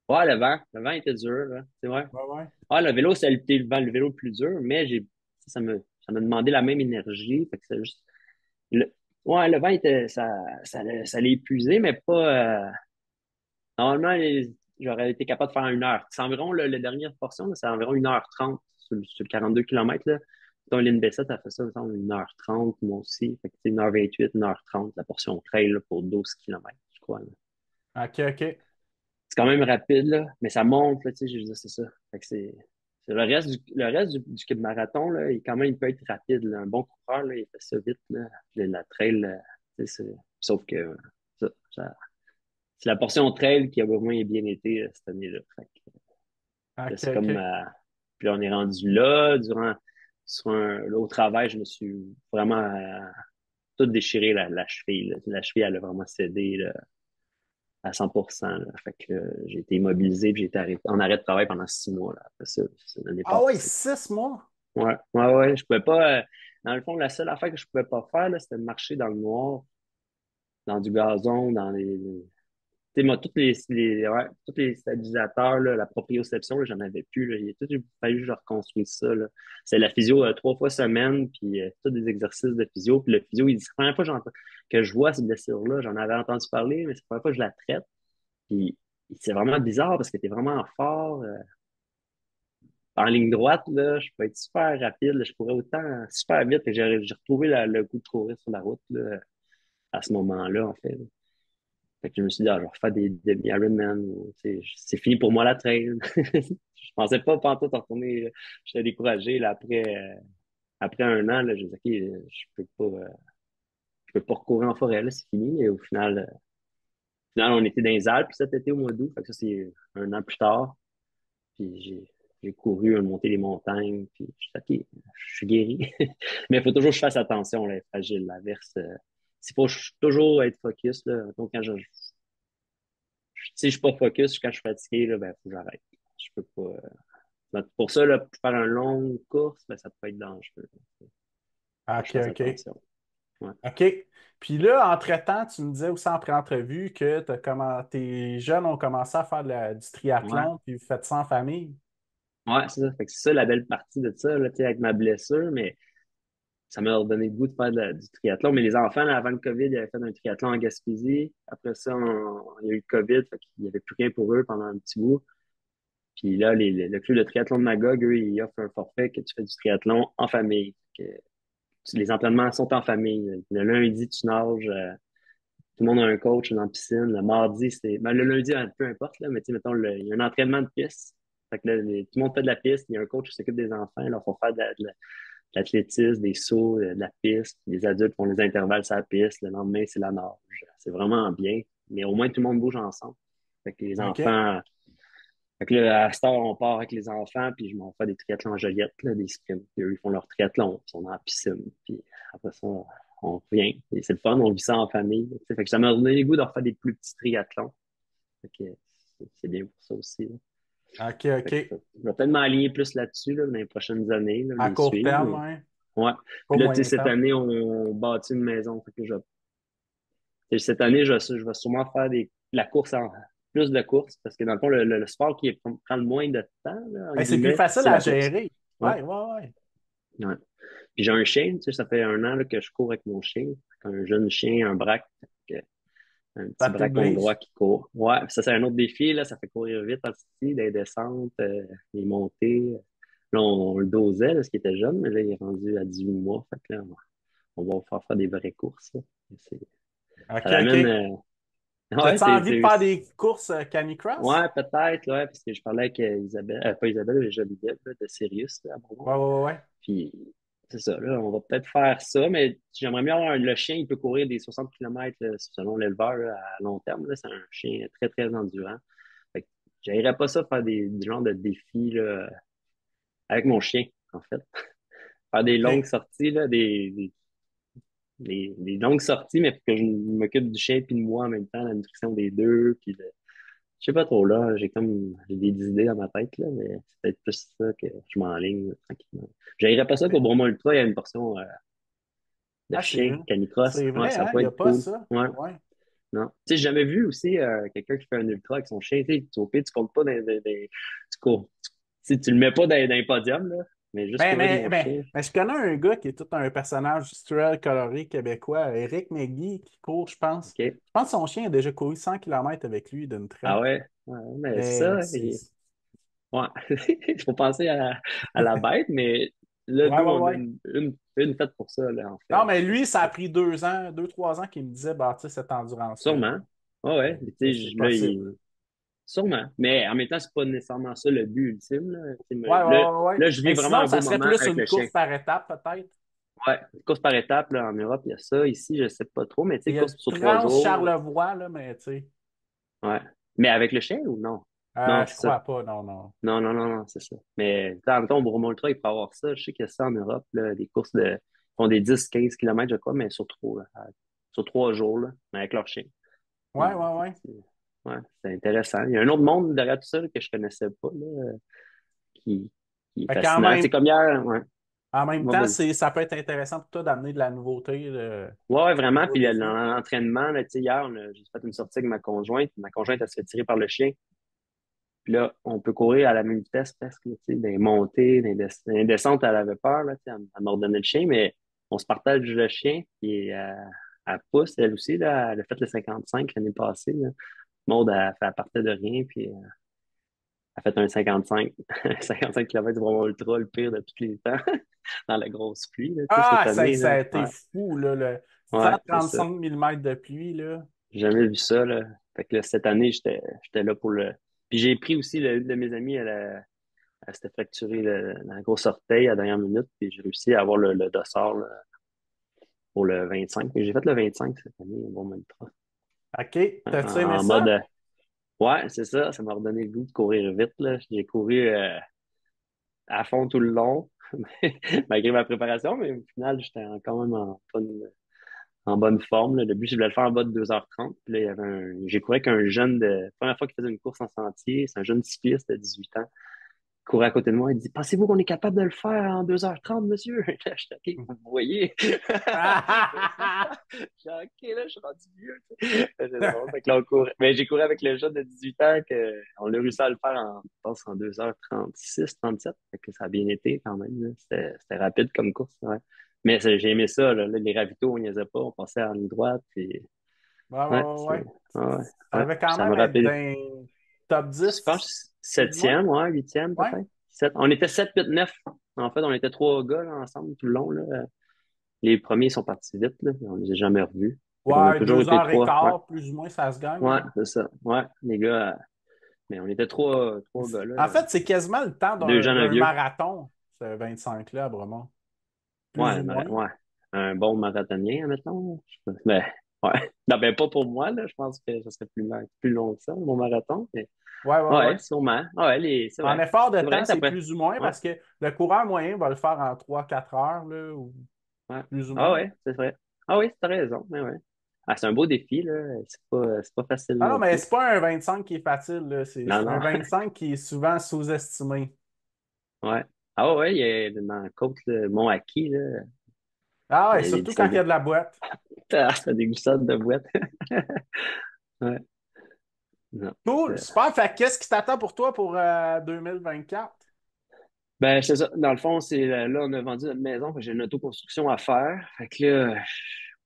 Ouais, le vent était dur, là. C'est vrai. Ouais, ouais. Ah, le vélo, c'est le vélo le plus dur, mais ça m'a demandé la même énergie. Fait que c'est juste, Ouais, le vent était, ça l'a épuisé, mais pas. Normalement, j'aurais été capable de faire 1 heure. C'est environ, la dernière portion, là, c'est environ 1h30 sur le 42 km. Là. Ton Lynn Bessette a fait ça, mettons, 1h30, moi aussi. Fait que c'est 1h28, 1h30, la portion trail là, pour 12 km, je crois. Là. OK, OK. C'est quand même rapide, là, mais ça monte, là, tu sais, je veux dire, c'est ça. Fait que c'est le reste du marathon, là, il peut être rapide. Là. Un bon coureur, là, il fait ça vite. Là. La trail, là, tu sais, sauf que c'est la portion trail qui a vraiment bien été cette année-là. Fait que, là, OK, c'est comme. OK. Puis là, on est rendu là. Au travail, je me suis vraiment tout déchiré la cheville. Là. La cheville, elle a vraiment cédé là, à 100%. Là. Fait que j'ai été immobilisé puis j'ai été en arrêt de travail pendant 6 mois. Là, après ça, c'est l'année Ah oui, passée. 6 mois? Ouais, ouais, ouais. Je pouvais pas. Dans le fond, la seule affaire que je pouvais pas faire, là, c'était de marcher dans le noir, dans du gazon, dans les. Tu sais, moi, tous les stabilisateurs, là, la proprioception, là, j'en avais plus. Là. Il a fallu que je reconstruise ça. Là. C'est la physio 3 fois semaine, puis tous des exercices de physio. Puis le physio, il dit, c'est la première fois que je vois cette blessure-là. J'en avais entendu parler, mais c'est la première fois que je la traite. Puis c'est vraiment bizarre parce que tu es vraiment fort. En ligne droite, là, je peux être super rapide. Là, je pourrais autant super vite que j'ai retrouvé le goût de courir sur la route là, à ce moment-là, en fait. Fait que je me suis dit, ah, je vais refaire des demi-Ironman. C'est fini pour moi la trail. Je pensais pas pantoute en retourner. J'étais découragé. Là, après 1 an, là, j'ai dit, OK, je peux pas recourir en forêt. Là, c'est fini. Et au final, on était dans les Alpes cet été au mois d'août. Fait que ça, c'est 1 an plus tard. Puis j'ai couru, monté les montagnes. Puis je suis OK, je suis guéri. Mais il faut toujours que je fasse attention. Là, elle est fragile. La verse, il faut toujours être focus. Là. Donc, quand si je suis pas focus, quand je suis fatigué, là, ben, faut que j'arrête. Je peux pas. Pour ça, là, pour faire une longue course, ben, ça peut être dangereux. Faut que je OK, fasse OK. attention. Ouais. OK. Puis là, entre-temps, tu me disais aussi en pré-entrevue que tes jeunes ont commencé à faire du Ouais. triathlon, puis vous faites ça en famille. Ouais, c'est ça. Fait que c'est ça la belle partie de ça, là, tu sais, avec ma blessure, mais ça m'a redonné le goût de faire du triathlon. Mais les enfants, là, avant le COVID, ils avaient fait un triathlon en Gaspésie. Après ça, il y a eu le COVID, fait qu'il n'y avait plus rien pour eux pendant un petit bout. Puis là, le club de triathlon de Magog, eux, ils offrent un forfait que tu fais du triathlon en famille. Les entraînements sont en famille. Le lundi, tu nages, tout le monde a un coach dans la piscine. Le mardi, le lundi, peu importe, là, mais tu sais, mettons, il y a un entraînement de piste. Fait que là, tout le monde fait de la piste. Il y a un coach qui s'occupe des enfants. Là, il faut faire de l'athlétisme, des sauts, de la piste. Les adultes font les intervalles sur la piste. Le lendemain, c'est la nage. C'est vraiment bien. Mais au moins, tout le monde bouge ensemble. Fait que les OK. enfants, fait que là, à cette heure, on part avec les enfants, puis je m'en fais des triathlons en Joliette, là, des sprints. Puis eux, ils font leur triathlon, ils sont dans la piscine. Puis après ça, on revient. Et c'est le fun, on vit ça en famille. Tu sais. Fait que ça m'a donné le goût de refaire des plus petits triathlons. Fait que c'est bien pour ça aussi. Là. OK, Fait que OK. je vais peut-être m'aligner plus là-dessus là, dans les prochaines années, là, À les court suivre. terme, Mais... hein? Ouais. Pas Puis là, tu sais, moyen cette terme. année, on bâtit une maison. Fait que cette année, je vais sûrement faire la course plus de courses, parce que dans le fond, le sport qui prend le moins de temps, là, en Ben, c'est plus guillemets, facile c'est à la course. gérer. Ouais. Ouais, ouais, ouais. Ouais. Puis j'ai un chien, tu sais, ça fait 1 an là, que je cours avec mon chien. Un jeune chien, un braque, un Ça petit te braque hongrois brise. qui court. Ouais, puis ça c'est un autre défi, là, ça fait courir vite aussi, des descentes, des montées. Là, on le dosait, là, ce qui était jeune, mais là, il est rendu à 18 mois. Fait que là, on va faire des vraies courses. Là. Ça OK, l'amène. OK. Ouais, T'as-tu envie de c'est faire aussi. des courses canicross? Ouais, peut-être, ouais, parce que je parlais avec Isabelle, pas Isabelle, mais Geneviève, là, de Sirius, là, à Beaumont. Ouais, ouais, ouais. Puis, c'est ça, là, on va peut-être faire ça, mais j'aimerais bien avoir le chien, il peut courir des 60 km selon l'éleveur là, à long terme. Là, c'est un chien très, très endurant. Fait que j'aimerais pas ça faire des genres de défis là, avec mon chien, en fait. Faire des longues OK. sorties, là, des longues sorties, mais que je m'occupe du chien puis de moi en même temps, la nutrition des deux, puis je sais pas trop là, j'ai des idées dans ma tête là, mais c'est peut-être plus ça que je m'enligne là, tranquillement. J'aimerais pas ça qu'au Bromont Ultra, il y a une portion de Ah, c'est chien vrai. canicross. C'est Ouais, vrai, ça hein? Il pourrait n'y a être pas cool. ça. Ouais, Ouais. non. Tu sais, j'ai jamais vu aussi quelqu'un qui fait un ultra avec son chien. Tu sais, au pire, tu comptes pas tu cours. Tu sais, tu le mets pas dans un podium, là. mais juste Ben, courir de mais, mon ben, chien. mais je connais un gars qui est tout un personnage struel coloré québécois, Éric McGee, qui court, je pense. OK? Je pense que son chien a déjà couru 100 kilomètres avec lui d'une Ah traite. ouais? Ouais, mais Mais ça, c'est. ouais. Il faut penser à la bête, mais là, Ouais, nous, ouais, on a ouais. une fête pour ça, là, en fait. Non, mais lui, ça a pris 2 ans, 2, 3 ans qu'il me disait bâtir cette endurance-là. Sûrement. Ouais, ouais. Ben, Tu ça, sais, c'est là, possible. sûrement. Mais en même temps, c'est pas nécessairement ça le but ultime, là. Tu sais, Ouais, ouais, là, ouais, ouais. là, je vis Mais vraiment sinon, un beau ça serait moment plus avec une le chien. course par étape, peut-être. Ouais, course par étape, là, en Europe, il y a ça. Ici, je sais pas trop, mais tu Il sais, y a le course sur 3 jours. Trans-Charlevoix, là, mais tu sais. Ouais. Mais avec le chien ou non? Non, Je c'est ça. crois pas, non, non. Non, non, non, non, c'est ça. Mais, tu sais, en même temps, au Bromont Ultra, il peut avoir ça. Je sais qu'il y a ça en Europe, là, des courses de, font des 10, 15 kilomètres, je crois, mais sur 3 jours, là, mais avec leur chien. Ouais, Puis, ouais, ouais. ouais, c'est intéressant. Il y a un autre monde derrière tout ça là, que je connaissais pas, là, qui, qui est Fait qu'en fascinant. C'est même, comme hier, ouais. en même Ouais, temps, vas-y. ça peut être intéressant pour toi d'amener de la nouveauté, Ouais, ouais, un vraiment. nouveau Puis défi. l'entraînement, là, tu sais, hier, j'ai fait une sortie avec ma conjointe. Ma conjointe, elle se fait tirer par le chien. Puis là, on peut courir à la même vitesse presque, là, tu sais, des montées, des descentes, elle avait peur, là, tu sais, elle m'ordonnait le chien, mais on se partage le chien, puis elle pousse, elle aussi, là, elle a fait le 55 l'année passée, là. Maude, elle partait de rien, puis elle a fait un 55, 55 km vraiment ultra, le pire de tous les temps, dans la grosse pluie, là, tu sais, cette Ah, année, ça là. a été Ouais, fou, là, le ouais, c'est ça. 135 millimètres de pluie, là. J'ai jamais vu ça, là. Fait que là, cette année, j'étais là pour le. Puis j'ai pris aussi une de mes amies, elle s'était fracturé la grosse orteil à la dernière minute, puis j'ai réussi à avoir le dossard là, pour le 25. J'ai fait le 25 cette année, au bon ultra. OK. En, T'as-tu aimé en mode, ça? ouais, c'est ça, ça m'a redonné le goût de courir vite, là. J'ai couru à fond tout le long, malgré ma préparation, mais au final, j'étais quand même en bonne forme, là. Le but, je voulais le faire en bas de 2h30. Puis là, j'ai couru avec un jeune première fois qu'il faisait une course en sentier, c'est un jeune cycliste de 18 ans. Courait à côté de moi, il dit, pensez-vous qu'on est capable de le faire en 2h30, monsieur? Là, je suis OK, vous voyez. Je suis OK, là, je suis rendu vieux. Tu sais. C'est drôle. Fait que là, on court. Mais j'ai couru avec le jeune de 18 ans on a réussi à le faire je pense, en 2h36, 37. Fait que ça a bien été quand même, là. C'était rapide comme course, ouais. Mais j'ai aimé ça, là. Là, les ravitaux, on n'y faisait pas, on passait en ligne droite. Puis, Ouais, ouais, ouais, ouais, ouais. ouais, Ça ouais. devait Puis quand ça même me être rappelle, dans top je 10 pense, plus ou moins. septième, ouais, huitième Ouais. peut-être. On était 7, 8, 9. En fait, on était 3 gars là, ensemble tout le long. Là. Les premiers sont partis vite, là. On les a jamais revus. Fait qu'on a Ouais, toujours deux été heures et 3. Ouais, quart, plus ou moins, ça se gagne, ouais, là. c'est ça. Ouais, les gars. Mais on était trois gars En là. fait, c'est quasiment le temps Deux jeunes, un d'un vieux. marathon, ce 25-là à Bremont. Ouais, Plus ou moins. ouais. Un bon marathonien, mettons. Ben, ouais. Non, ben pas pour moi, là. Je pense que ça serait plus long que ça, mon marathon. Mais Ouais, ouais, ouais, ouais. sûrement. Ouais, c'est En vrai. effort de C'est vrai, temps, ça c'est pourrait. plus ou moins Ouais, parce que le coureur moyen va le faire en 3 4 heures, là, ou ouais. plus ou Ah moins. ouais, c'est vrai. Ah oui, t'as raison. Mais ouais. Ah, c'est un beau défi, là. C'est pas facile Ah non, non mais plus. c'est pas un 25 qui est facile, là. Non, C'est un non. 25 qui est souvent sous-estimé. Ouais. Ah ouais, il y a dans la côte, le Mont-Aki, là. Ah ouais, Il y a surtout quand il y a de la boîte. t'as des glissades de boîte. Ouais. Non. Cool, c'est- super. Fait que qu'est-ce qui t'attend pour toi pour 2024? Ben, c'est ça. Dans le fond, là, on a vendu notre maison, fait que j'ai une autoconstruction à faire. Fait que là,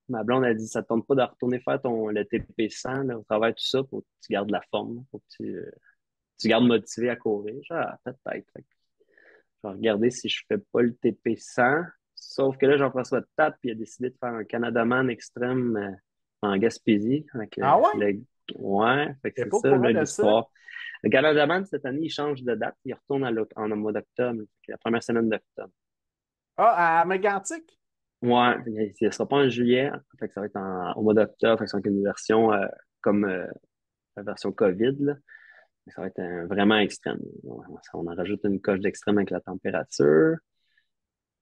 ma blonde a dit, ça te tente pas de retourner faire le TP100, là, au travers de tout ça, pour que tu gardes la forme, pour que tu gardes motivé à courir. Ah, peut-être. Fait que je vais regarder si je fais pas le TP100. Sauf que là, Jean-François Tape, il a décidé de faire un Canadaman extrême en Gaspésie. Ah ouais? Ouais, fait que T'es c'est pas au ça, courant là, de ça? l'histoire. Le Canadaman, cette année, il change de date. Il retourne en mois d'octobre. Fait que la première semaine d'octobre. Ah, à Mégantic? Ouais, il ne sera pas en juillet. Fait que ça va être au mois d'octobre. Fait que ça va être une version comme la version COVID, là. Ça va être vraiment extrême. On en rajoute une coche d'extrême avec la température.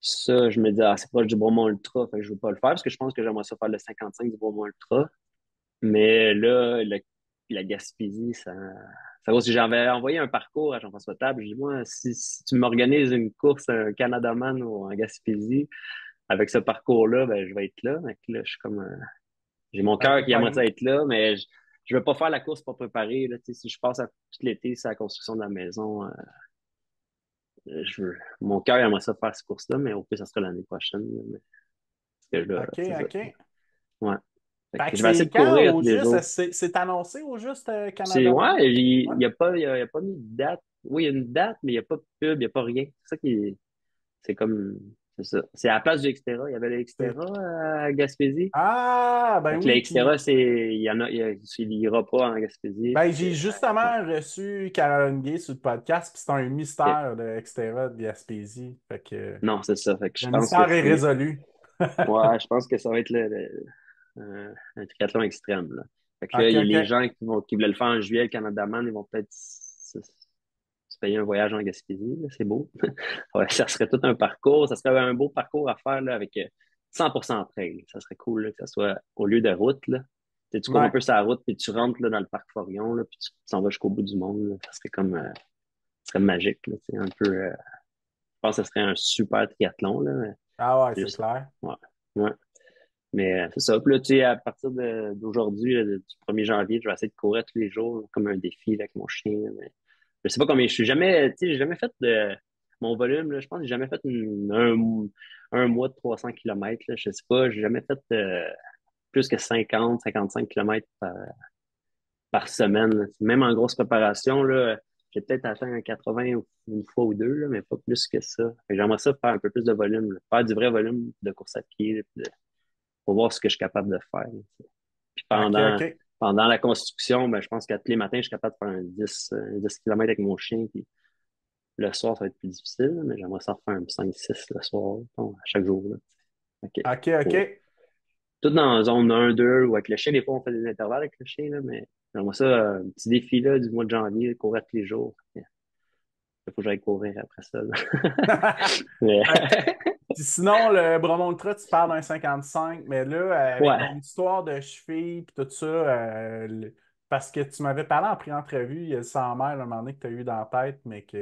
Ça, je me dis, c'est proche du Bromont Ultra, fait que je veux pas le faire parce que je pense que j'aimerais ça faire le 55 du Bromont Ultra. Mais là, la Gaspésie, ça vaut. Si j'avais envoyé un parcours à Jean-François Table, je dis, moi, si tu m'organises une course, un Canadaman ou en Gaspésie, avec ce parcours-là, ben, je vais être là. Donc là, je suis comme, j'ai mon Ben, cœur t'es qui aimerait pogné. ça être là, mais je veux pas faire la course pas préparée, là. Tu sais, si je passe tout l'été, c'est la construction de la maison, mon cœur aimerait ça faire cette course-là, mais au plus, ça sera l'année prochaine. Mais, parce que là, OK, c'est ça. OK. Ouais. Fait Fait que que je vais essayer c'est de quand courir au tous les juste? jours. C'est annoncé au juste C'est, Canada Media? ouais, Ouais. il y a pas, il y a pas mis de date. Oui, il y a une date, mais il n'y a pas de pub, il n'y a pas rien. C'est ça c'est comme, c'est ça. C'est à la place du Xterra. Il y avait le C'est- Xterra à Gaspésie. Ah, ben Fait que le oui, Xterra, puis il ira pas en Gaspésie. ben, Fait que, j'ai ouais. justement reçu Caroline Gay sur le podcast, puis c'est un Ok. mystère de Xterra de Gaspésie. Fait que Non, c'est ça. Fait que je le pense que mystère est résolu. ouais, je pense que ça va être un triathlon extrême, là. Fait que là, OK, il y a les OK. gens qui voulaient le faire en juillet, le Canada-Man, ils vont peut-être se payer un voyage en Gaspésie, là, c'est beau. Ouais, ça serait tout un parcours, ça serait un beau parcours à faire là, avec 100% trail. Ça serait cool là, que ça soit au lieu de route. Là. Tu cours un Ouais. peu sur la route, puis tu rentres là, dans le parc Forion, là, puis tu t'en vas jusqu'au bout du monde. Là. Ça serait comme ça serait magique. Là, c'est un peu, je pense que ce serait un super triathlon. Là, mais Ah ouais, c'est c'est juste, clair. ouais, ouais. Mais c'est ça. Puis là, tu sais, à partir d'aujourd'hui, là, du 1er janvier, je vais essayer de courir tous les jours là, comme un défi là, avec mon chien. Là, mais je sais pas combien. Je suis jamais, tu sais, j'ai jamais fait de mon volume. Là, je pense que j'ai jamais fait un mois de 300 kilomètres. Là, je sais pas. J'ai jamais fait plus que 50, 55 kilomètres par semaine. Là. Même en grosse préparation, là, j'ai peut-être atteint un 80 une fois ou deux, là, mais pas plus que ça. Fait que j'aimerais ça faire un peu plus de volume, là. Faire du vrai volume de course à pied, là, pour voir ce que je suis capable de faire. Là. Puis OK, OK. pendant la construction, ben, je pense qu'à tous les matins, je suis capable de faire un 10 km avec mon chien. Puis le soir, ça va être plus difficile, là, mais j'aimerais ça faire un 5-6 le soir, bon, à chaque jour. Là. OK. OK, Cool. OK. Tout dans la zone 1, 2, ou avec le chien, des fois, on fait des intervalles avec le chien, là, mais j'aimerais ça, un petit défi là, du mois de janvier, courir tous les jours. Il faut que j'aille courir après ça. Là. Mais, Fait que- Puis sinon, le Bromont Ultra, tu parles d'un 55, mais là, avec ton ouais, histoire de cheville puis tout ça, parce que tu m'avais parlé en pré-entrevue, il y a le 100 mètres à un moment donné que tu as eu dans la tête, mais ouais. que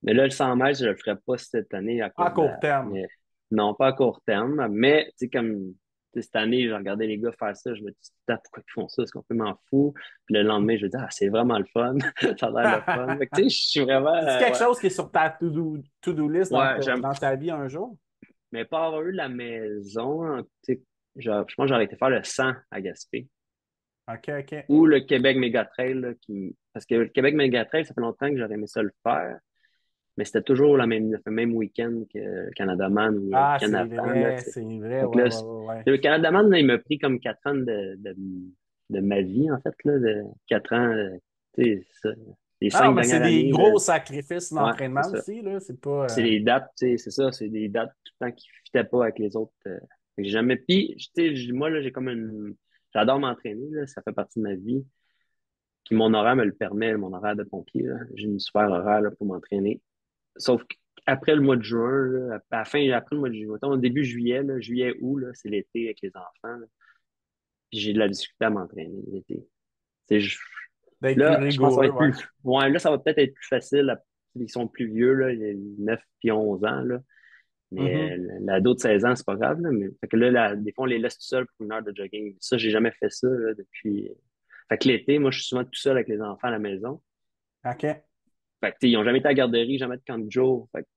Mais là, le 100 mètres, je le ferai pas cette année à à cause de court la. terme. Mais, non, pas à court terme. Mais, tu sais, comme tu sais, cette année, j'ai regardé les gars faire ça. Je me dis, putain, pourquoi ils font ça? Est-ce qu'on peut m'en fous? Puis le lendemain, je me dis, ah, c'est vraiment le fun. Ça a l'air le fun. Fait que, tu sais, je suis vraiment. C'est quelque Ouais, chose qui est sur ta to-do list ouais, j'aime. dans ta vie un jour? Mais pas avoir eu la maison, hein, tu sais, je pense que j'aurais été faire le 100 à Gaspé. OK, OK. Ou le Québec Méga Trail, là, parce que le Québec Méga Trail, ça fait longtemps que j'aurais aimé ça le faire. Mais c'était toujours le même week-end que le Canada Man ou le Ah, week-end avant, là, tu sais. c'est vrai, Donc ouais, là, ouais, ouais, ouais. le Canada Man, là, il m'a pris comme 4 ans de ma vie, en fait, là, de 4 ans, tu sais, ça. Les Ah non, cinq mais c'est dernières des années, là, gros sacrifices ouais, c'est d'entraînement ça. aussi, là. C'est pas. C'est des dates, tu sais, c'est ça, c'est des dates tout le temps qui ne fitaient pas avec les autres. Fait que j'ai jamais. Puis, tu sais, moi, là, j'ai comme une. J'adore m'entraîner, là, ça fait partie de ma vie. Puis mon horaire me le permet, mon horaire de pompier, là. J'ai une super horaire là, pour m'entraîner. Sauf qu'après le mois de juin, là, à la fin, après le mois de juillet, mettons, au début juillet, là, juillet, août, là, c'est l'été avec les enfants. Là. Puis j'ai de la difficulté à m'entraîner l'été. C'est ju- D'être plus Là, je pense que ça va rigoureux, être ouais. plus. Ouais, là, ça va peut-être être plus facile. Ils sont plus vieux, là, il y a 9 puis 11 ans. Là. Mais Mhm. l'ado de 16 ans, c'est pas grave. Là, mais, fait que là, des fois, on les laisse tout seuls pour une heure de jogging. Ça, j'ai jamais fait ça là, depuis. Fait que l'été, moi, je suis souvent tout seul avec les enfants à la maison. OK. Fait que, tu sais, ils n'ont jamais été à la garderie, jamais de camp de jour. Fait que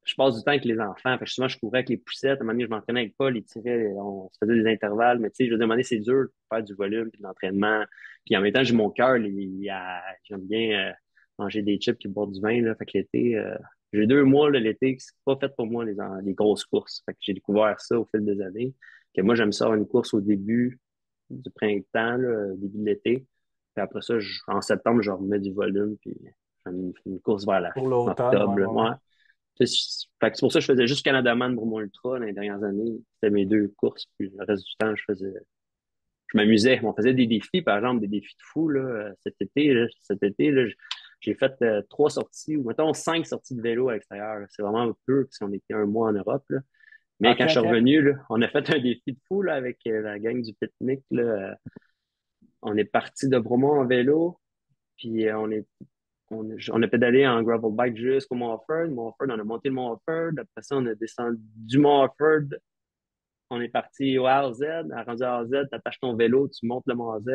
je passe du temps avec les enfants. Fait que souvent, je courais avec les poussettes. À un moment donné, je m'entraînais avec Paul, il tirait, on se faisait des intervalles. Mais tu sais, je veux dire, à un moment donné, c'est dur de faire du volume puis de l'entraînement. Puis en même temps, j'ai mon cœur, j'aime bien manger des chips et boire du vin. Là. Fait que l'été, j'ai 2 mois là, l'été, c'est pas fait pour moi les grosses courses. Fait que j'ai découvert ça au fil des années. Que moi, j'aime ça avoir une course au début du printemps, là, au début de l'été. Puis après ça, en septembre, je remets du volume. Puis je fais une course vers la Pour l'automne, ouais, octobre. Là. ouais, ouais. Ouais. Fait que c'est pour ça que je faisais juste Canada-Man pour mon ultra dans les dernières années. C'était mes deux courses. Puis le reste du temps, je m'amusais. On faisait des défis, par exemple, des défis de fou, là, cet été, là, j'ai fait 3 sorties, ou mettons 5 sorties de vélo à l'extérieur. Là. C'est vraiment peu, parce qu'on était un mois en Europe, là. Mais OK, quand je suis OK. revenu, là, on a fait un défi de fou, là, avec la gang du pique-nique, là. On est parti de Bromont en vélo, puis on a pédalé en gravel bike jusqu'au Mont Offord. Mont Offord, on a monté le Mont Offord. Après ça, on a descendu du Mont Offord. On est parti au RZ. Rendu à RZ, tu attaches ton vélo, tu montes le Mont Z.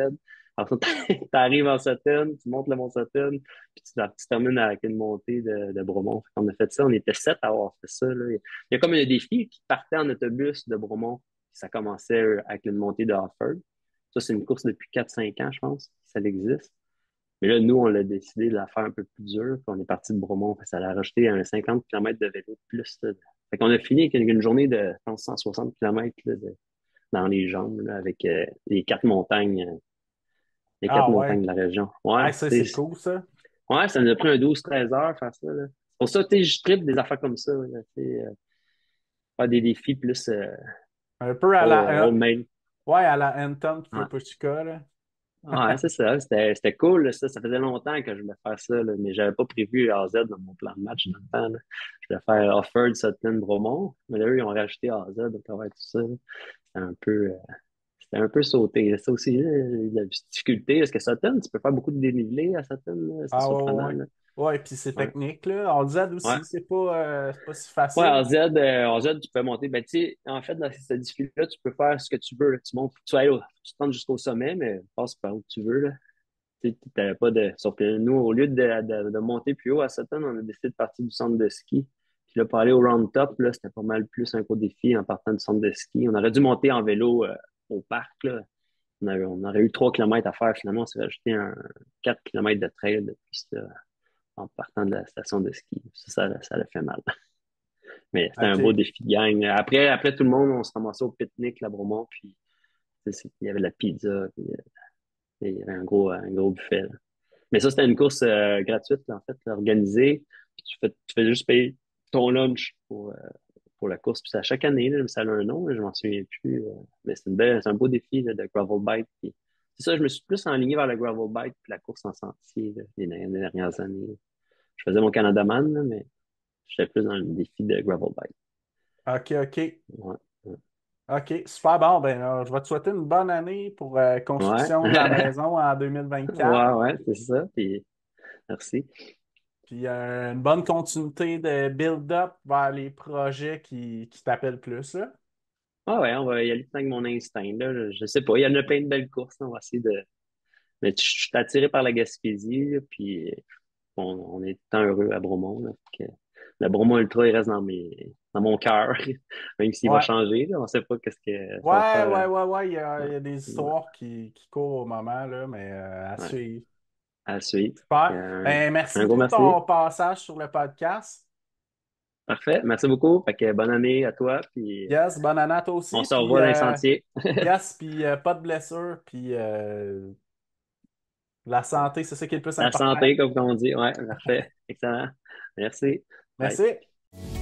Alors, tu arrives en Sutton, tu montes le Mont Sutton, puis tu termines avec une montée de Bromont. On a fait ça, on était 7 à avoir fait ça, là. Il y a comme un défi qui partait en autobus de Bromont. Ça commençait avec une montée de Offord. Ça, c'est une course depuis 4-5 ans, je pense, ça existe. Mais là, nous, on l'a décidé de la faire un peu plus dure. Puis on est parti de Bromont. Ça a rajouté un 50 km de vélo de plus, là. Fait qu'on a fini avec une journée de, je pense, 160 km là, dans les jambes, là, avec les quatre Ah ouais. montagnes de la région. Ouais, Ah, ça, c'est cool, ça. ouais, ça nous a pris un 12-13 heures faire ça, là. C'est pour ça, tu sais, je tripe des affaires comme ça, là, tu sais, faire des défis plus Un peu à la, homemade. ouais, à la Anton Ouais. Fukushika, là. Ouais, c'est ça. C'était cool, là, ça. Ça faisait longtemps que je voulais faire ça, là, mais j'avais pas prévu AZ dans mon plan de match dans le temps, là. Je voulais faire Offord, Sutton, Bromont. Mais là, eux, ils ont rajouté AZ à travers tout ça, là. C'était un peu sauté. Ça aussi, là, il y a de la difficulté. Parce que Sutton, tu peux faire beaucoup de dénivelé à Sutton, là. C'est Ah ouais, surprenant, ouais. là. Ouais, puis c'est Ouais. technique, là. En Z Ouais. aussi, c'est pas si Ouais, facile. en Z, tu peux monter. Ben, tu sais, en fait, dans cette difficulté-là, tu peux faire ce que tu veux, là. Tu montes, tu te rends jusqu'au sommet, mais passe par où tu veux, là. Tu n'avais pas de. Sauf que nous, au lieu de monter plus haut à Sutton, on a décidé de partir du centre de ski. Puis là, pour aller au round top, là, c'était pas mal plus un gros défi en partant du centre de ski. On aurait dû monter en vélo au parc, là. On aurait eu 3 kilomètres à faire. Finalement, on s'est rajouté un 4 kilomètres de trail de piste en partant de la station de ski. Ça l'a fait mal. Mais c'était un beau OK. défi de gang. Après tout le monde, on se ramassait au pique-nique, là, Bromont, puis il y avait de la pizza, puis il y avait un gros buffet, là. Mais ça, c'était une course gratuite, là, en fait, là, organisée. Puis tu fais juste payer ton lunch pour la course. Puis c'est à chaque année, là, ça a un nom, là, je m'en souviens plus. Mais c'est un beau défi là, de gravel bike. Puis c'est ça, je me suis plus enligné vers le gravel bike puis la course en sentier là, les dernières années, là. Je faisais mon Canadaman, là, mais j'étais plus dans le défi de gravel bike. OK, OK. Ouais. OK, super bon. Ben, je vais te souhaiter une bonne année pour Ouais. construction de la maison en 2024. Ouais, ouais, c'est ça. Puis merci. Puis une bonne continuité de build-up vers les projets qui t'appellent plus, là. Ah ouais, on va y aller avec mon instinct, là. Je sais pas, il y en a plein de belles courses, là. On va essayer de. Mais je suis attiré par la Gaspésie, là, puis on est tant heureux à Bromont, là. Fait que le Bromont Ultra, il reste dans mon cœur, même s'il va Ouais. changer, là. On sait pas qu'est-ce que ça va Ouais, ouais, faire. ouais, ouais. Il y a des Ouais, histoires qui courent au moment, là, mais à ouais, suivre. à suivre. Fait que, Super. Ben, un merci gros pour merci. ton passage sur le podcast. Parfait. Merci beaucoup. Fait que bonne année à toi, puis Yes, bonne année à toi on aussi. se Puis, revoit dans les sentiers. yes, puis pas de blessure. Puis la santé, c'est ça qui est le plus La important. santé, comme on dit. Ouais, parfait. Excellent. Merci. Bye. Merci.